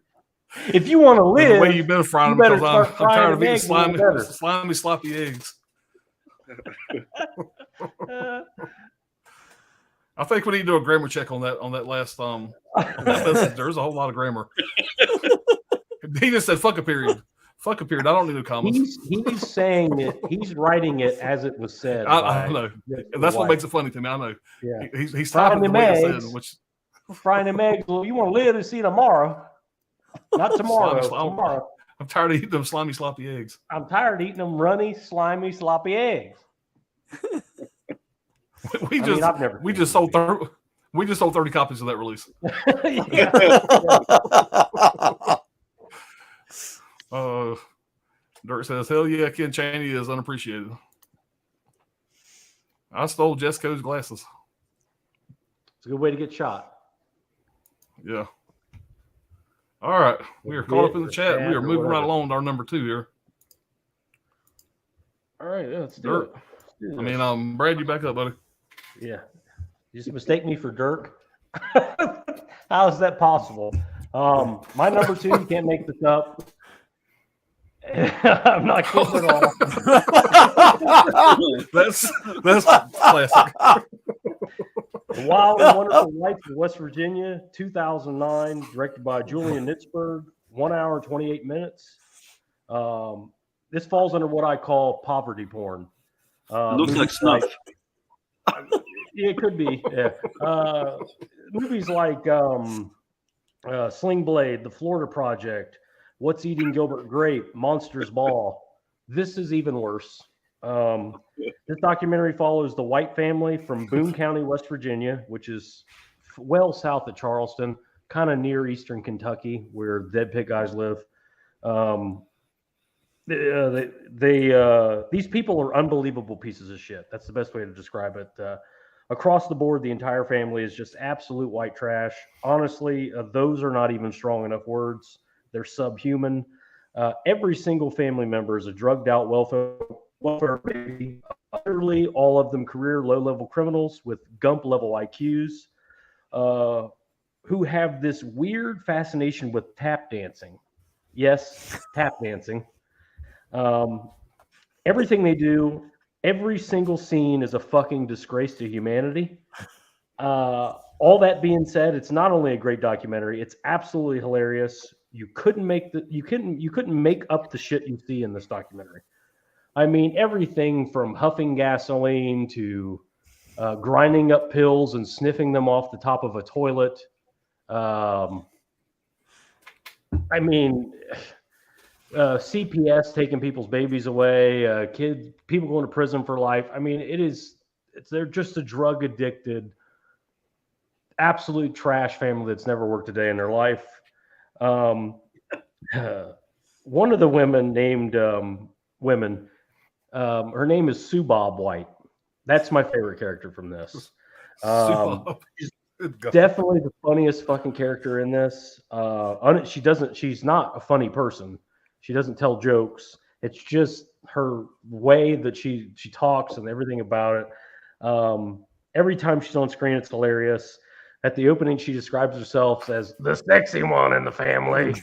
If you want to live, the way you've been frying them, because I'm tired of eating slimy, sloppy eggs. I think we need to do a grammar check on that last message. There's a whole lot of grammar. He just said fuck a period. Fuck a period. I don't need no comments. He's saying it. He's writing it as it was said. I know. That's what makes it funny to me. I know. Yeah. He's typing the way it's said. Which frying them eggs. Well, you want to live to see tomorrow, not tomorrow. Tomorrow. I'm tired of eating them slimy, sloppy eggs. I'm tired of eating them runny, slimy, sloppy eggs. We just sold 30 copies of that release. Dirk says, "Hell yeah, Ken Chaney is unappreciated." I stole Jesco's glasses. It's a good way to get shot. Yeah. All right, we are caught up in the chat. We are moving right along to our number 2 here. All right, yeah, let's do it. I mean, Brad, you back up, buddy. Yeah. You just mistake me for Dirk. How is that possible? My number 2, you can't make this up. I'm not kidding at all. That's classic. The Wild and Wonderful Life of West Virginia, 2009, directed by Julian Nitzberg, 1 hour, 28 minutes. This falls under what I call poverty porn. Looks like snuff. Yeah, it could be. Yeah. Movies like Sling Blade, The Florida Project, What's Eating Gilbert Grape, Monsters Ball. This is even worse. This documentary follows the White family from Boone County, West Virginia, which is well south of Charleston, kind of near eastern Kentucky, where Dead Pit guys live. These people are unbelievable pieces of shit. That's the best way to describe it. Across the board, the entire family is just absolute white trash. Honestly, those are not even strong enough words. They're subhuman. Every single family member is a drugged out welfare baby. Utterly, all of them career low-level criminals with Gump-level IQs who have this weird fascination with tap dancing. Yes, tap dancing. Everything they do, every single scene is a fucking disgrace to humanity. All that being said, it's not only a great documentary, it's absolutely hilarious. You couldn't make up the shit you see in this documentary. I mean, everything from huffing gasoline to grinding up pills and sniffing them off the top of a toilet. I mean, CPS taking people's babies away, people going to prison for life. I mean, they're just a drug addicted, absolute trash family that's never worked a day in their life. One of the women named her name is Sue Bob White. That's my favorite character from this. She's definitely the funniest fucking character in this. She's not a funny person. She doesn't tell jokes. It's just her way that she talks and everything about it. Every time she's on screen, it's hilarious. At the opening, she describes herself as the sexy one in the family.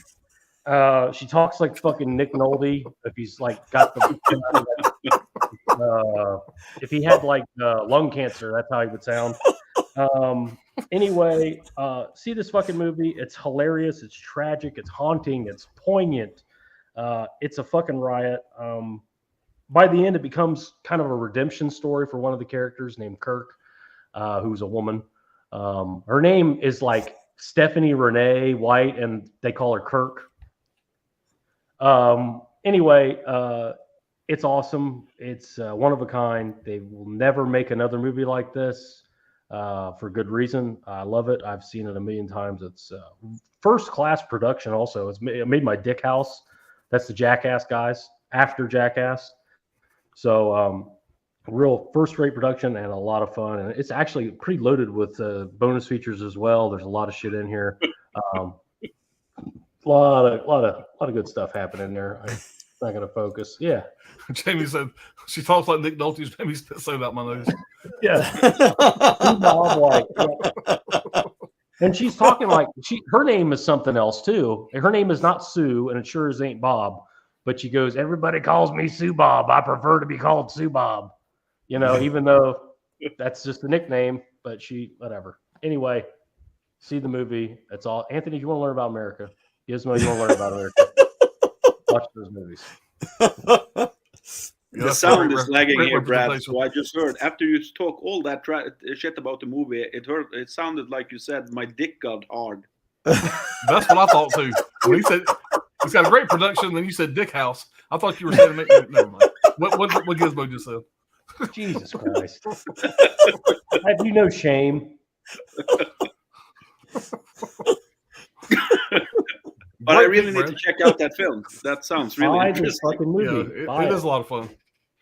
She talks like fucking Nick Nolte. If he's like got the, if he had like lung cancer, that's how he would sound. Anyway, see this fucking movie. It's hilarious. It's tragic. It's haunting. It's poignant. It's a fucking riot. By the end, it becomes kind of a redemption story for one of the characters named Kirk, who's a woman. Her name is like Stephanie Renee White, and they call her Kirk. Anyway, it's awesome. It's one of a kind. They will never make another movie like this for good reason. I love it. I've seen it a million times. It's first class production. Also, it's made by Dick House. That's the Jackass guys after Jackass. So real first-rate production and a lot of fun. And it's actually pretty loaded with bonus features as well. There's a lot of shit in here. A lot of good stuff happening there. I'm not going to focus. Yeah. Jamie said she talks like Nick Nolte's. Jamie said out my nose. Yeah. And she's talking like her name is something else too. Her name is not Sue, and it sure as ain't Bob. But she goes, everybody calls me Sue Bob. I prefer to be called Sue Bob. You know, even though that's just a nickname, but whatever. Anyway, see the movie. That's all. Anthony, if you want to learn about America, Gizmo, you want to learn about America, watch those movies. The sound is lagging here, Brad. So I just heard after you talk all that shit about the movie, it sounded like you said my dick got hard. That's what I thought too. When he said it's got a great production, then you said Dick House. I thought you were saying never mind. What Gizmo just said. Jesus Christ. Have you no shame? But I Great really pick, need Brad. to check out that film. That sounds really Buy this interesting. fucking Yeah, movie. Buy it is a lot of fun.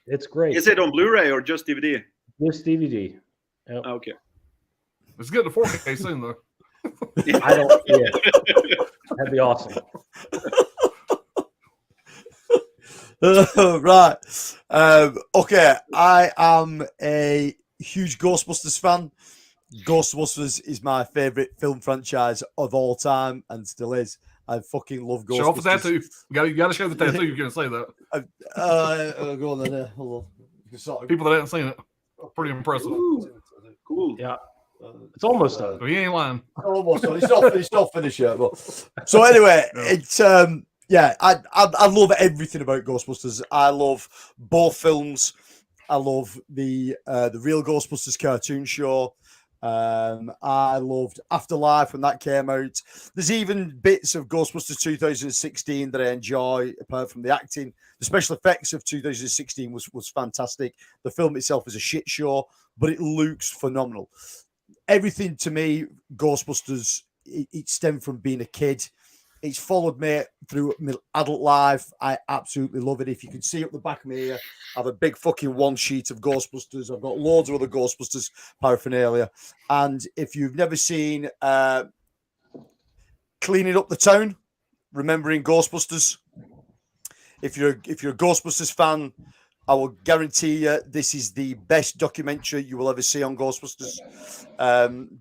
It's great. Is it on Blu-ray or just DVD? This DVD. Yep. Okay. It's getting to 4K soon though. I don't. Yeah, that'd be awesome. Right. Okay. I am a huge Ghostbusters fan. Ghostbusters is my favorite film franchise of all time and still is. I fucking love Ghostbusters. Show off the tattoo. You got to show the tattoo. You're going to say that. Go on then. Hold on. People that haven't seen it, pretty impressive. Cool. Yeah, it's almost done. So he ain't lying. Almost. It's not finished yet. But so anyway, it's yeah. I love everything about Ghostbusters. I love both films. I love the real Ghostbusters cartoon show. I loved Afterlife when that came out. There's even bits of Ghostbusters 2016 that I enjoy, apart from the acting. The special effects of 2016 was fantastic. The film itself is a shit show, but it looks phenomenal. Everything to me, Ghostbusters, it stemmed from being a kid. It's followed me through my adult life. I absolutely love it. If you can see up the back of me here, I have a big fucking one sheet of Ghostbusters. I've got loads of other Ghostbusters paraphernalia. And if you've never seen Cleaning Up the Town, Remembering Ghostbusters, if you're a Ghostbusters fan, I will guarantee you this is the best documentary you will ever see on Ghostbusters.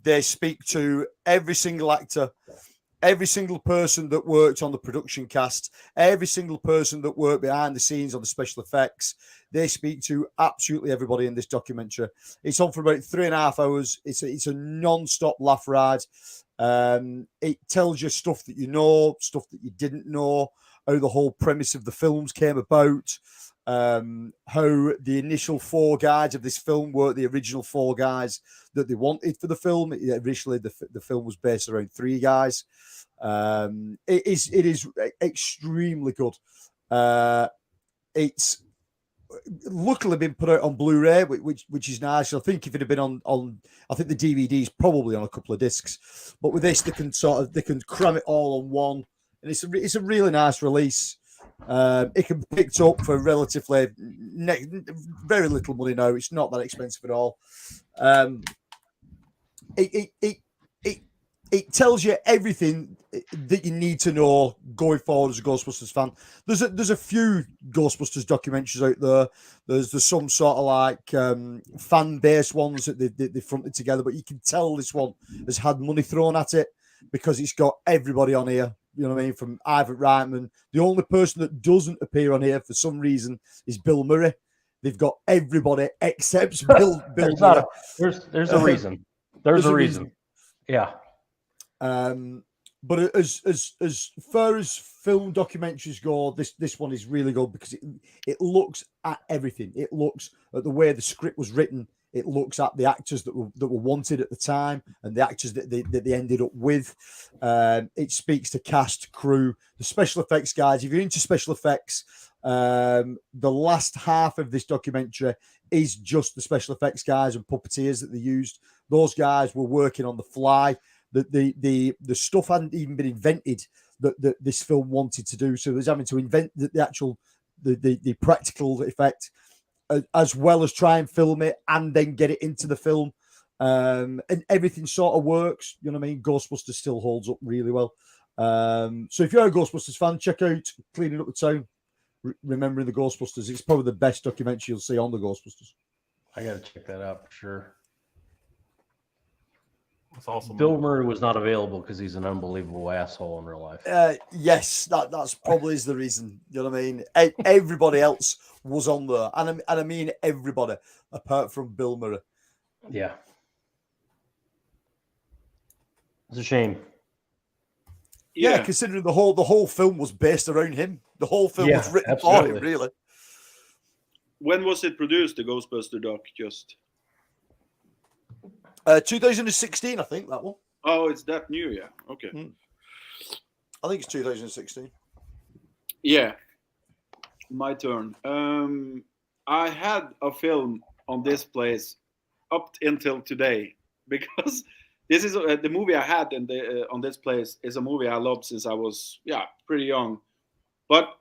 They speak to every single actor, every single person that worked on the production cast, every single person that worked behind the scenes on the special effects. They speak to absolutely everybody in this documentary. It's on for about 3.5 hours. It's a non-stop laugh ride. It tells you stuff that you know, stuff that you didn't know, how the whole premise of the films came about, how the initial 4 guys of this film were the original 4 guys that they wanted for the film. Originally, the film was based around 3 guys. It is extremely good. It's luckily been put out on Blu-ray, which is nice. I think if it had been on I think the DVD is probably on a couple of discs, but with this they can cram it all on one, and it's a really nice release. It can be picked up for relatively very little money now. It's not that expensive at all. It tells you everything that you need to know going forward as a Ghostbusters fan. There's a few Ghostbusters documentaries out there. There's some sort of like fan-based ones that they fronted together, but you can tell this one has had money thrown at it because it's got everybody on here. You know what I mean? From Ivan Reitman. The only person that doesn't appear on here for some reason is Bill Murray. They've got everybody except Bill Murray. There's a reason. There's a reason. Yeah. But as far as film documentaries go, this one is really good because it looks at everything. It looks at the way the script was written. It looks at the actors that were wanted at the time and the actors that they ended up with. It speaks to cast, crew, the special effects guys. If you're into special effects, the last half of this documentary is just the special effects guys and puppeteers that they used. Those guys were working on the fly. The stuff hadn't even been invented that this film wanted to do. So it was having to invent the actual the practical effect, as well as try and film it and then get it into the film. And everything sort of works. You know what I mean? Ghostbusters still holds up really well. So if you're a Ghostbusters fan, check out Cleaning Up the Town, Remembering the Ghostbusters. It's probably the best documentary you'll see on the Ghostbusters. I got to check that out for sure. That's awesome. Bill Murray was not available because he's an unbelievable asshole in real life. Yes, that's probably is the reason. You know what I mean? Everybody else was on there, and I mean everybody apart from Bill Murray. Yeah, it's a shame. Yeah, considering the whole film was based around him. The whole film was written for him, really. When was it produced, the Ghostbuster doc? Just 2016, I think that one. Oh, it's that new, yeah. Okay. I think it's 2016. Yeah. My turn. I had a film on this place up until today, because this is the movie I had in the on this place is a movie I loved since I was pretty young, but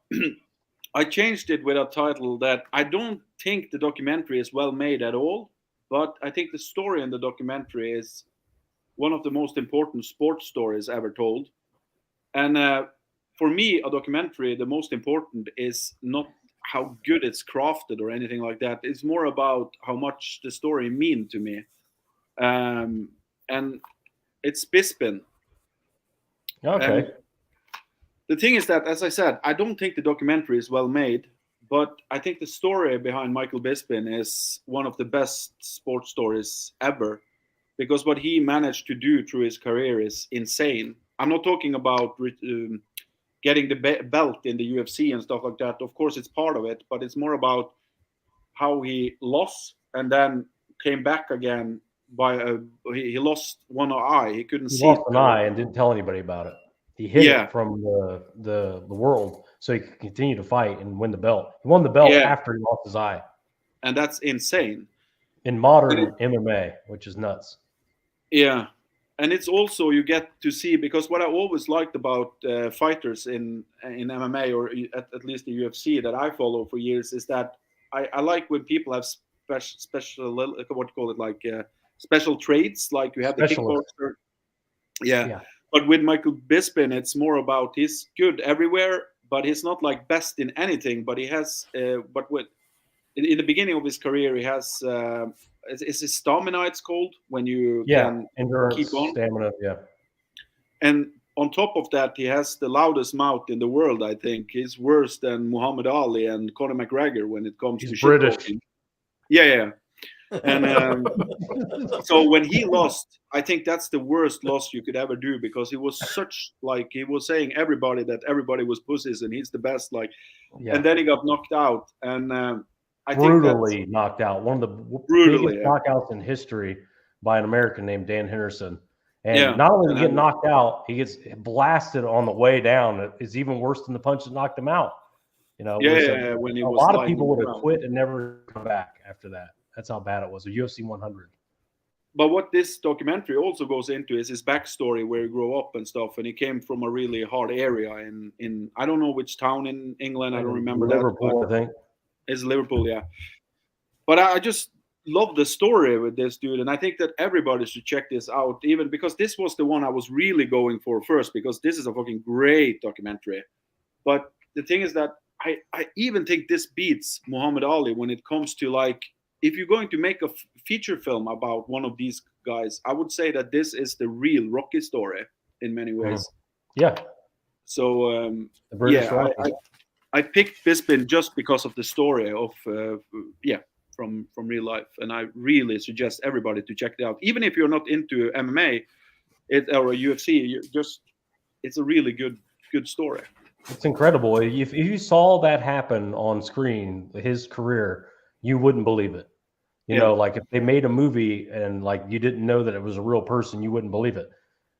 I changed it with a title that I don't think the documentary is well made at all, but I think the story in the documentary is one of the most important sports stories ever told. And for me, a documentary, the most important is not how good it's crafted or anything like that. It's more about how much the story mean to me. And it's Bispin. Okay. And the thing is that, as I said, I don't think the documentary is well made, but I think the story behind Michael Bispin is one of the best sports stories ever, because what he managed to do through his career is insane. I'm not talking about getting the belt in the UFC and stuff like that. Of course, it's part of it, but it's more about how he lost and then came back again. He lost one eye. He couldn't He see. lost an eye and didn't tell anybody about it. He hid it from the world so he could continue to fight and win the belt. He won the belt after he lost his eye. And that's insane. In modern MMA, which is nuts. Yeah. And it's also, you get to see, because what I always liked about fighters in MMA, or at least the UFC that I follow for years, is that I like when people have special what do you call it, like special traits, like you have the kickboxer. Yeah. But with Michael Bispin, it's more about he's good everywhere, but he's not like best in anything. But he has, but in the beginning of his career, he has. Is his stamina, it's called, when you can endurance, keep on. Stamina, And on top of that, he has the loudest mouth in the world, I think. He's worse than Muhammad Ali and Conor McGregor when it comes to British. Talking. Yeah. And so when he lost, I think that's the worst loss you could ever do, because he was he was saying everybody that everybody was pussies and he's the best, and then he got knocked out. And I brutally knocked out. One of the biggest knockouts in history by an American named Dan Henderson. And not only did he get knocked out, he gets blasted on the way down. It's even worse than the punch that knocked him out. When he a was lot of people would have quit and never come back after that. That's how bad it was. A UFC 100. But what this documentary also goes into is his backstory, where he grew up and stuff. And he came from a really hard area in I don't know which town in England. I don't remember Liverpool, that. I think. It's Liverpool, yeah. But I just love the story with this dude, and I think that everybody should check this out, even because this was the one I was really going for first, because this is a fucking great documentary. But the thing is that I even think this beats Muhammad Ali when it comes to, like, if you're going to make a feature film about one of these guys, I would say that this is the real Rocky story in many ways. Yeah. So I picked Bispin just because of the story of from real life, and I really suggest everybody to check it out. Even if you're not into MMA or UFC, it's a really good story. It's incredible. If you saw that happen on screen, his career, you wouldn't believe it. You know, like if they made a movie and like you didn't know that it was a real person, you wouldn't believe it.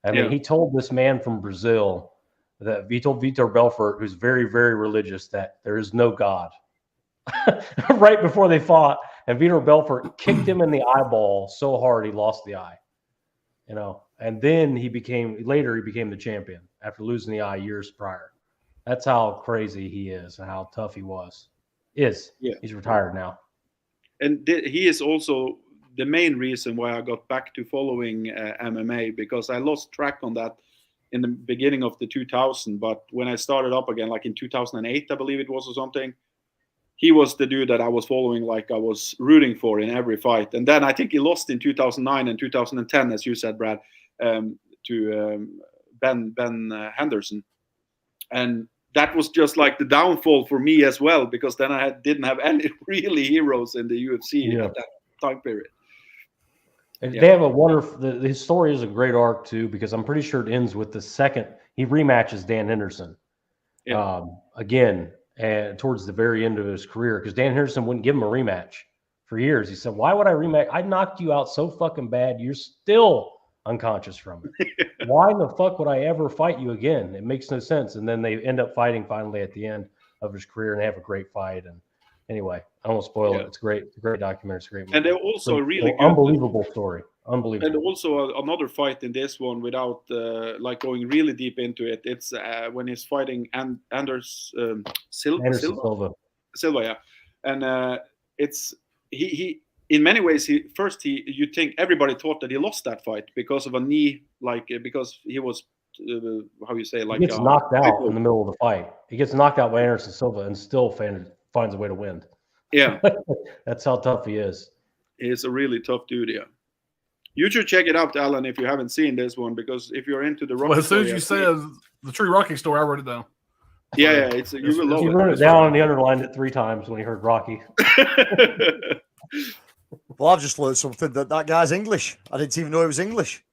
I mean, he told this man from Brazil that Vitor Belfort, who's very, very religious, that there is no God. Right before they fought, and Vitor Belfort kicked him in the eyeball so hard he lost the eye. And then he became the champion after losing the eye years prior. That's how crazy he is and how tough he was. He's retired now. And he is also the main reason why I got back to following MMA, because I lost track on that in the beginning of the 2000. But when I started up again, like in 2008, I believe it was, or something, he was the dude that I was following, like I was rooting for in every fight. And then I think he lost in 2009 and 2010, as you said, Brad, to Ben Henderson. And that was just like the downfall for me as well, because then I didn't have any really heroes in the UFC at that time period. And they have a wonderful. His story is a great arc too, because I'm pretty sure it ends with the second he rematches Dan Henderson again, and towards the very end of his career, because Dan Henderson wouldn't give him a rematch for years. He said, "Why would I rematch? I knocked you out so fucking bad. You're still unconscious from it. Why in the fuck would I ever fight you again? It makes no sense." And then they end up fighting finally at the end of his career, and they have a great fight. And Anyway, I don't want to spoil Yeah. it. It's great. It's a great documentary. It's a great movie. And they're also really good. Unbelievable story. Unbelievable. And also another fight in this one, without like going really deep into it. It's when he's fighting Anderson Silva. Silva, yeah. And it's he in many ways you think everybody thought that he lost that fight because of a knee, like because he was how you say, like He gets knocked out in the middle of the fight. He gets knocked out by Anderson Silva and still finds a way to win. Yeah. That's how tough he is. He's a really tough dude, yeah. You should check it out, Alan, if you haven't seen this one, because if you're into the Rocky Well, as soon as story, you said the true Rocky story, I wrote it down. yeah, you will love He it. wrote it down and he underlined it 3 times when he heard Rocky. Well, I've just learned something that guy's English. I didn't even know he was English.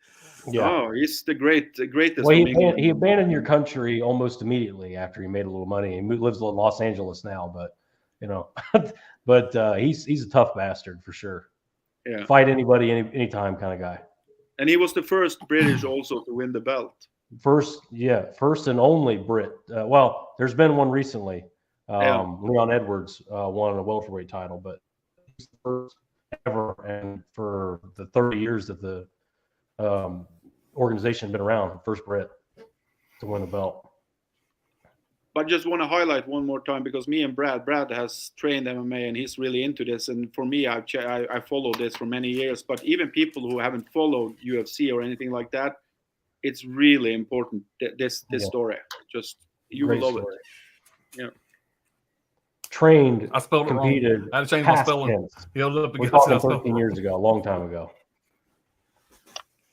Yeah. Oh, he's the greatest. Well, he abandoned your country almost immediately after he made a little money. He lives in Los Angeles now, but he's a tough bastard for sure. Yeah. Fight anybody, anytime kind of guy. And he was the first British also to win the belt. First and only Brit. Well, there's been one recently. Leon Edwards won a welterweight title, but he's the first ever, and for the 30 years that the organization has been around, first Brit to win the belt. But just want to highlight one more time, because me and Brad has trained MMA and he's really into this. And for me, I followed this for many years. But even people who haven't followed UFC or anything like that, it's really important. This story, just you will love it. Yeah. Trained, I spelled it competed. wrong. I had to change my spelling. Tense. He held it up We against talked 13 years ago, a long time ago.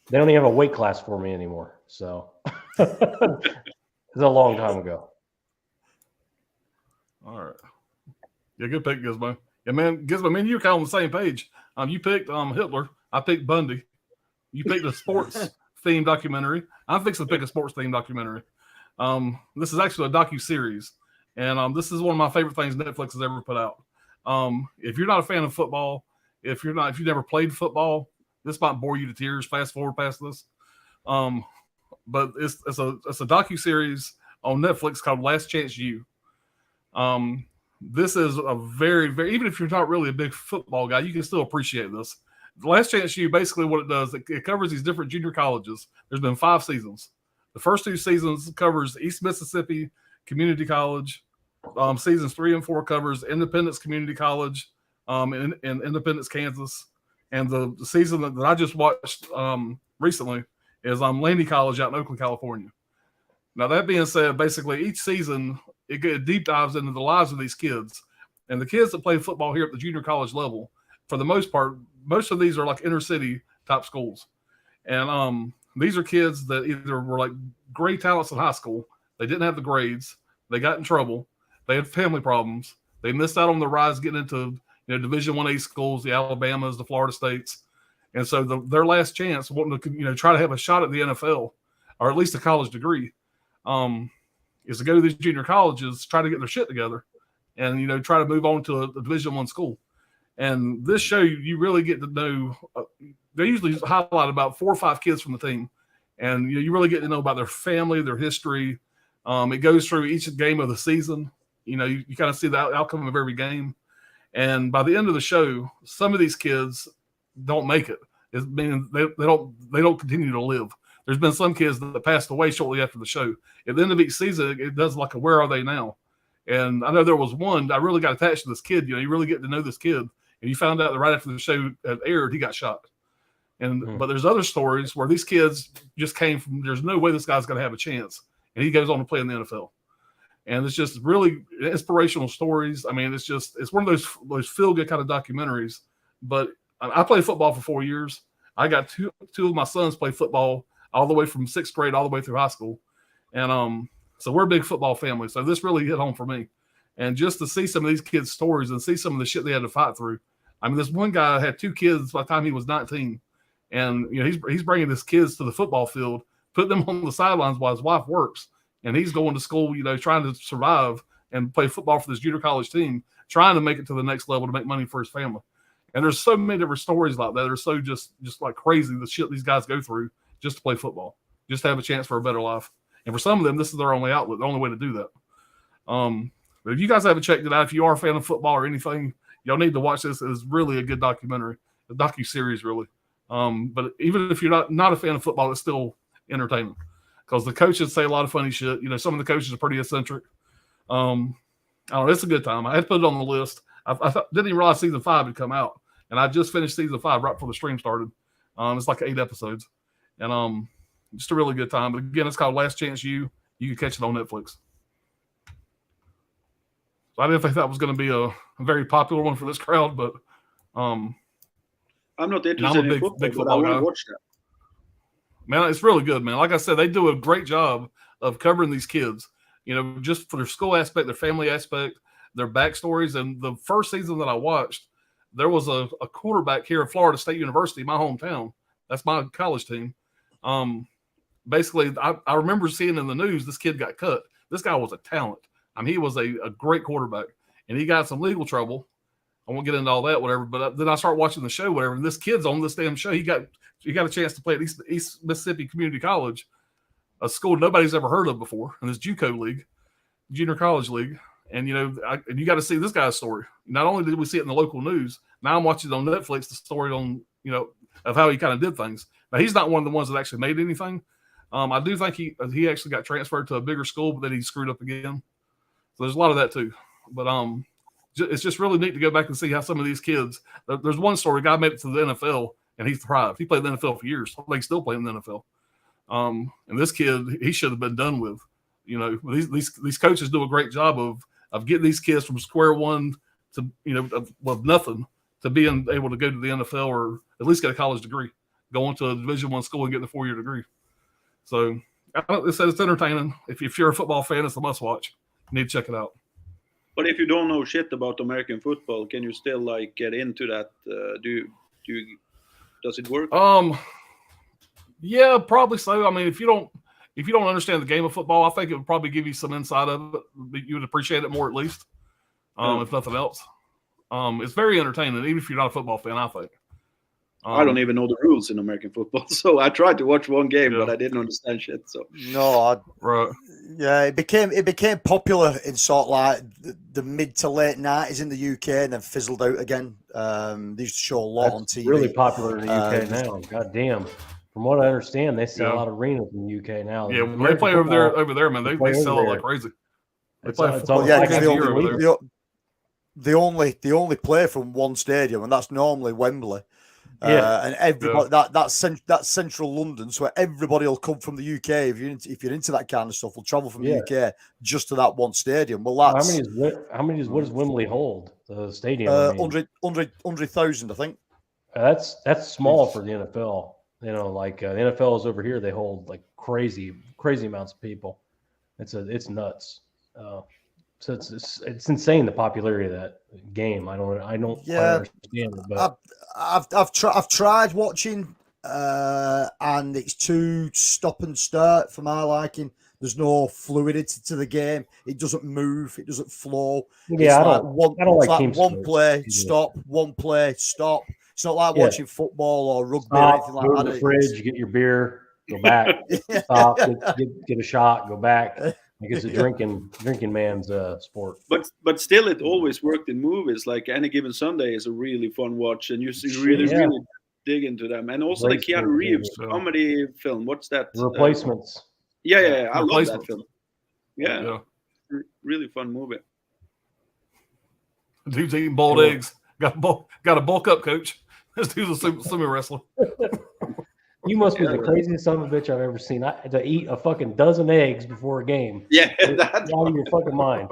They don't even have a weight class for me anymore. So it's a long time ago. All right. Yeah, good pick, Gizmo. Yeah, man, Gizmo, man, you're kind of on the same page. You picked Hitler. I picked Bundy. You picked a sports themed documentary. I'm fixing to pick a sports themed documentary. This is actually a docu-series. And this is one of my favorite things Netflix has ever put out. If you're not a fan of football, if you've never played football, this might bore you to tears. Fast forward past this. But it's a docu-series on Netflix called Last Chance U. This is a very, very, even if you're not really a big football guy, you can still appreciate this. The Last Chance U, basically what it does, it covers these different junior colleges. There's been 5 seasons. The first 2 seasons covers East Mississippi Community College. Seasons 3 and 4 covers Independence Community College in Independence, Kansas. And the season that I just watched recently is Laney College out in Oakland, California. Now, that being said, basically each season, it deep dives into the lives of these kids. And the kids that play football here at the junior college level, for the most part, most of these are like inner city type schools. And these are kids that either were like great talents in high school, they didn't have the grades, they got in trouble, they had family problems, they missed out on the rise getting into Division 1A schools, the Alabamas, the Florida States. And so their last chance, wanting to try to have a shot at the NFL or at least a college degree, is to go to these junior colleges, try to get their shit together, and try to move on to a Division 1 school. And this show, you really get to know. They usually highlight about 4 or 5 kids from the team, and you really get to know about their family, their history. It goes through each game of the season. You kind of see the outcome of every game. And by the end of the show, some of these kids don't make it. It means they don't continue to live. There's been some kids that passed away shortly after the show. At the end of each season, it does like a where are they now? And I know there was one, I really got attached to this kid. You really get to know this kid. And you found out that right after the show had aired, he got shot. But there's other stories where these kids just came from, there's no way this guy's going to have a chance. And he goes on to play in the NFL. And it's just really inspirational stories. I mean, it's one of those feel-good kind of documentaries. But I played football for 4 years. I got two of my sons play football all the way from 6th grade all the way through high school. And so we're a big football family. So this really hit home for me. And just to see some of these kids' stories and see some of the shit they had to fight through. I mean, this one guy had 2 kids by the time he was 19. And he's bringing his kids to the football field, put them on the sidelines while his wife works. And he's going to school, trying to survive and play football for this junior college team, trying to make it to the next level to make money for his family. And there's so many different stories like that. They're so just like crazy, the shit these guys go through just to play football, just to have a chance for a better life. And for some of them, this is their only outlet, the only way to do that. But if you guys haven't checked it out, if you are a fan of football or anything, y'all need to watch this. It's really a good documentary, a docu-series, really. But even if you're not a fan of football, it's still entertaining because the coaches say a lot of funny shit. You know, some of the coaches are pretty eccentric. I don't know. It's a good time. I had to put it on the list. I didn't even realize season 5 had come out, and I just finished season 5 right before the stream started. It's like 8 episodes, and just a really good time. But again, it's called Last Chance U. You can catch it on Netflix. So I didn't think that was going to be a very popular one for this crowd, but I'm not interested I'm a in big football, football but I want guy. to watch that. Man, it's really good, man. Like I said, they do a great job of covering these kids, you know, just for their school aspect, their family aspect, their backstories. And the first season that I watched, there was a quarterback here at Florida State University, my hometown. That's my college team. Basically, I remember seeing in the news this kid got cut. This guy was a talent. I mean, he was a great quarterback, and he got some legal trouble. I won't get into all that, whatever. But then I start watching the show, whatever. And this kid's on this damn show. He got a chance to play at East Mississippi Community College, a school nobody's ever heard of before, in this JUCO league, junior college league. And you know, and you got to see this guy's story. Not only did we see it in the local news, now I'm watching it on Netflix. The story on of how he kind of did things. Now he's not one of the ones that actually made anything. I do think he actually got transferred to a bigger school, but then he screwed up again. So there's a lot of that too. But it's just really neat to go back and see how some of these kids. There's one story: a guy made it to the NFL and he thrived. He played in the NFL for years. I think he's still playing in the NFL. And this kid, he should have been done with. You know, these coaches do a great job of getting these kids from square one to with nothing to being able to go to the NFL or at least get a college degree, go into a Division I school and get the 4-year degree. So it's entertaining. If you're a football fan, it's a must watch. You need to check it out. But if you don't know shit about American football, can you still like get into that? Does it work? Yeah, probably so. I mean, if you don't understand the game of football, I think it would probably give you some insight of it. You would appreciate it more at least, if nothing else. It's very entertaining, even if you're not a football fan, I think. I don't even know the rules in American football, so I tried to watch one game, but I didn't understand shit. So right. Yeah, it became popular in sort of like the mid to late 90s in the UK, and then fizzled out again. They used to show a lot on TV. Really popular in the UK now. God damn. From what I understand, they sell out arenas in the UK now. Yeah, when they play over there, man, they sell it like crazy. They play football. Yeah, because they only play from one stadium, and that's normally Wembley. And everybody that's central London, so everybody will come from the UK. If you're into that kind of stuff, will travel from the UK just to that one stadium. Well, that's what does Wembley hold? The stadium, 100,000, I think. That's small for the NFL. You know, like the NFL is over here, they hold like crazy amounts of people. It's nuts. So it's insane the popularity of that game. I don't quite understand it, but I've tried watching, and it's too stop and start for my liking. There's no fluidity to the game. It doesn't move. It doesn't flow. Yeah, I don't like one play, stop, one play, stop. It's not like watching football or rugby or anything like that. Go to the fridge, get your beer, go back, stop, get a shot, go back. Like it's a drinking man's sport. But still, it always worked in movies. Like Any Given Sunday is a really fun watch, and you really dig into them. And also the Keanu Reeves comedy film. What's that? Replacements. Yeah. I love that film. Yeah. Really fun movie. Dude's eating boiled eggs. Got a bulk up, coach. This dude's a sumo wrestler. You must be the craziest son of a bitch I've ever seen. To eat a fucking dozen eggs before a game. Yeah, that's out of your fucking mind.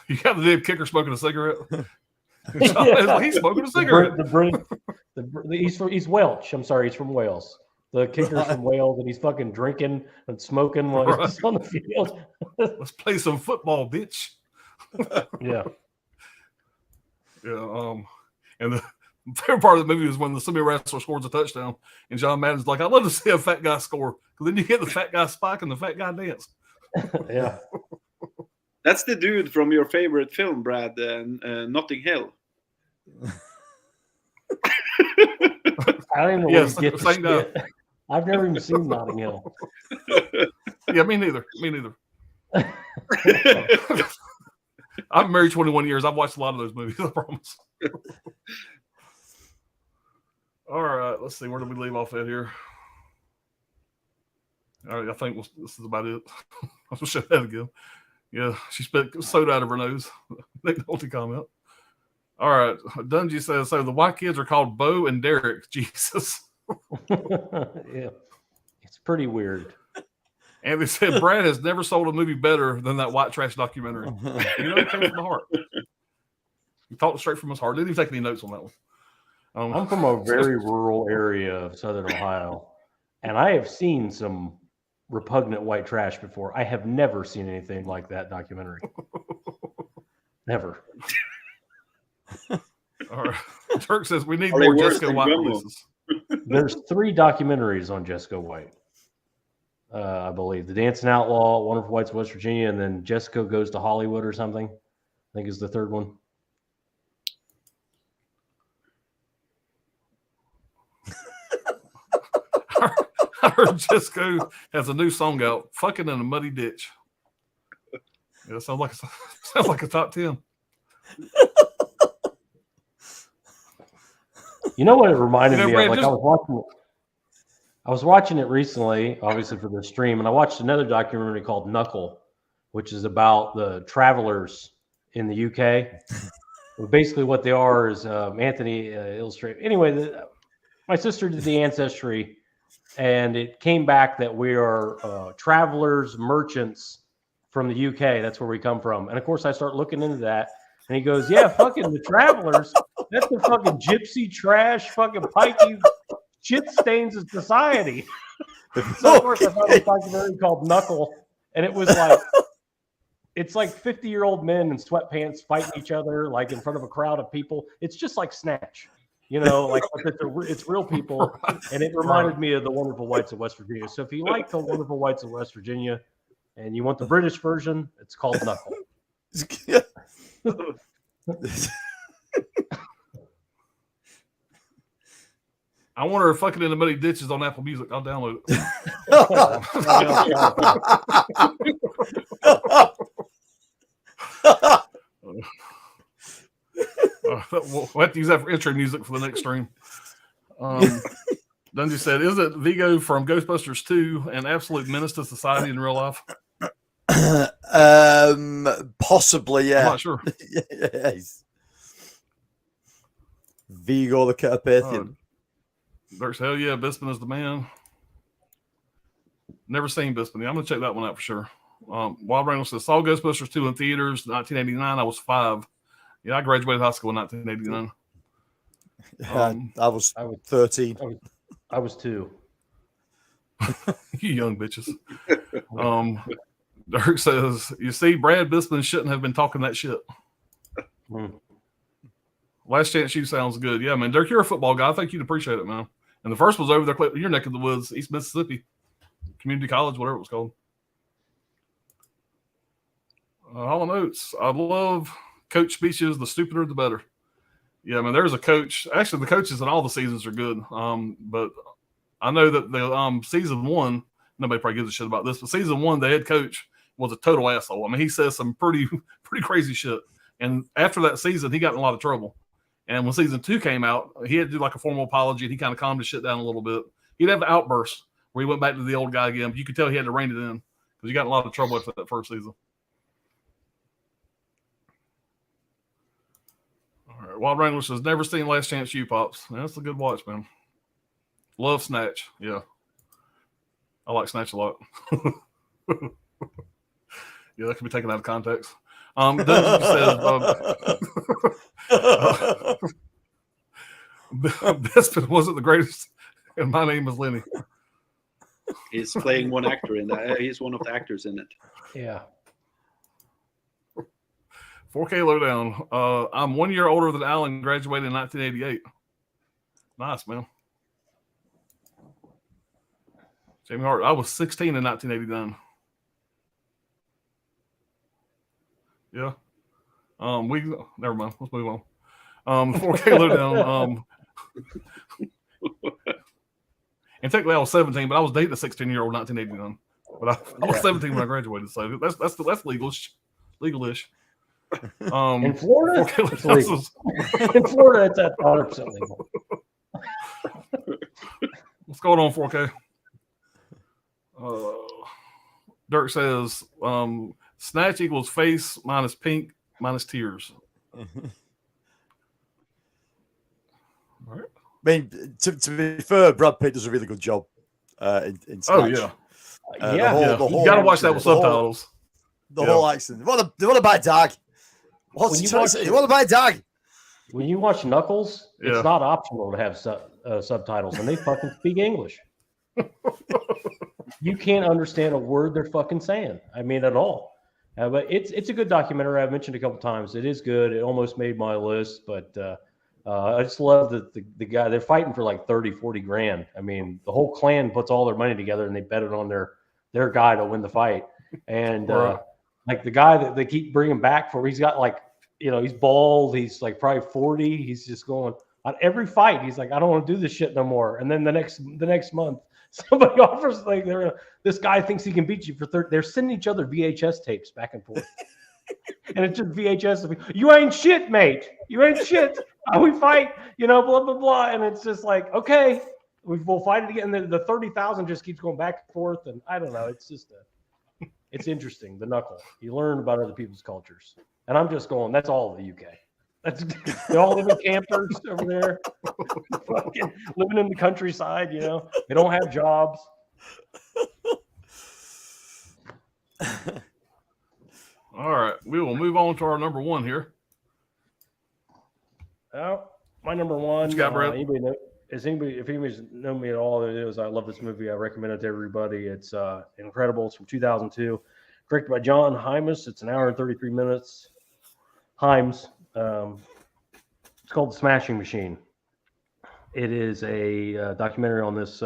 You got the damn kicker smoking a cigarette. He's smoking a cigarette. He's Welsh. I'm sorry, he's from Wales. The kicker's from Wales, and he's fucking drinking and smoking while he's on the field. Let's play some football, bitch. Yeah. Yeah. And the favorite part of the movie is when the sumo wrestler scores a touchdown, and John Madden's like, "I'd love to see a fat guy score," because then you get the fat guy spike and the fat guy dance. Yeah. That's the dude from your favorite film, Brad, Notting Hill. I don't even know where you get this shit. I've never even seen Notting Hill. Yeah, me neither. I've been married 21 years. I've watched a lot of those movies, I promise. All right, let's see. Where did we leave off at here? All right, I think this is about it. I will show that again. Yeah, she spit soda out of her nose. The only comment. All right, Dungy says, so the white kids are called Bo and Derek. Jesus. Yeah, it's pretty weird. And they said Brad has never sold a movie better than that white trash documentary. You know, it came from the heart. He talked straight from his heart. Didn't even take any notes on that one. I'm from a very rural area of Southern Ohio, and I have seen some repugnant white trash before. I have never seen anything like that documentary. Never. All right. Turk says we need more Jessica White releases. There's 3 documentaries on Jessica White. I believe The Dancing Outlaw, Wonderful Whites of West Virginia, and then Jessica Goes to Hollywood or something. I think is the third one. I heard Jessica has a new song out, "Fucking in a Muddy Ditch." Yeah, sounds like a top 10. You know what it reminded me Brad, of? Like I was watching it recently, obviously for the stream, and I watched another documentary called Knuckle, which is about the travelers in the UK. Basically, what they are is Anthony illustrated. Anyway, my sister did the ancestry, and it came back that we are travelers, merchants from the UK. That's where we come from. And of course, I start looking into that, and he goes, "Yeah, fucking the travelers. That's the fucking gypsy trash, fucking pikey shit stains of society." So of course, I found a documentary called Knuckle, and it was like, it's like 50-year-old men in sweatpants fighting each other, like in front of a crowd of people. It's just like Snatch, you know, like it's real people. And it reminded me of the Wonderful Whites of West Virginia. So if you like the Wonderful Whites of West Virginia and you want the British version, it's called Knuckle. I wonder if Fucking in the Muddy Ditch is on Apple Music. I'll download it. We'll have to use that for intro music for the next stream. Dungy said, is it Vigo from Ghostbusters 2 an absolute menace to society in real life? Possibly, yeah. I'm not sure. Yes. Vigo the Carpathian. Dirk's, hell yeah, Bisping is the man. Never seen Bisping. I'm going to check that one out for sure. Wild Reynolds says, saw Ghostbusters 2 in theaters 1989. I was 5. Yeah, I graduated high school in 1989. I was 13. I was 2. You young bitches. Dirk says, you see, Brad Bisping shouldn't have been talking that shit. Last Chance You sounds good. Yeah, man. Dirk, you're a football guy. I think you'd appreciate it, man. And the first was over there, your neck of the woods, East Mississippi Community College, whatever it was called. All notes. I love coach speeches. The stupider, the better. Yeah, I mean, there's a coach. Actually, the coaches in all the seasons are good. But I know that the season 1, nobody probably gives a shit about this, but season 1, the head coach was a total asshole. I mean, he says some pretty crazy shit. And after that season, he got in a lot of trouble. And when season 2 came out, he had to do like a formal apology, and he kind of calmed his shit down a little bit. He'd have outbursts where he went back to the old guy again. But you could tell he had to rein it in because he got in a lot of trouble after that first season. All right, Wild Wrangler says, never seen Last Chance You, Pops. Man, that's a good watch, man. Love Snatch. Yeah. I like Snatch a lot. Yeah, that can be taken out of context. Bisping wasn't the greatest, and my name is Lenny. He's playing one actor in that. He's one of the actors in it. Yeah. 4K Lowdown. I'm 1 year older than Alan, graduated in 1988. Nice, man. Jamie Hart. I was 16 in 1989. Yeah. Never mind. Let's move on. 4K Lowdown. And technically I was 17, but I was dating a 16-year-old in 1989. But I was 17 when I graduated, so that's legalish. In Florida, 4K it's legal. In Florida, it's at 100% legal. What's going on, 4K? Dirk says, snatch equals face minus pink minus tears. All right. I mean, to be fair, Brad Pitt does a really good job in Snatch. Oh, yeah. The whole You got to watch that with subtitles. The whole accent. They want to buy a dog. What's he trying to say? They want to buy a dog. When you watch Knuckles, it's not optional to have subtitles, and they fucking speak English. You can't understand a word they're fucking saying. I mean, at all. But it's a good documentary. I've mentioned a couple times. It is good. It almost made my list, but I just love that the guy, they're fighting for like 30, 40 grand. I mean, the whole clan puts all their money together and they bet it on their guy to win the fight. And like the guy that they keep bringing back he's got like, he's bald. He's like probably 40. He's just going on every fight. He's like, I don't want to do this shit no more. And then the next month, somebody offers like this guy thinks he can beat you for 30. They're sending each other VHS tapes back and forth. And it's just VHS. You ain't shit, mate. You ain't shit. We fight, blah, blah, blah. And it's just like, okay, we'll fight it again. And the 30,000 just keeps going back and forth. And I don't know. It's just it's interesting. The knuckle. You learn about other people's cultures. And I'm just going, that's all of the UK. They all live in campers over there, fucking living in the countryside, They don't have jobs. All right. We will move on to our number one here. Oh, my number one. What you got, Brett? If anybody's known me at all, it is I love this movie. I recommend it to everybody. It's incredible. It's from 2002. Directed by John Hymas. It's an hour and 33 minutes. Hymes. It's called The Smashing Machine. It is a documentary on this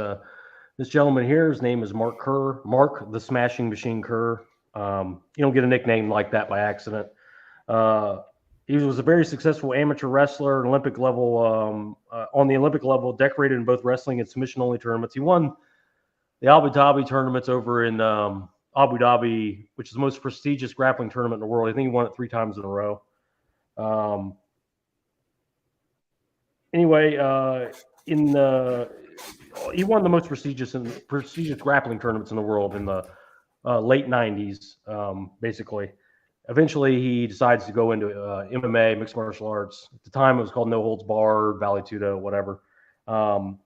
gentleman here. His name is Mark Kerr. Mark the Smashing Machine Kerr. You don't get a nickname like that by accident. He was a very successful amateur wrestler, Olympic level on the Olympic level, decorated in both wrestling and submission-only tournaments. He won the Abu Dhabi tournaments over in Abu Dhabi, which is the most prestigious grappling tournament in the world. I think he won it 3 times in a row. Anyway, he won the most prestigious grappling tournaments in the world in the late 90s, basically. Eventually, he decides to go into MMA, mixed martial arts. At the time, it was called No Holds Barred, Vale Tudo, whatever.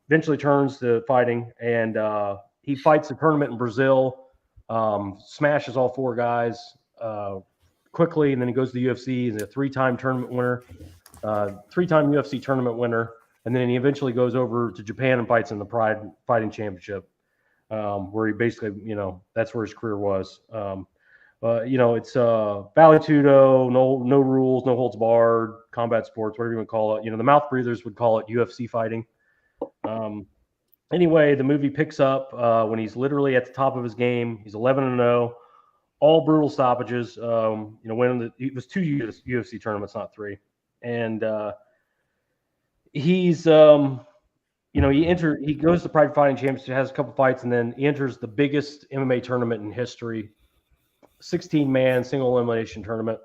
Eventually turns to fighting, and he fights a tournament in Brazil, smashes all 4 guys quickly, and then he goes to the UFC. He's a 3-time tournament winner, 3-time UFC tournament winner, and then he eventually goes over to Japan and fights in the Pride Fighting Championship, where he basically, that's where his career was. It's Vale Tudo, no rules, no holds barred, combat sports, whatever you want to call it. The mouth breathers would call it UFC fighting. Anyway, the movie picks up when he's literally at the top of his game. He's 11-0, all brutal stoppages. It was 2 UFC tournaments, not 3. And he's he goes to Pride Fighting Championship, has a couple fights, and then he enters the biggest MMA tournament in history. 16-man single elimination tournament.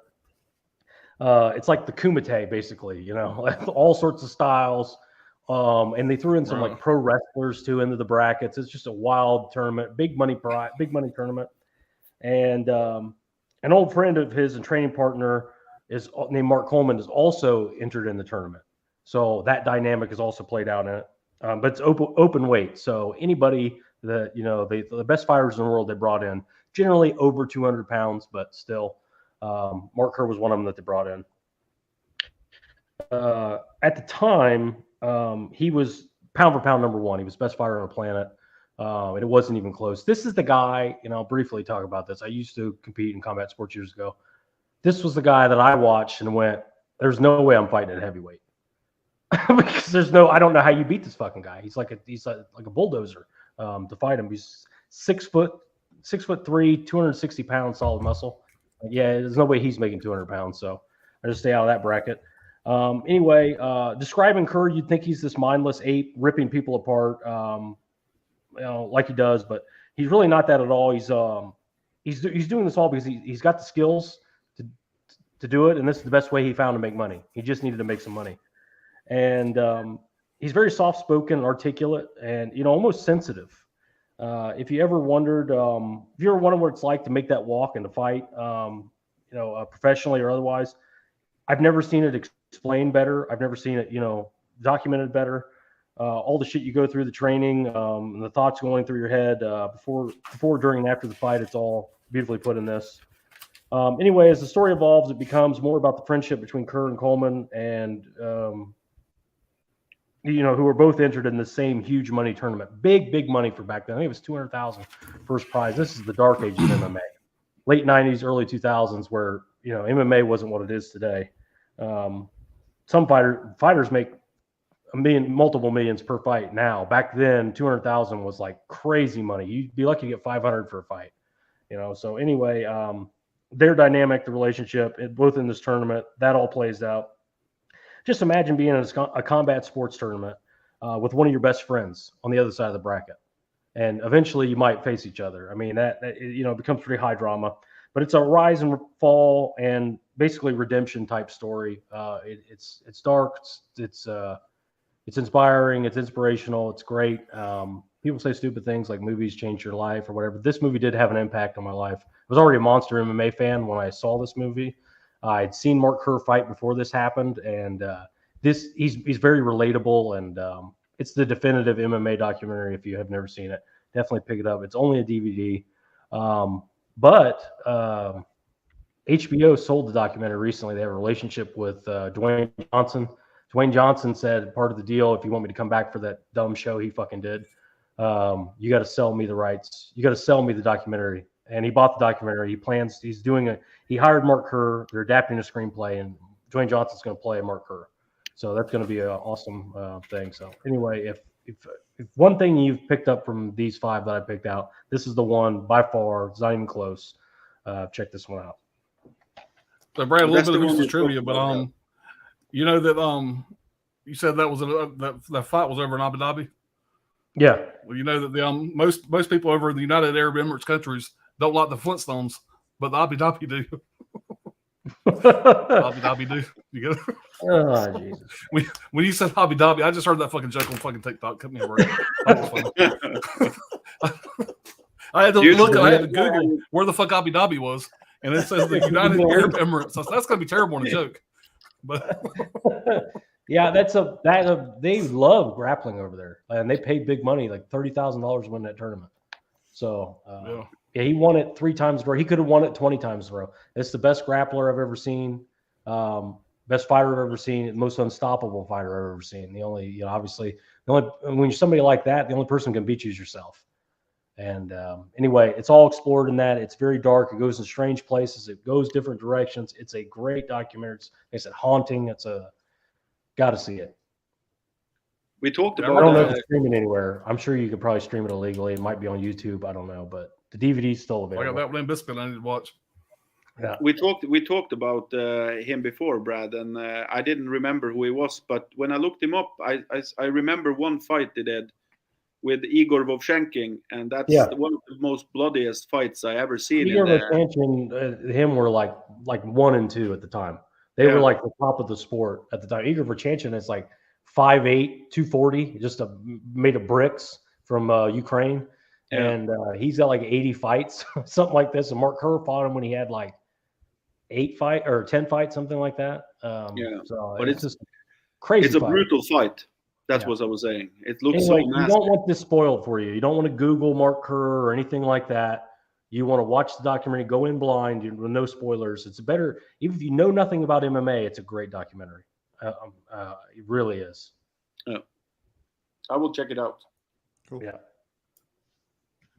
It's like the Kumite, basically, all sorts of styles. And they threw in some like pro wrestlers too into the brackets. It's just a wild tournament, big money tournament. And an old friend of his and training partner is named Mark Coleman is also entered in the tournament. So that dynamic is also played out in it. But it's open weight. So anybody that, the best fighters in the world they brought in, generally over 200 pounds, but still, Mark Kerr was one of them that they brought in. At the time, he was pound for pound number 1. He was best fighter on the planet. And it wasn't even close. This is the guy, I'll briefly talk about this. I used to compete in combat sports years ago. This was the guy that I watched and went, there's no way I'm fighting at heavyweight. Because I don't know how you beat this fucking guy. He's like a bulldozer to fight him. He's 6'3", 260 pounds, solid muscle. Yeah, there's no way he's making 200 pounds. So I just stay out of that bracket. Anyway, describing Kerr, you'd think he's this mindless ape ripping people apart, like he does. But he's really not that at all. He's doing this all because he's got the skills to do it, and this is the best way he found to make money. He just needed to make some money, and he's very soft spoken, articulate, and almost sensitive. If you ever wondered, what it's like to make that walk and to fight, professionally or otherwise, I've never seen it explained better. I've never seen it, documented better. All the shit you go through, the training, and the thoughts going through your head before, during, and after the fight, it's all beautifully put in this. Anyway, as the story evolves, it becomes more about the friendship between Kerr and Coleman, and who were both entered in the same huge money tournament. Big money for back then. I think it was $200,000 first prize. This is the dark ages of MMA, late '90s, early 2000s, where MMA wasn't what it is today. Some fighters make multiple millions per fight now. Back then, 200,000 was like crazy money. You'd be lucky to get 500 for a fight. So anyway, their dynamic, the relationship, both in this tournament, that all plays out. Just imagine being in a combat sports tournament with one of your best friends on the other side of the bracket, and eventually you might face each other. I mean, that becomes pretty high drama, but it's a rise and fall and basically redemption type story. It's dark, it's inspiring, it's inspirational, it's great. People say stupid things like movies change your life or whatever. This movie did have an impact on my life. I was already a monster MMA fan when I saw this movie. I'd seen Mark Kerr fight before this happened, and he's very relatable, and it's the definitive MMA documentary. If you have never seen it, definitely pick it up. It's only a DVD, but HBO sold the documentary recently. They have a relationship with Dwayne Johnson. Dwayne Johnson said part of the deal, if you want me to come back for that dumb show he fucking did, you got to sell me the rights. You got to sell me the documentary. And he bought the documentary. He hired Mark Kerr. They're adapting a screenplay, and Dwayne Johnson's going to play Mark Kerr. So that's going to be an awesome thing. So anyway, if one thing you've picked up from these 5 that I picked out, this is the one by far. It's not even close. Check this one out. So Brad, a little bit of history trivia, but you know that you said that was that fight was over in Abu Dhabi. Yeah. Well, you know that the most people over in the United Arab Emirates countries don't like the Flintstones, but the Abu Dhabi do. Abu Dhabi do. You get it? Oh, Jesus. When you said Abu Dhabi, I just heard that fucking joke on fucking TikTok. Cut me a break. I had to look. I had to Google where the fuck Abu Dhabi was, and it says the United Arab Emirates. So that's gonna be terrible in a joke. But yeah, they love grappling over there, and they paid big money, like $30,000 to win that tournament. So yeah, he won it 3 times in a row. He could have won it 20 times in a row. It's the best grappler I've ever seen, best fighter I've ever seen, most unstoppable fighter I've ever seen. When you're somebody like that, the only person who can beat you is yourself. And anyway, it's all explored in that. It's very dark. It goes in strange places. It goes different directions. It's a great documentary. It's haunting. Got to see it. We talked about. I don't know if it's streaming anywhere. I'm sure you could probably stream it illegally. It might be on YouTube. I don't know, but the DVD is still available. I got that one in Biscuit I need to watch. Yeah. We talked about him before, Brad, and I didn't remember who he was. But when I looked him up, I remember one fight they did with Igor Vovchankin, and that's one of the most bloodiest fights I ever seen. Igor Vovchankin, him were like 1 and 2 at the time. They were like the top of the sport at the time. Igor Vovchankin is like 5'8", 240, just made of bricks from Ukraine. Yeah. And he's got like 80 fights, something like this. And Mark Kerr fought him when he had like 10 fights, something like that. So but it's just crazy. It's a brutal fight. That's what I was saying. It looks so nasty. You don't want this spoiled for you. You don't want to Google Mark Kerr or anything like that. You want to watch the documentary, go in blind, with no spoilers. It's better, even if you know nothing about MMA, it's a great documentary. It really is. Yeah. I will check it out. Cool. Yeah.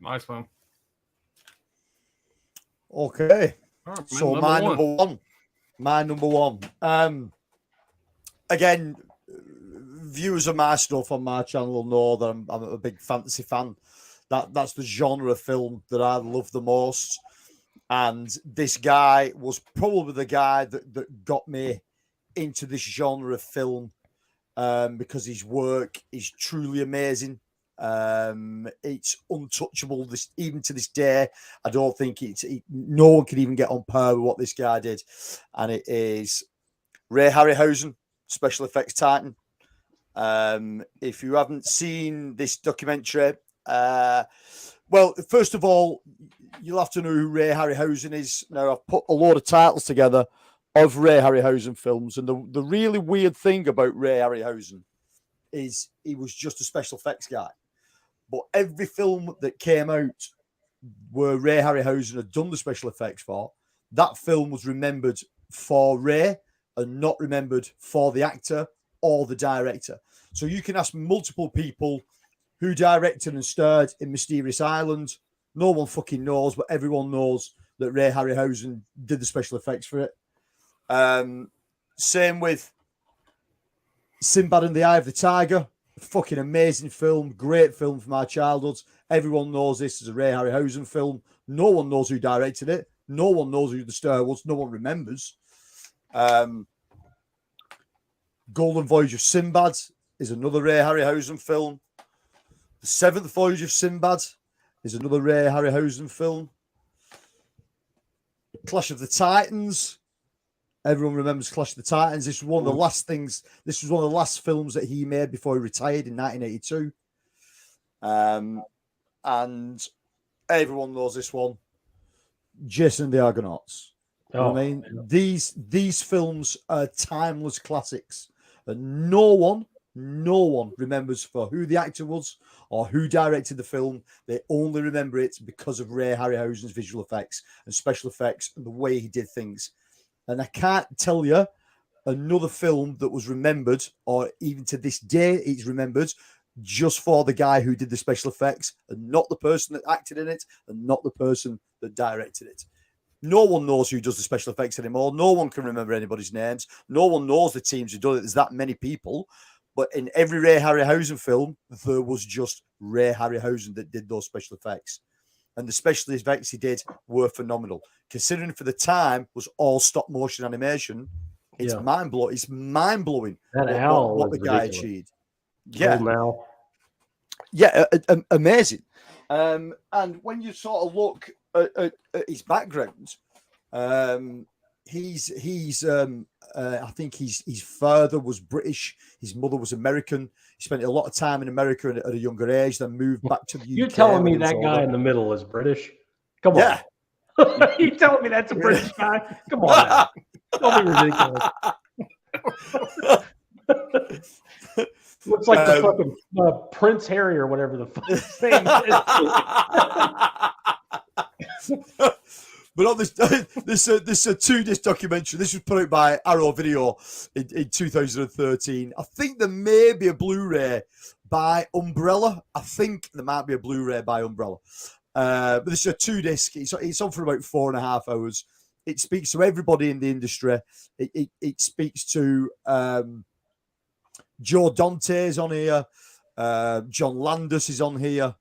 Nice one. Okay. Right, so my number one. Again, viewers of my stuff on my channel will know that I'm a big fantasy fan. That's the genre of film that I love the most. And this guy was probably the guy that got me into this genre of film, because his work is truly amazing. It's untouchable. Even to this day, I don't think no one can even get on par with what this guy did. And it is Ray Harryhausen, special effects titan. If you haven't seen this documentary, well, first of all, you'll have to know who Ray Harryhausen is. Now, I've put a load of titles together of Ray Harryhausen films, and the really weird thing about Ray Harryhausen is he was just a special effects guy. But every film that came out where Ray Harryhausen had done the special effects for, that film was remembered for Ray and not remembered for the actor or the director. So you can ask multiple people who directed and starred in Mysterious Island. No one fucking knows, but everyone knows that Ray Harryhausen did the special effects for it. Same with Sinbad and the Eye of the Tiger. Fucking amazing film, great film from our childhoods. Everyone knows this is a Ray Harryhausen film. No one knows who directed it. No one knows who the star was. No one remembers. Golden Voyage of Sinbad is another Ray Harryhausen film. The Seventh Voyage of Sinbad is another Ray Harryhausen film. Clash of the Titans. Everyone remembers Clash of the Titans. This was one of the last things. This was one of the last films that he made before he retired in 1982. And everyone knows this one. Jason and the Argonauts. You know what I mean? These films are timeless classics. And no one remembers for who the actor was or who directed the film. They only remember it because of Ray Harryhausen's visual effects and special effects and the way he did things. And I can't tell you another film that was remembered, or even to this day, it's remembered just for the guy who did the special effects and not the person that acted in it and not the person that directed it. No one knows who does the special effects anymore. No one can remember anybody's names. No one knows the teams who done it. There's that many people. But in every Ray Harryhausen film, there was just Ray Harryhausen that did those special effects. And the special effects he did were phenomenal. Considering for the time was all stop motion animation, it's mind-blowing. It's mind-blowing what the guy achieved. Amazing. And when you sort of look at his background, I think his father was British, his mother was American. He spent a lot of time in America at a younger age, then moved back to the UK. You're telling me that guy in the middle is British? Come on. Yeah. You telling me that's a British guy? Come on now. Don't be ridiculous. Looks like the fucking Prince Harry or whatever the fuck his name is. But on this 2-disc documentary, this was put out by Arrow Video in 2013. I think there may be a Blu-ray by Umbrella. But this is a 2-disc. It's on for about 4.5 hours. It speaks to everybody in the industry. It speaks to Joe Dante's on here. John Landis is on here.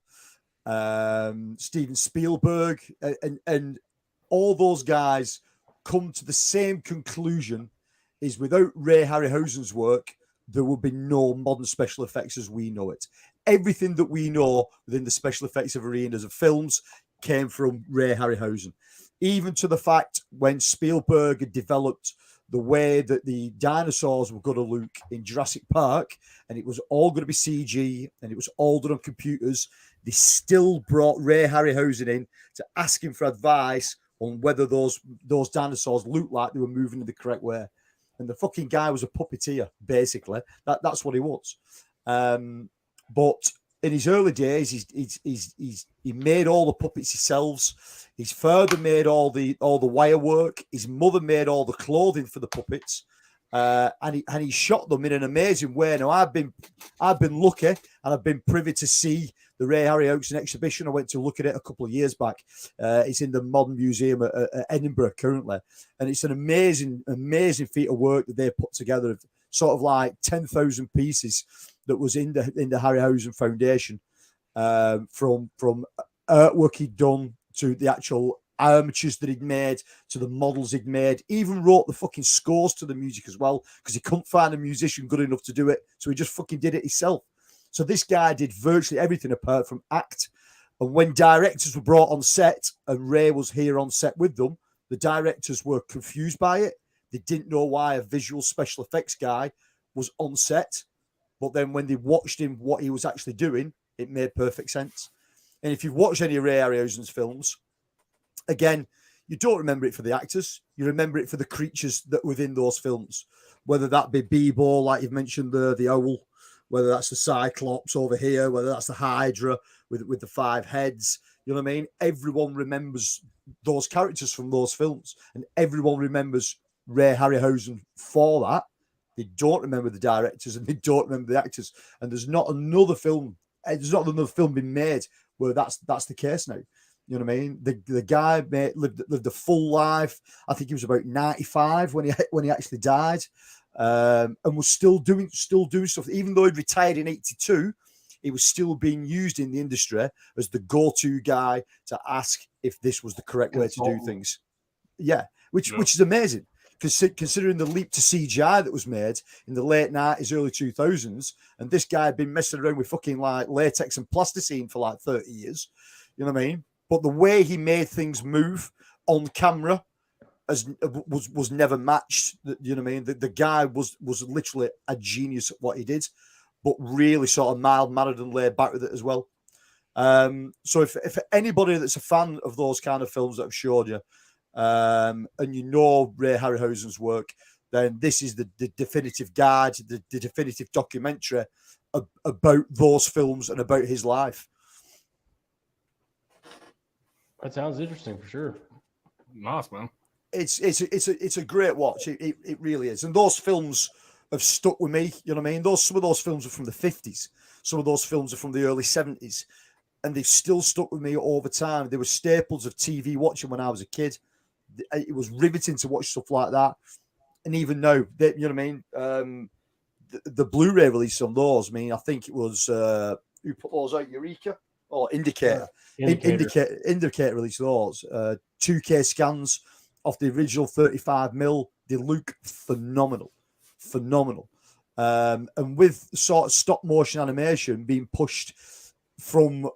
Steven Spielberg and all those guys come to the same conclusion: is without Ray Harryhausen's work, there would be no modern special effects as we know it. Everything that we know within the special effects of arenas of films came from Ray Harryhausen. Even to the fact when Spielberg had developed the way that the dinosaurs were going to look in Jurassic Park, and it was all going to be CG, and it was all done on computers, they still brought Ray Harryhausen in to ask him for advice on whether those dinosaurs looked like they were moving in the correct way. And the fucking guy was a puppeteer, basically. That's what he was. But in his early days, he made all the puppets himself. His father made all the wire work. His mother made all the clothing for the puppets. And he shot them in an amazing way. Now I've been lucky, and I've been privy to see the Ray Harryhausen exhibition. I went to look at it a couple of years back. It's in the Modern Museum at Edinburgh currently, and it's an amazing feat of work that they put together, sort of like 10,000 pieces that was in the Harryhausen Foundation, from artwork he'd done to the actual armatures that he'd made to the models he'd made. Even wrote the fucking scores to the music as well, because he couldn't find a musician good enough to do it, so he just fucking did it himself. So this guy did virtually everything apart from act. And when directors were brought on set and Ray was here on set with them, the directors were confused by it. They didn't know why a visual special effects guy was on set. But then when they watched him, what he was actually doing, it made perfect sense. And if you've watched any of Ray Harryhausen's films, again, you don't remember it for the actors. You remember it for the creatures that were within those films, whether that be Beebo, like you've mentioned, the owl, whether that's the Cyclops over here, whether that's the Hydra with the 5 heads. You know what I mean? Everyone remembers those characters from those films, and everyone remembers Ray Harryhausen for that. They don't remember the directors and they don't remember the actors. And there's not another film being made where that's the case now. You know what I mean? The guy lived a full life. I think he was about 95 when he actually died, and was still doing stuff. Even though he'd retired in 82, he was still being used in the industry as the go-to guy to ask if this was the correct way to do things. Yeah, which is amazing. Considering the leap to CGI that was made in the late 90s, early 2000s, and this guy had been messing around with fucking like latex and plasticine for like 30 years. You know what I mean? But the way he made things move on camera was never matched. You know what I mean? The guy was literally a genius at what he did, but really sort of mild-mannered and laid back with it as well. So if anybody that's a fan of those kind of films that I've showed you, and you know Ray Harryhausen's work, then this is the definitive guide, the definitive documentary about those films and about his life. That sounds interesting for sure. Nice, man. It's a great watch. It really is. And those films have stuck with me. You know what I mean? Some of those films are from the 50s. Some of those films are from the early 70s. And they've still stuck with me over time. They were staples of TV watching when I was a kid. It was riveting to watch stuff like that. And even now, you know what I mean? The Blu-ray release on those, I mean, I think it was, who put those out? Eureka? Or Indicator. Indicator released those. 2K scans of the original 35mm. They look phenomenal. And with sort of stop motion animation being pushed from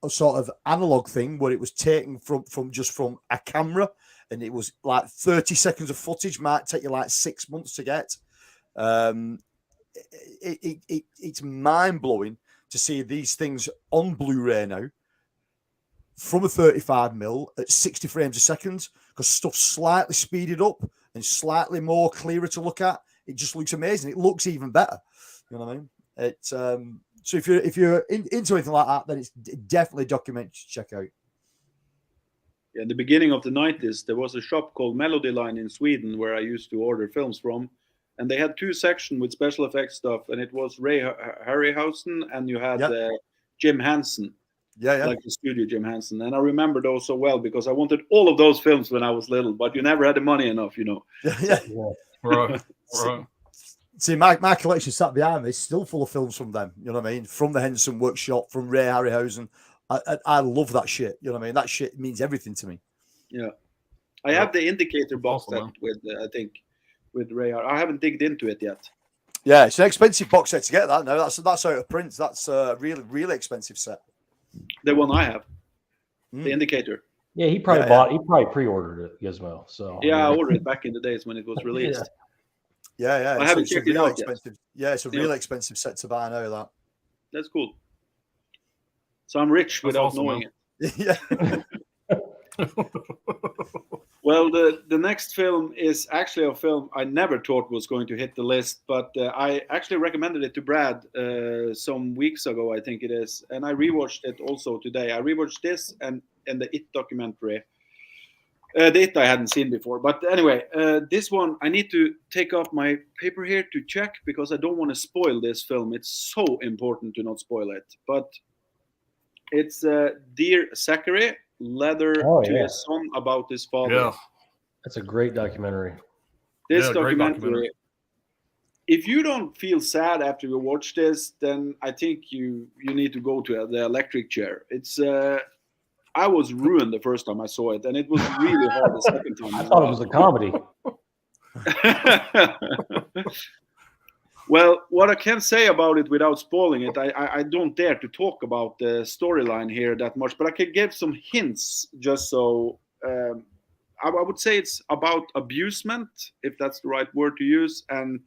a sort of analog thing where it was taken from a camera, and it was like 30 seconds of footage, might take you like 6 months to get. It's mind-blowing to see these things on Blu-ray now from a 35mm at 60 frames a second, because stuff's slightly speeded up and slightly more clearer to look at. It just looks amazing. It looks even better. You know what I mean? It's so if you're into anything like that, then it's definitely a documentary to check out. Yeah, in the beginning of the 90s, there was a shop called Melody Line in Sweden where I used to order films from. And they had 2 sections with special effects stuff. And it was Ray Harryhausen and you had Jim Henson. Yeah. Like the studio Jim Henson. And I remember those so well because I wanted all of those films when I was little, but you never had the money enough, you know. Yeah. Right. See, my collection sat behind me is still full of films from them. You know what I mean? From the Henson Workshop, from Ray Harryhausen. I love that shit. You know what I mean? That shit means everything to me. Yeah. I have the Indicator box Awesome, set with, I think, with Ray. I haven't digged into it yet. Yeah, it's an expensive box set to get that. No, that's out of print. That's a really, really expensive set. The one I have. The Indicator. Yeah, he probably pre-ordered it, Gizmo. So yeah, I ordered it back in the days when it was released. Yeah. I haven't checked it out yet. Yeah, it's a really expensive set to buy now, that. That's cool. So I'm rich without knowing it. Yeah. Well, the next film is actually a film I never thought was going to hit the list, but I actually recommended it to Brad some weeks ago, I think it is, and I rewatched it also today. I rewatched this and the It documentary. The It I hadn't seen before, but anyway, this one I need to take off my paper here to check because I don't want to spoil this film. It's so important to not spoil it, but it's Dear Zachary. Letter to his son about his father. Yeah, that's a great documentary. This documentary. If you don't feel sad after you watch this, then I think you need to go to the electric chair. It's I was ruined the first time I saw it, and it was really hard the second time. I thought it was a comedy. Well, what I can say about it without spoiling it, I don't dare to talk about the storyline here that much, but I could give some hints just so. I would say it's about abusement, if that's the right word to use, and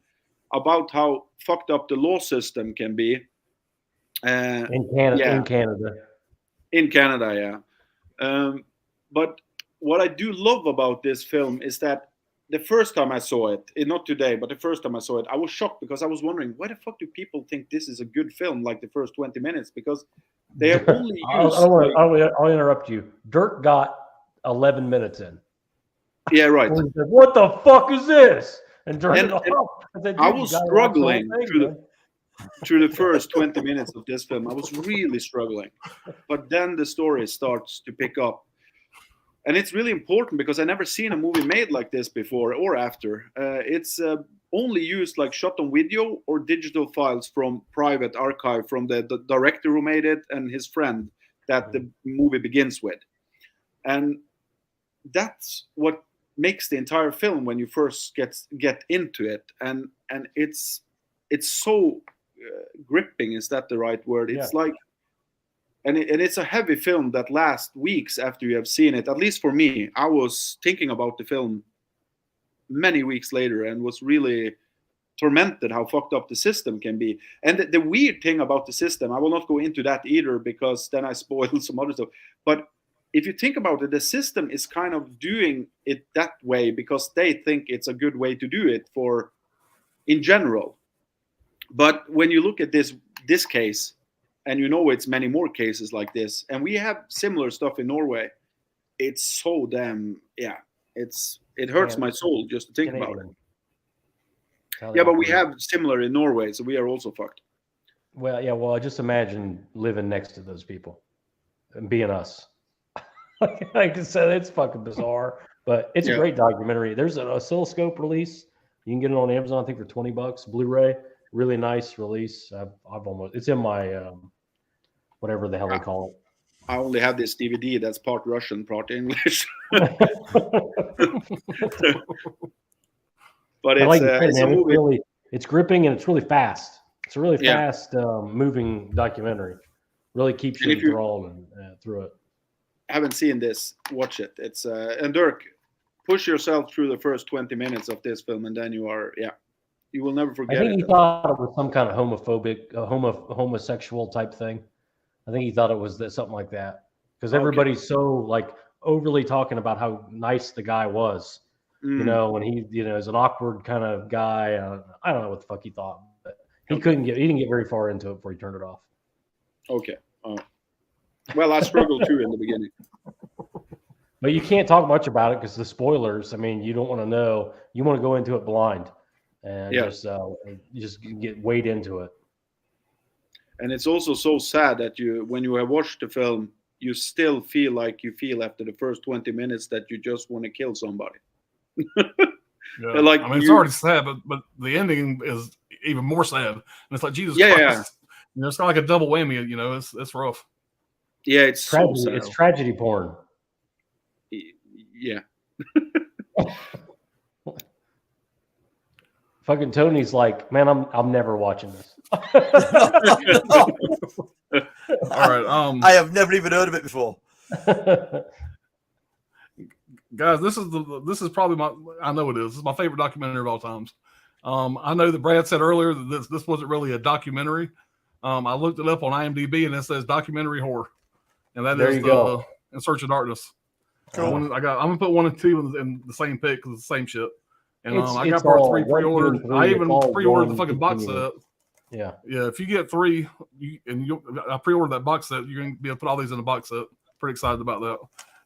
about how fucked up the law system can be. In Canada, Yeah. in Canada. In Canada, yeah. But what I do love about this film is that the first time I saw it, not today, but the first time I saw it, I was shocked because I was wondering, why the fuck do people think this is a good film, like the first 20 minutes? Because they have only used... I'll interrupt you. Dirk got 11 minutes in. Yeah, right. Said, what the fuck is this? And Dirk I was struggling through the first 20 minutes of this film. I was really struggling. But then the story starts to pick up. And it's really important because I never seen a movie made like this before or after. It's only used like shot on video or digital files from private archive from the director who made it and his friend that the movie begins with. And that's what makes the entire film when you first get into it. And it's so gripping. Is that the right word? It's like... And it's a heavy film that lasts weeks after you have seen it. At least for me, I was thinking about the film many weeks later and was really tormented how fucked up the system can be. And the weird thing about the system, I will not go into that either because then I spoil some other stuff. But if you think about it, the system is kind of doing it that way because they think it's a good way to do it in general. But when you look at this case, and you know it's many more cases like this, and we have similar stuff in Norway. It's so damn it hurts my soul just to think about it. Yeah, but we have similar in Norway, so we are also fucked. Well, yeah. Well, I just imagine living next to those people and being us. Like I said, it's fucking bizarre, but it's a great documentary. There's an oscilloscope release. You can get it on Amazon, I think, for $20, Blu-ray. Really nice release. It's in my whatever the hell they call it. I only have this DVD that's part Russian, part English. But it's gripping and it's really fast. It's a really fast moving documentary. Really keeps you drawn through it. I haven't seen this. Watch it. It's and Dirk, push yourself through the first 20 minutes of this film, and then you will never forget it. I think he thought it was some kind of homophobic, homosexual type thing. I think he thought it was something like that because everybody's so like overly talking about how nice the guy was. You know, when he, is an awkward kind of guy. I don't know what the fuck he thought, but he didn't get very far into it before he turned it off. Okay. Well, I struggled too in the beginning. But you can't talk much about it because the spoilers. I mean, you don't want to know. You want to go into it blind. And just get weighed into it. And it's also so sad that when you have watched the film, you still feel like you feel after the first 20 minutes that you just want to kill somebody. Like, I mean, it's already sad, but the ending is even more sad. And it's like, Jesus Christ. Yeah. It's kind of like a double whammy. It's rough. Yeah, it's tragedy. So sad. It's tragedy porn. Yeah. Fucking Tony's like, man, I'm never watching this. All right. I have never even heard of it before. Guys, this is probably I know it is. This is my favorite documentary of all times. I know that Brad said earlier that this wasn't really a documentary. I looked it up on IMDb and it says documentary horror, and that is In Search of Darkness. Cool. I'm gonna put 1 and 2 in the same pick because it's the same shit. And I got part 3 pre-ordered. I even pre-ordered the fucking box set. Yeah. If you get 3, I pre-ordered that box set, you're gonna be able to put all these in a box set. Pretty excited about that.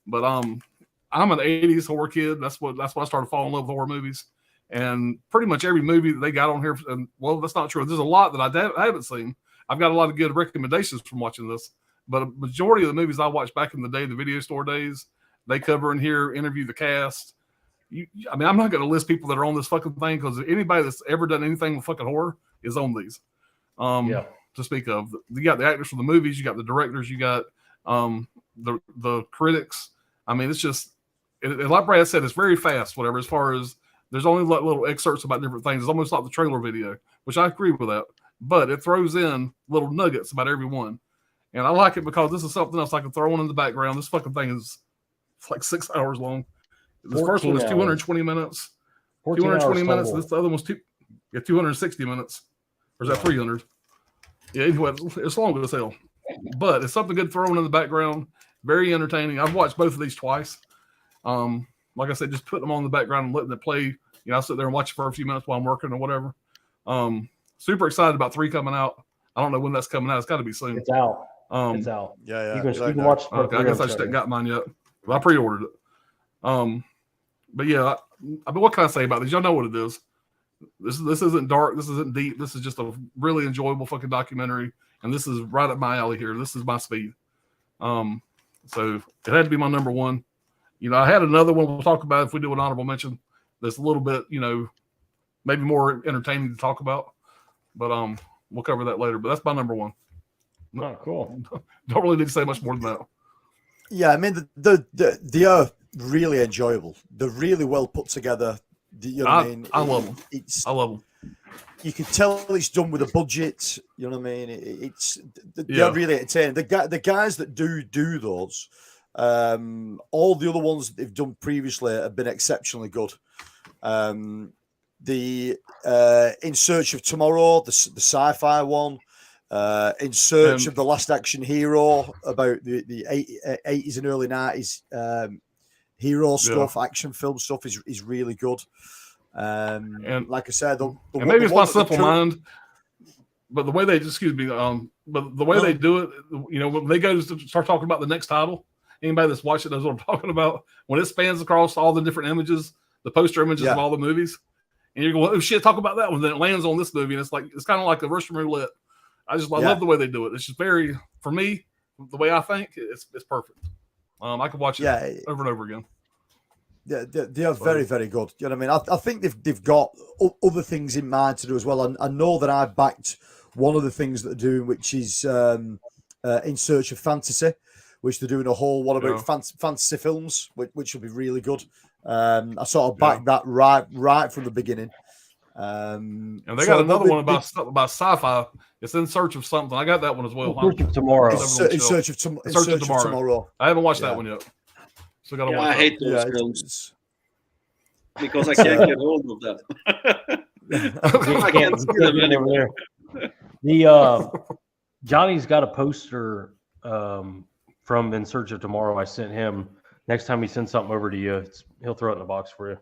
But I'm an '80s horror kid. That's what I started falling in love with horror movies. And pretty much every movie that they got on here, and well, that's not true. There's a lot that I haven't seen. I've got a lot of good recommendations from watching this. But a majority of the movies I watched back in the day, the video store days, they cover in here, interview the cast. I'm not going to list people that are on this fucking thing because anybody that's ever done anything with fucking horror is on these. To speak of, you got the actors from the movies, you got the directors, you got the critics. I mean, it's just like Brad said, it's very fast. Whatever, as far as there's only like little excerpts about different things. It's almost like the trailer video, which I agree with that. But it throws in little nuggets about every one. And I like it because this is something else I can throw on in the background. This fucking thing is like 6 hours long. This first one is 220 minutes. 220 minutes. This other one's 260 minutes. Or is that 300? Yeah, anyway, it's long as hell. But it's something good thrown in the background. Very entertaining. I've watched both of these twice. Like I said, just putting them on the background and letting it play. You know, I'll sit there and watch it for a few minutes while I'm working or whatever. Super excited about 3 coming out. I don't know when that's coming out. It's got to be soon. It's out. It's out. Yeah. You can watch. Okay, I guess I just haven't got mine yet. But I pre-ordered it. But yeah, I mean, what can I say about this? Y'all know what it is. This isn't dark. This isn't deep. This is just a really enjoyable fucking documentary. And this is right up my alley here. This is my speed. So it had to be my number one. You know, I had another one we'll talk about if we do an honorable mention. That's a little bit, you know, maybe more entertaining to talk about. But we'll cover that later. But that's my number one. Oh, cool. Don't really need to say much more than that. Yeah, I mean, they are really enjoyable. They're really well put together. You know what I mean? I love them. I love them. You can tell it's done with a budget. You know what I mean? They're really entertaining. The guys that do those, all the other ones that they've done previously have been exceptionally good. The In Search of Tomorrow, the sci-fi one, In Search of the Last Action Hero, about the 80s and early 90s hero stuff, action film stuff is really good. And like I said, and maybe it's my simple mind, but the way they but the way they do it, you know, when they go to start talking about the next title, anybody that's watched it knows what I'm talking about. When it spans across all the different images, the poster images of all the movies, and you're going, oh shit, talk about that one. Then it lands on this movie, and it's kind of like a Russian roulette. I love the way they do it. It's just very, for me, the way I think, it's perfect. I could watch it over and over again. Yeah, they are very, very good. You know what I mean? I think they've got other things in mind to do as well. And I know that I backed one of the things that they're doing, which is In Search of Fantasy, which they're doing a whole one about fantasy films, which will be really good. I sort of backed that right from the beginning. And they got another one about sci-fi. It's In Search of Something. I got that one as well. In Search of Tomorrow. In Search of Tomorrow. I haven't watched that one yet. So got to watch. I hate those films because I can't get hold of them. I can't see them anymore. The Johnny's got a poster from In Search of Tomorrow. I sent him. Next time he sends something over to you, he'll throw it in the box for you.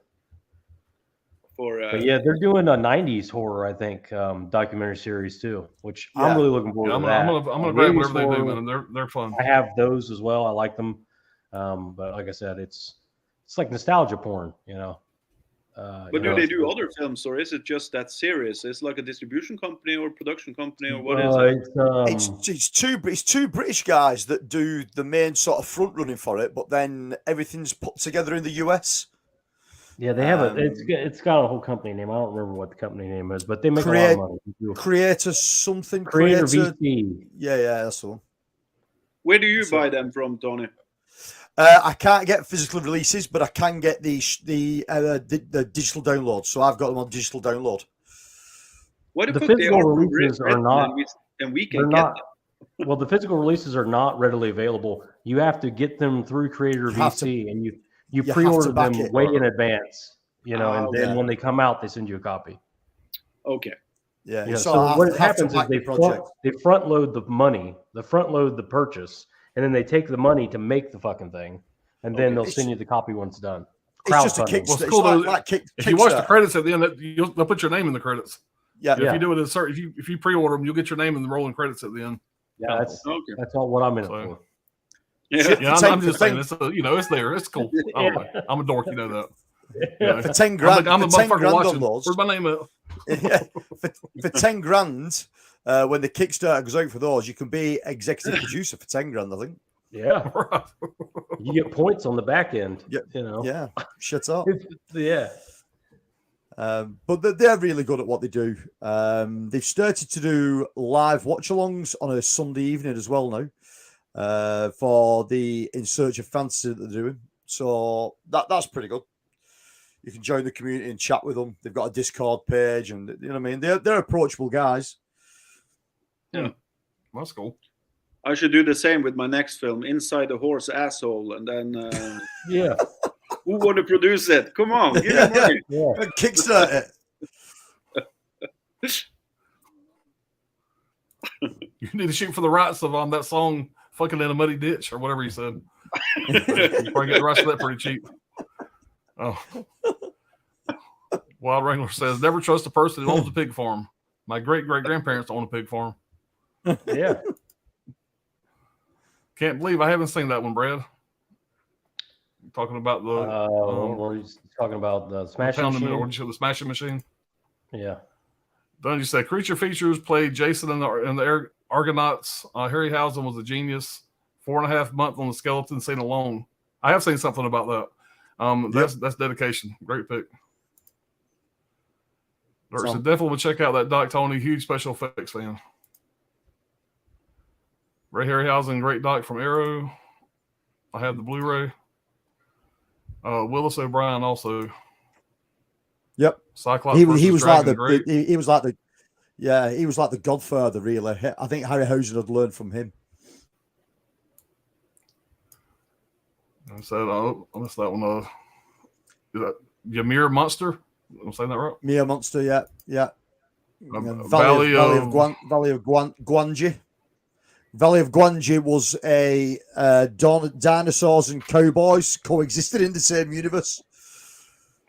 But yeah, they're doing a '90s horror, I think, documentary series too, which I'm really looking forward to. I'm gonna grab whatever they do, man. They're fun. I have those as well. I like them, but like I said, it's like nostalgia porn, you know. But do they do other films, or is it just that series? It's like a distribution company or production company, or what is it? It's two British guys that do the main sort of front running for it, but then everything's put together in the US. Yeah, they have it's got a whole company name. I don't remember what the company name is, but they make a lot of money. Creator something. Creator VC. Yeah, that's the one. Where do you buy them from, Tony? I can't get physical releases, but I can get the digital download. So I've got them on digital download. What the physical releases are not, and we can get them. Well, the physical releases are not readily available. You have to get them through Creator VC, and you pre-order them way in advance. You know, and then when they come out, they send you a copy. Okay. Yeah. You know, so what happens is they front load the money, front load the purchase. And then they take the money to make the fucking thing, and then they'll send you the copy when it's done. It's just a kick. Well, it's cool if you watch the credits at the end, they'll put your name in the credits. Yeah. If you do it if you pre-order them, you'll get your name in the rolling credits at the end. Yeah, that's all what I'm in it for. Yeah, I'm just saying, it's there. It's cool. I'm a dork, you know that. Yeah. For 10 grand, I'm a motherfucker watching. Where's my name at? For 10 grand. When the Kickstarter goes out for those, you can be executive producer for 10 grand, I think. Yeah. You get points on the back end. Yeah. You know. Yeah. Shut up. Yeah. But they're really good at what they do. They've started to do live watch-alongs on a Sunday evening as well now for the In Search of Fantasy that they're doing. So that's pretty good. You can join the community and chat with them. They've got a Discord page, and you know what I mean. They're approachable guys. Yeah, that's cool. I should do the same with my next film, Inside the Horse Asshole, and then Yeah. who want to produce it? Come on, give me money. Yeah. Kickstart it. You need to shoot for the rights of that song, "Fucking in a Muddy Ditch" or whatever he said. You probably get the rights to that pretty cheap. Oh. Wild Wrangler says, "Never trust a person who owns a pig farm. My great-great-grandparents own a pig farm." Yeah. Can't believe I haven't seen that one, Brad. Talking about the He's talking about the Smashing pound Machine. what did you say, the Smashing Machine. Yeah. Then you said creature features played Jason in the Argonauts. Harryhausen was a genius. 4.5 months on the skeleton scene alone. I have seen something about that. That's dedication. Great pick. Dirk said, definitely would check out that Doc Tony. Huge special effects fan. Ray Harryhausen, great doc from Arrow. I have the Blu-ray. Willis O'Brien also. Yep. Cyclops. He was like Dragon, he was like the Godfather, really. I think Harryhausen had learned from him. I said, I missed that one. Is that Ymir Monster? I'm saying that right? Ymir Monster, yeah. Valley of Gwangi. Valley of Gwangi was a dinosaurs and cowboys coexisted in the same universe.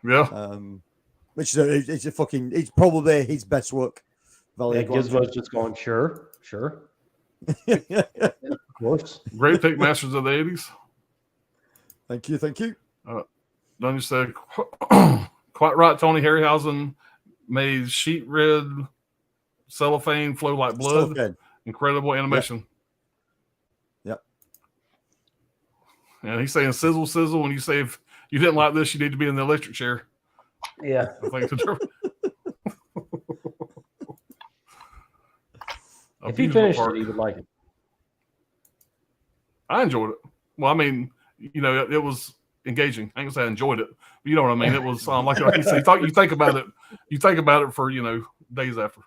Yeah. Which is it's probably his best work. Valley of Gwangi. Gizmo's just going, sure. Of course. Great pick, Masters of the 80s. Thank you. Then you said, quite right, Tony. Harryhausen made sheet red cellophane flow like blood. Cellophane. Incredible animation. Yep. And he's saying sizzle, sizzle. When you say if you didn't like this, you need to be in the electric chair. Yeah. I think if he finished it, he would like it. I enjoyed it. Well, I mean, it was engaging. I ain't gonna say I enjoyed it, but you know what I mean. It was like you said, you think about it. You think about it for days after.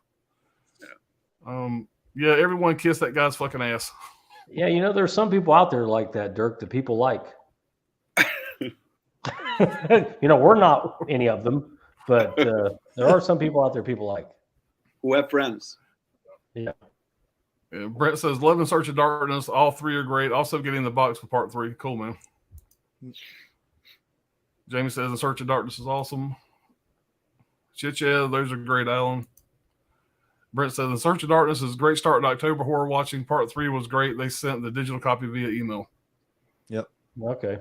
Yeah, everyone kissed that guy's fucking ass. Yeah, there's some people out there like that, Dirk, that people like. We're not any of them, but there are some people out there people like. Who have friends. Yeah. Brett says, "Love and Search of Darkness. All three are great. Also getting the box for part 3. Cool, man." Jamie says, "The Search of Darkness is awesome." Shit, yeah, those are great, Alan. Brent says, "The Search of Darkness is a great start to October horror watching. Part 3 was great. They sent the digital copy via email." Yep. Okay.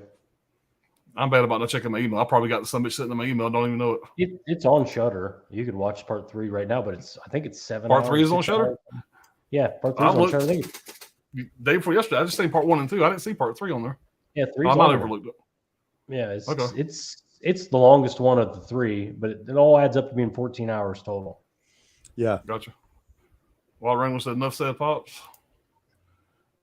I'm bad about not checking my email. I probably got some bitch sitting in my email. Don't even know it. It's on Shudder. You could watch part 3 right now, but I think it's 7 Part hours. 3 is on Shudder? Yeah, part 3 is on Shudder. Day before yesterday, I just seen part 1 and 2. I didn't see part 3 on there. Yeah, 3. I might have overlooked it. Yeah, okay. It's the longest one of the 3, but it all adds up to being 14 hours total. Yeah. Gotcha. Wild Wrangler said, "Enough said, Pops."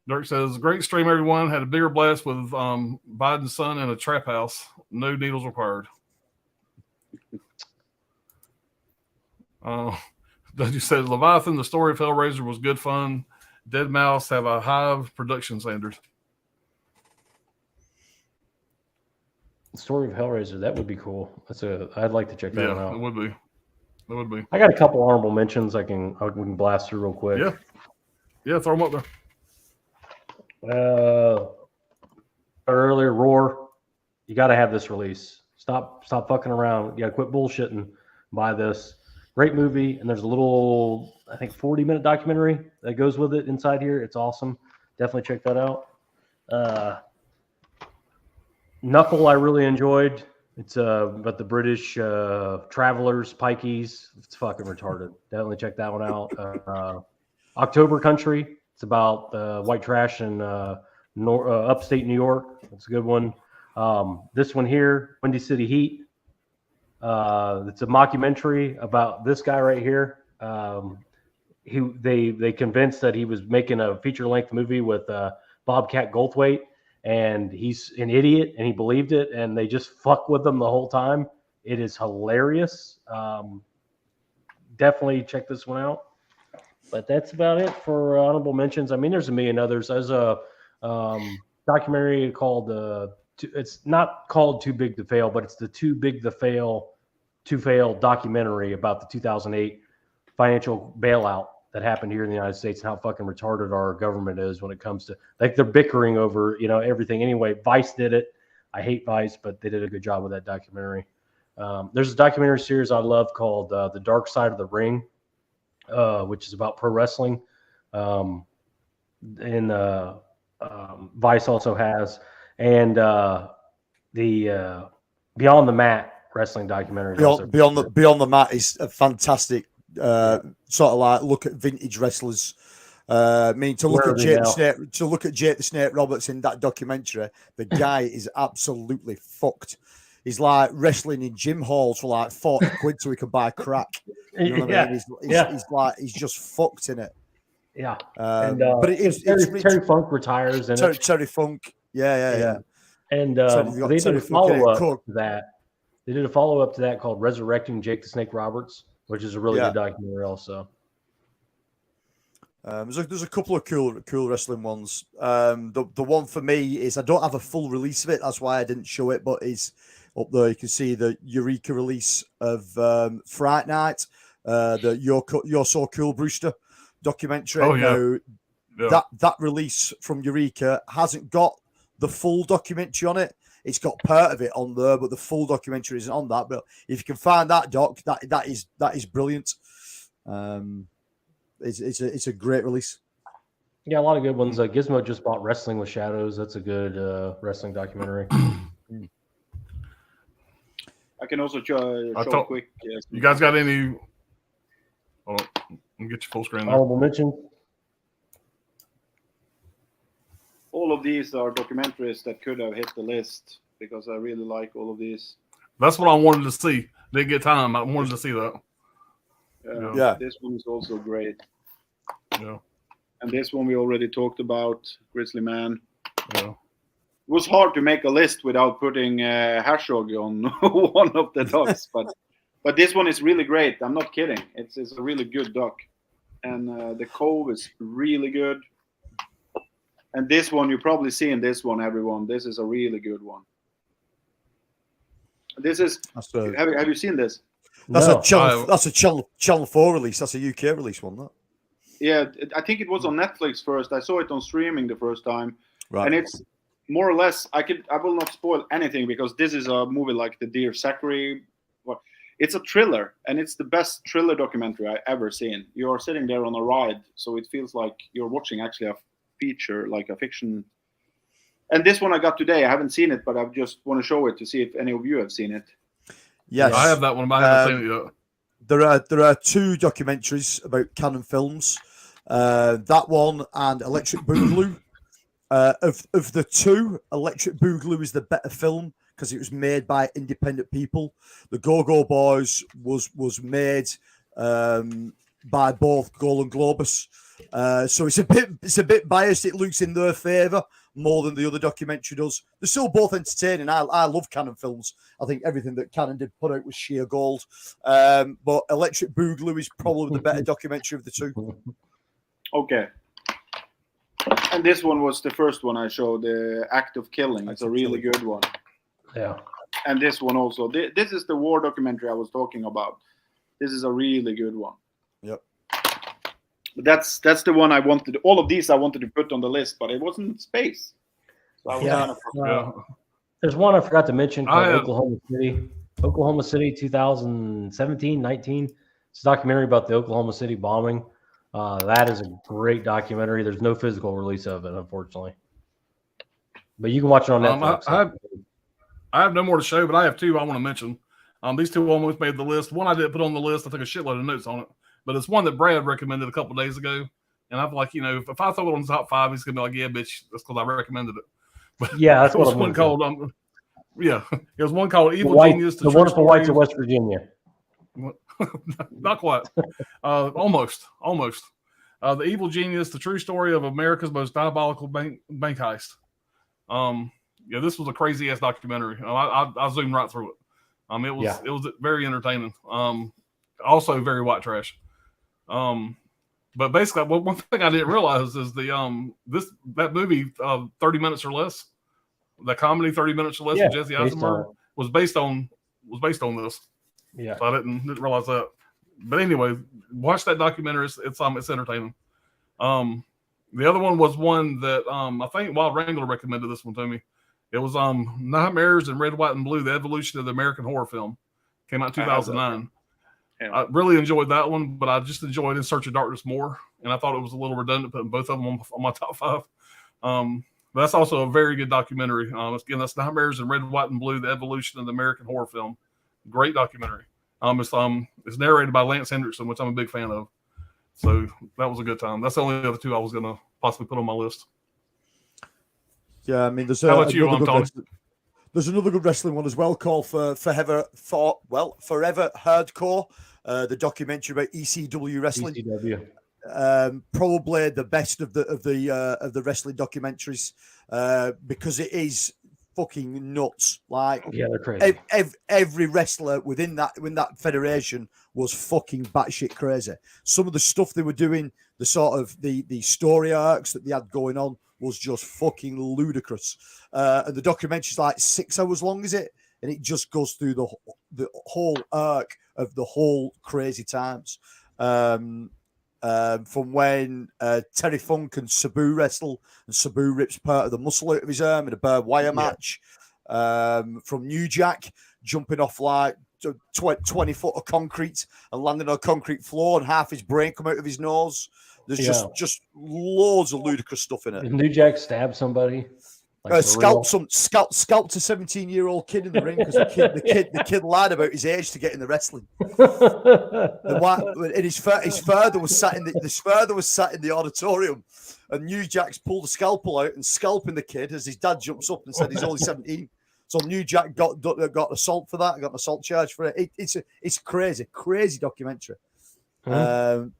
Dirk says, "Great stream, everyone. Had a bigger blast with Biden's son in a trap house. No needles required." Then you said, "Leviathan, the story of Hellraiser was good fun. Dead Mouse have a high production standard." The story of Hellraiser, that would be cool. I'd like to check that one out. It would be. It would be. I got a couple honorable mentions we can blast through real quick. Yeah, throw them up there. Earlier, Roar, you got to have this release. Stop fucking around. You got to quit bullshitting. Buy this. Great movie, and there's a little, I think, 40-minute documentary that goes with it inside here. It's awesome. Definitely check that out. Knuckle, I really enjoyed. It's about the British travelers, pikeys. It's fucking retarded. Definitely check that one out. October Country. It's about white trash in upstate New York. It's a good one. This one here, Windy City Heat. It's a mockumentary about this guy right here. They convinced that he was making a feature-length movie with Bobcat Goldthwait, and he's an idiot, and he believed it, and they just fuck with him the whole time. It is hilarious. Definitely check this one out. But that's about it for honorable mentions. I mean, there's a million others. There's a documentary called it's not called Too Big to Fail, but it's the Too Big to Fail documentary about the 2008 financial bailout that happened here in the United States and how fucking retarded our government is when it comes to, like, they're bickering over, everything. Anyway, Vice did it. I hate Vice, but they did a good job with that documentary. There's a documentary series I love called The Dark Side of the Ring, which is about pro wrestling. And Vice also has, and the Beyond the Mat wrestling documentary. Beyond the Mat is a fantastic sort of like look at vintage wrestlers. To look at Jake the Snake Roberts in that documentary, the guy is absolutely fucked. He's like wrestling in gym halls for like 40 quid so he can buy crack. You know what I mean? He's just fucked in it. Yeah. But Terry Funk retires in it. Terry Funk. Yeah. And they did a follow-up to that. They did a follow-up to that called Resurrecting Jake the Snake Roberts, which is a really good documentary also. There's a couple of cool wrestling ones. The one for me is, I don't have a full release of it. That's why I didn't show it, but is up there. You can see the Eureka release of Fright Night, the You're So Cool Brewster documentary. Oh, yeah. Now, that release from Eureka hasn't got the full documentary on it. It's got part of it on there, but the full documentary isn't on that. But if you can find that doc, that is brilliant. It's a great release. Yeah, a lot of good ones. Gizmo just bought Wrestling with Shadows. That's a good wrestling documentary. I can also show quick. You guys got any? Oh, let me get your full screen there. Honorable mention. All of these are documentaries that could have hit the list because I really like all of these. That's what I wanted to see. Didn't get time. I wanted to see that. This one is also great. Yeah. And this one we already talked about, Grizzly Man. Yeah. It was hard to make a list without putting Hashog on one of the docs, but this one is really great. I'm not kidding. It's a really good doc, and the Cove is really good. And this one, you probably see in this one, everyone. This is a really good one. This is. Have you seen this? That's a Channel 4 release. That's a UK release one. That. Yeah, I think it was on Netflix first. I saw it on streaming the first time, right. And it's more or less. I will not spoil anything because this is a movie like The Dear Zachary. It's a thriller, and it's the best thriller documentary I ever seen. You are sitting there on a ride, so it feels like you're watching actually a feature, like a fiction. And this one I got today. I haven't seen it, but I just want to show it to see if any of you have seen it. Yes, I have that one, but I haven't seen it yet. There are two documentaries about Canon Films. That one and Electric Boogaloo. Of the two, Electric Boogaloo is the better film because it was made by independent people. The Go-Go Boys was made by both Golden Globus. So it's a bit biased. It looks in their favour more than the other documentary does. They're still both entertaining. I love Canon Films. I think everything that Canon did put out was sheer gold. But Electric Boogaloo is probably the better documentary of the two. Okay. And this one was the first one I showed, The Act of Killing. It's a really good one. Yeah. And this one also. This is the war documentary I was talking about. This is a really good one. Yep. But that's the one I wanted. All of these I wanted to put on the list, but it wasn't space. So I was There's one I forgot to mention called Oklahoma City. Oklahoma City 2017-19. It's a documentary about the Oklahoma City bombing. That is a great documentary. There's no physical release of it, unfortunately. But you can watch it on Netflix. I have no more to show, but I have two I want to mention. These two almost made the list. One I didn't put on the list. I took a shitload of notes on it. But it's one that Brad recommended a couple of days ago. And I'm like, if I throw it on the top five, he's going to be like, yeah, bitch, that's because I recommended it. But yeah, that's what one called. It was one called Evil Genius. The Wonderful Whites of West Virginia. Not quite. Almost. The Evil Genius, the true story of America's most diabolical bank heist. This was a crazy ass documentary. I zoomed right through it. It was very entertaining. Also very white trash. But basically, one thing I didn't realize is that movie 30 Minutes or Less, the comedy 30 Minutes or Less with Jesse Eisenberg was based on this. Yeah. So I didn't realize that. But anyway, watch that documentary. It's entertaining. The other one was one that I think Wild Wrangler recommended this one to me. It was Nightmares in Red, White, and Blue: The Evolution of the American Horror Film. Came out in 2009. I really enjoyed that one, but I just enjoyed In Search of Darkness more, and I thought it was a little redundant putting both of them on my top 5. But that's also a very good documentary. Again, that's Nightmares in Red, White, and Blue: The Evolution of the American Horror Film. Great documentary. It's narrated by Lance Hendrickson, which I'm a big fan of. So that was a good time. That's the only other 2 I was going to possibly put on my list. Yeah, I mean, there's How about you, Tony? There's another good wrestling one as well called Forever Hardcore, the documentary about ECW wrestling. ECW. Probably the best of the wrestling documentaries because it is fucking nuts. Like, yeah, they're crazy. Every wrestler within that federation was fucking batshit crazy. Some of the stuff they were doing, the sort of the story arcs that they had going on, was just fucking ludicrous. And the documentary's like 6 hours long, is it? And it just goes through the whole arc of the whole crazy times. From when Terry Funk and Sabu wrestle, and Sabu rips part of the muscle out of his arm in a barbed wire match. From New Jack jumping off like 20 foot of concrete and landing on a concrete floor, and half his brain come out of his nose. There's just loads of ludicrous stuff in it. Did New Jack stab somebody? Scalped a 17-year-old kid in the ring because the kid lied about his age to get in the wrestling. And his father was sat in the auditorium, and New Jack's pulled the scalpel out and scalping the kid as his dad jumps up and said he's only 17. So New Jack got assault for that. Got an assault charge for it. It's crazy documentary.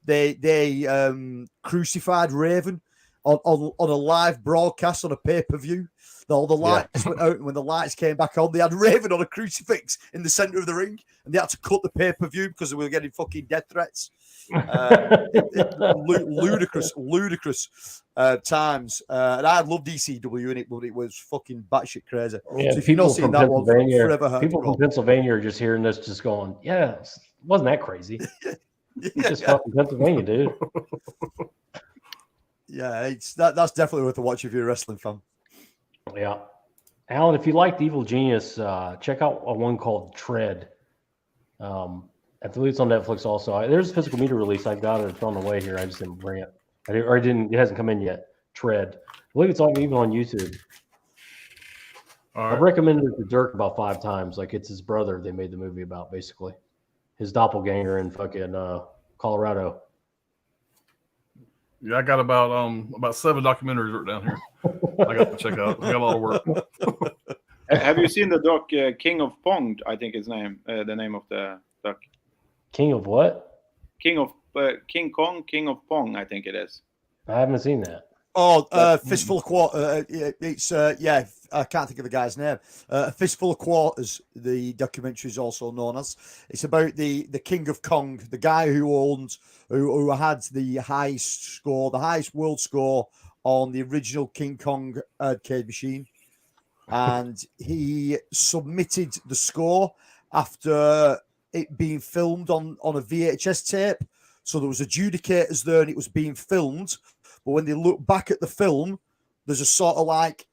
They crucified Raven on a live broadcast on a pay-per-view. All the lights went out, and when the lights came back on, they had Raven on a crucifix in the center of the ring, and they had to cut the pay-per-view because they were getting fucking death threats. Ludicrous times. And I loved ECW in it, but it was fucking batshit crazy. Yeah, so if you've not seen that one, forever people from Pennsylvania are just hearing this, just going, "Yeah, wasn't that crazy?" It's just fucking Pennsylvania, dude. Yeah, that's definitely worth a watch if you're a wrestling fan. Yeah. Alan, if you liked Evil Genius, check out one called Tread. I believe it's on Netflix also. There's a physical media release. I've got it. It's on the way here. I just didn't bring it. It hasn't come in yet. Tread. I believe it's even on YouTube. All right. I've recommended it to Dirk about 5 times. Like, it's his brother they made the movie about, basically. His doppelganger in fucking Colorado. Yeah, I got about 7 documentaries written down here. I got to check out. I got a lot of work. Have you seen the doc King of Pong? I think his name, the name of the doc. King of what? King Kong, King of Pong, I think it is. I haven't seen that. Oh, Fistful of Quarters. It's I can't think of the guy's name. Fistful of Quarters. The documentary is also known as. It's about the King of Kong, the guy who had the highest world score on the original King Kong arcade machine, and he submitted the score after it being filmed on a VHS tape. So there was adjudicators there, and it was being filmed. But when they look back at the film, there's a sort of like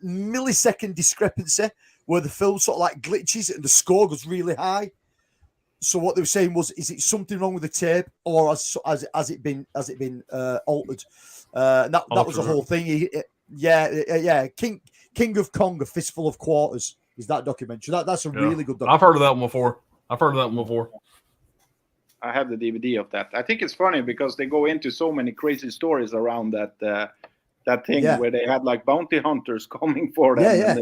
millisecond discrepancy where the film sort of like glitches and the score goes really high. So what they were saying was, is it something wrong with the tape, or has it been altered? And that was the whole thing. King of Kong, A Fistful of Quarters is that documentary. That's a really good documentary. I've heard of that one before. I have the DVD of that. I think it's funny because they go into so many crazy stories around that thing where they had like bounty hunters coming for them. Yeah.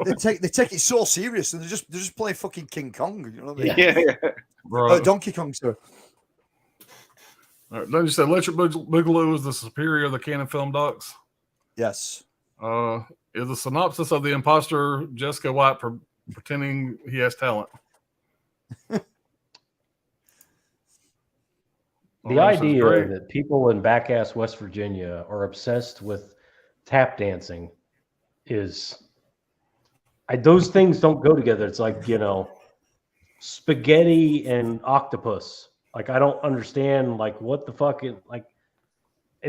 They take it so serious, and they're just playing fucking King Kong. You know what I mean? Yeah. Donkey Kong, sir. All right, then you said Electric Boogaloo is the superior of the Canon film docs. Yes. Is the synopsis of The Imposter Jessica White pretending he has talent. The idea that people in back-ass West Virginia are obsessed with tap dancing is, those things don't go together. It's like, spaghetti and octopus. Like, I don't understand, like, what the fuck it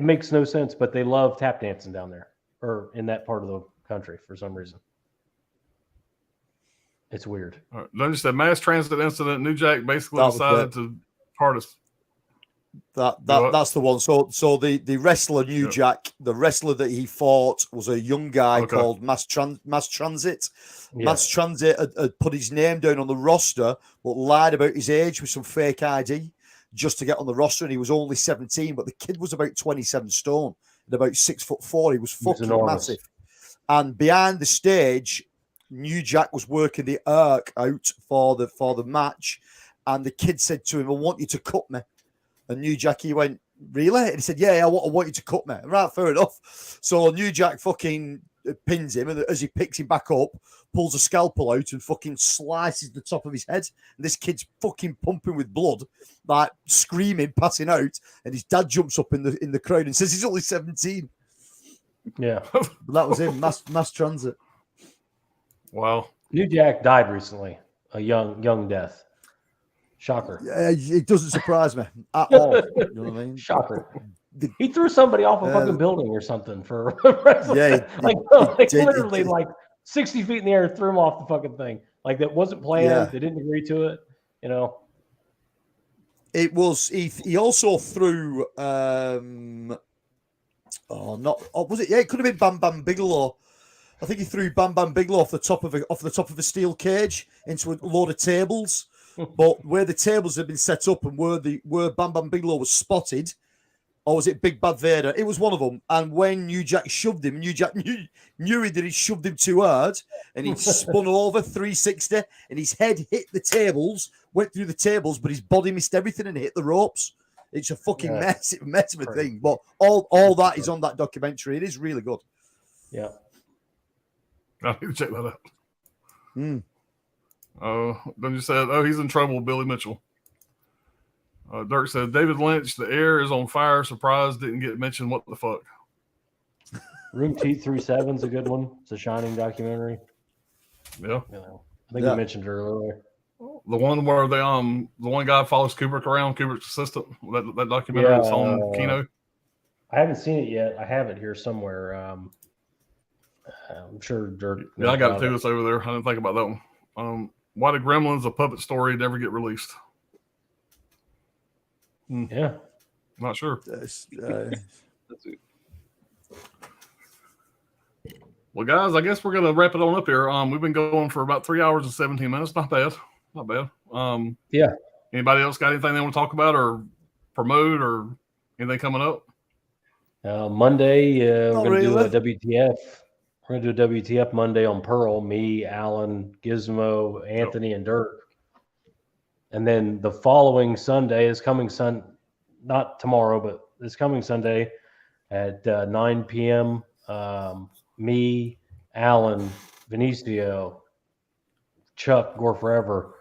makes no sense, but they love tap dancing down there or in that part of the country for some reason. It's weird. All right. Then just a mass transit incident. New Jack basically decided to part us. That's the one. So the wrestler New Jack, the wrestler that he fought was a young guy called Mass Transit. Yeah. Mass Transit had put his name down on the roster, but lied about his age with some fake ID just to get on the roster, and he was only 17. But the kid was about 27 stone and about 6'4". He was fucking massive. And behind the stage, New Jack was working the arc out for the match, and the kid said to him, "I want you to cut me." And New Jack, he went, "Really?" And he said, "Yeah, I want you to cut me." Right, fair enough. So New Jack fucking pins him, and as he picks him back up, pulls a scalpel out and fucking slices the top of his head. And this kid's fucking pumping with blood, like screaming, passing out. And his dad jumps up in the crowd and says he's only 17. Yeah, but that was him, Mass Transit. Wow. New Jack died recently, a young death. Shocker. It doesn't surprise me at all. You know what I mean? Shocker. He threw somebody off a fucking building or something for literally like 60 feet in the air, threw him off the fucking thing. Like, that wasn't planned. Yeah. They didn't agree to it. It was. He also threw. Was it? Yeah, it could have been Bam Bam Bigelow. I think he threw Bam Bam Bigelow off the top of a steel cage into a load of tables. But where the tables had been set up and where Bam Bam Bigelow was spotted, or was it Big Bad Vader? It was one of them. And when New Jack shoved him, New Jack knew that he shoved him too hard, and he spun over 360, and his head hit the tables, went through the tables, but his body missed everything and hit the ropes. It's a fucking mess of a thing. But all that is on that documentary. It is really good. Yeah. I need to check that out. Then you said, he's in trouble, Billy Mitchell. Dirk said, David Lynch, the air is on fire. Surprised didn't get mentioned. What the fuck? Room T37 is a good one. It's a Shining documentary. Yeah. I think you mentioned it earlier. The one where the one guy follows Kubrick around, Kubrick's assistant. That documentary is on Kino. I haven't seen it yet. I have it here somewhere. I'm sure Dirk. Yeah, I got it too. It's over there. I didn't think about that one. Why the Gremlins, a puppet story, never get released? Yeah. Not sure. Well, guys, I guess we're going to wrap it on up here. We've been going for about 3 hours and 17 minutes. Not bad. Yeah. Anybody else got anything they want to talk about or promote or anything coming up? Monday, we're going to do a WTF. We're going to do a WTF Monday on Pearl. Me, Alan, Gizmo, Anthony, and Dirk. And then the following Sunday is coming not tomorrow, but this coming Sunday at 9 p.m. Me, Alan, Vinicio, Chuck, Gore Forever,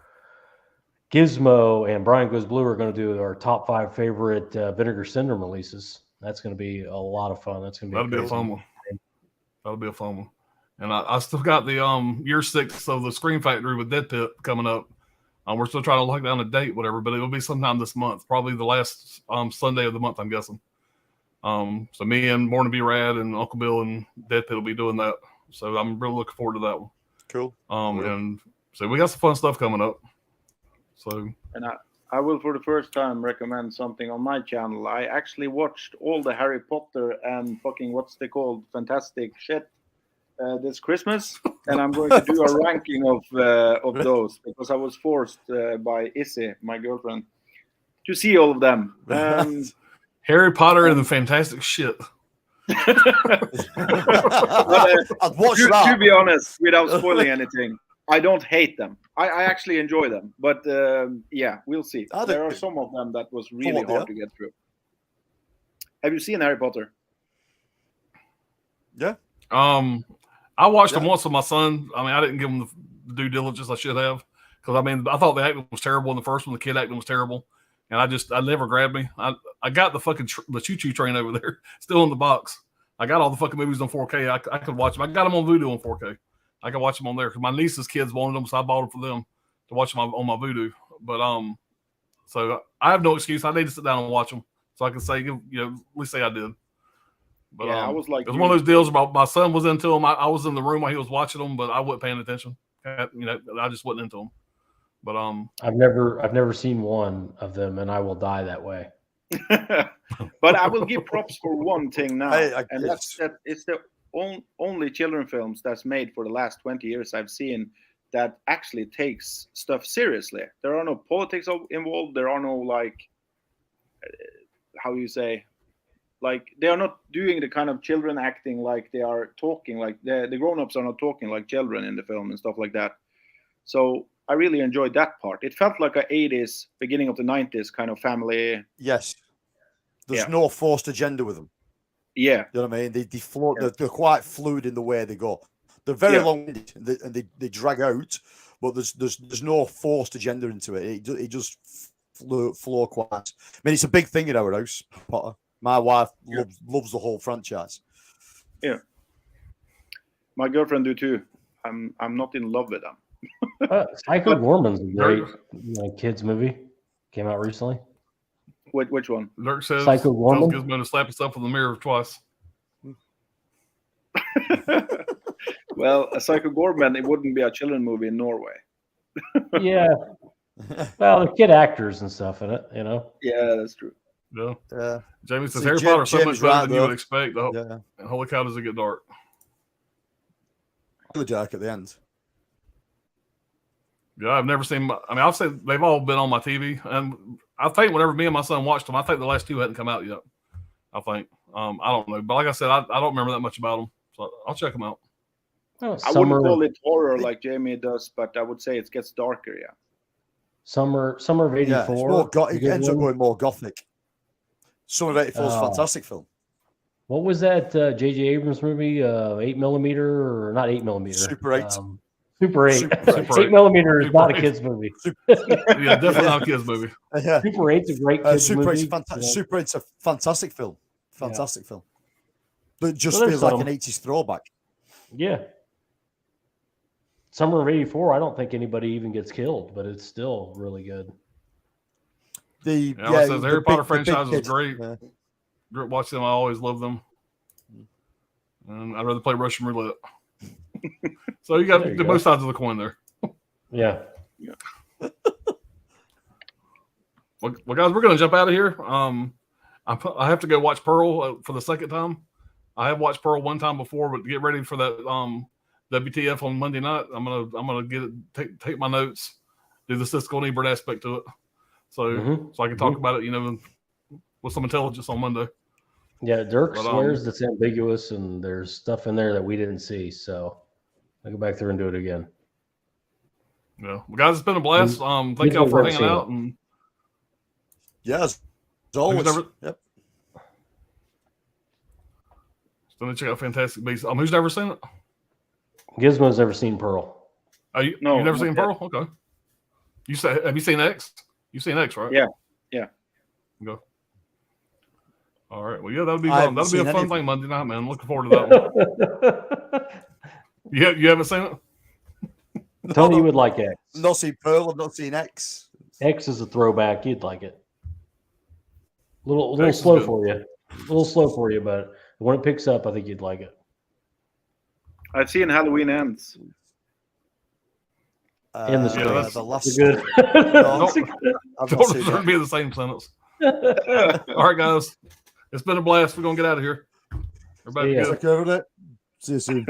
Gizmo, and Brian Goes Blue are going to do our top 5 favorite Vinegar Syndrome releases. That's going to be a lot of fun. That'll be a fun one. That'll be a fun one. And I still got the year 6 of the Scream Factory with Dead Pit coming up. We're still trying to lock down a date, whatever, but it'll be sometime this month, probably the last Sunday of the month, I'm guessing. So me and Born to Be Rad and Uncle Bill and Dead Pit will be doing that. So I'm really looking forward to that one. Cool. And so we got some fun stuff coming up. So. And I will, for the first time, recommend something on my channel. I actually watched all the Harry Potter and fucking what's they called fantastic shit this Christmas, and I'm going to do a ranking of those because I was forced by Issy, my girlfriend, to see all of them. Harry Potter and the fantastic shit. But, to be honest, without spoiling anything, I don't hate them. I actually enjoy them, but yeah, we'll see. There are some of them that was really hard to get through. Have you seen Harry Potter? Yeah. I watched them once with my son. I mean, I didn't give him due diligence I should have. Because I mean, I thought the acting was terrible in the first one. The kid acting was terrible, and I never grabbed me. I got the fucking the choo choo train over there, still in the box. I got all the fucking movies on 4K. I could watch them. I got them on Vudu on 4K. I could watch them on there because my niece's kids wanted them, so I bought them for them to watch them on my Vudu. But so I have no excuse. I need to sit down and watch them so I can say, you know, at least say I did. But I was like, it was one of those deals about my son was into them. I was in the room while he was watching them, but I wasn't paying attention. You know, I just wasn't into them. But I've never seen one of them, and I will die that way. But I will give props for one thing now, and it's the only children films that's made for the last 20 years I've seen that actually takes stuff seriously. There are no politics involved. There are no, like, how you say, like, they are not doing the kind of children acting like they are talking, like the grown-ups are not talking like children in the film and stuff like that. So I really enjoyed that part. It felt like a 80s, beginning of the 90s kind of family. Yes. There's no forced agenda with them. Yeah. You know what I mean? They float, they're quite fluid in the way they go. They're very long-winded and they drag out, but there's no forced agenda into it. It just flow quite. I mean, it's a big thing in our house, Potter. My wife loves the whole franchise. Yeah. My girlfriend do too. I'm not in love with them. Psycho Gorman's a great kids movie. Came out recently. Which one? Dirk says Psycho Gorman. Gizmo to slap himself in the mirror twice. Well, a Psycho Gorman, it wouldn't be a children movie in Norway. Yeah. Well, the kid actors and stuff in it, you know. Yeah, that's true. Yeah. Jamie says See, Harry Potter so much Jim's better right, than you would expect. And holy cow, does it get dark? Really dark at the end. Yeah, I've never seen. I mean, I've said they've all been on my TV, and I think whenever me and my son watched them, I think the last two hadn't come out yet. I think. I don't know, but like I said, I don't remember that much about them, so I'll check them out. Oh, I wouldn't call it horror like Jamie does, but I would say it gets darker. Yeah. Summer of '84. Yeah, it's more it ends up going more gothic. Summer of '84 is a fantastic film. What was that J.J. Abrams movie? 8mm or not 8mm? Super 8. Super 8. Super 8. 8mm is not a kids movie. Yeah, definitely not a kids movie. Yeah. Super 8's a great kids Super movie. 8's Super 8's a fantastic film. Fantastic film. But it just feels like an 80s throwback. Yeah. Summer of '84, I don't think anybody even gets killed, but it's still really good. The Harry Potter franchise is great. Yeah. Grew up watching them. I always loved them. And I'd rather play Russian roulette. So you got both sides of the coin there. Yeah. Well, guys, we're going to jump out of here. I have to go watch Pearl for the second time. I have watched Pearl one time before, but to get ready for that WTF on Monday night, I'm gonna get it, take my notes, do the Siskel and Ebert aspect to it, so I can talk about it, you know, with some intelligence on Monday. Yeah, Dirk swears it's ambiguous and there's stuff in there that we didn't see, so I'll go back through and do it again. Yeah, well, guys, it's been a blast. Thank y'all for hanging out. And yes, as always. Yep. So check out Fantastic Beasts. Who's never seen it? Gizmo's never seen Pearl. Oh, you've never seen Pearl? Okay. Have you seen X? You've seen X, right? Yeah. Go. All right. Well, yeah, that'll be fun. That'll be a fun thing Monday night, man. Looking forward to that one. You haven't seen it? Tony, you would like X. I've not seen Pearl. I've not seen X. X is a throwback. You'd like it. A little slow for you. A little slow for you, but when it picks up, I think you'd like it. I've seen Halloween Ends. In the screen. The last good. Don't deserve to be in the same sentence. All right, guys. It's been a blast. We're going to get out of here. Everybody good. Take care of it. See you soon.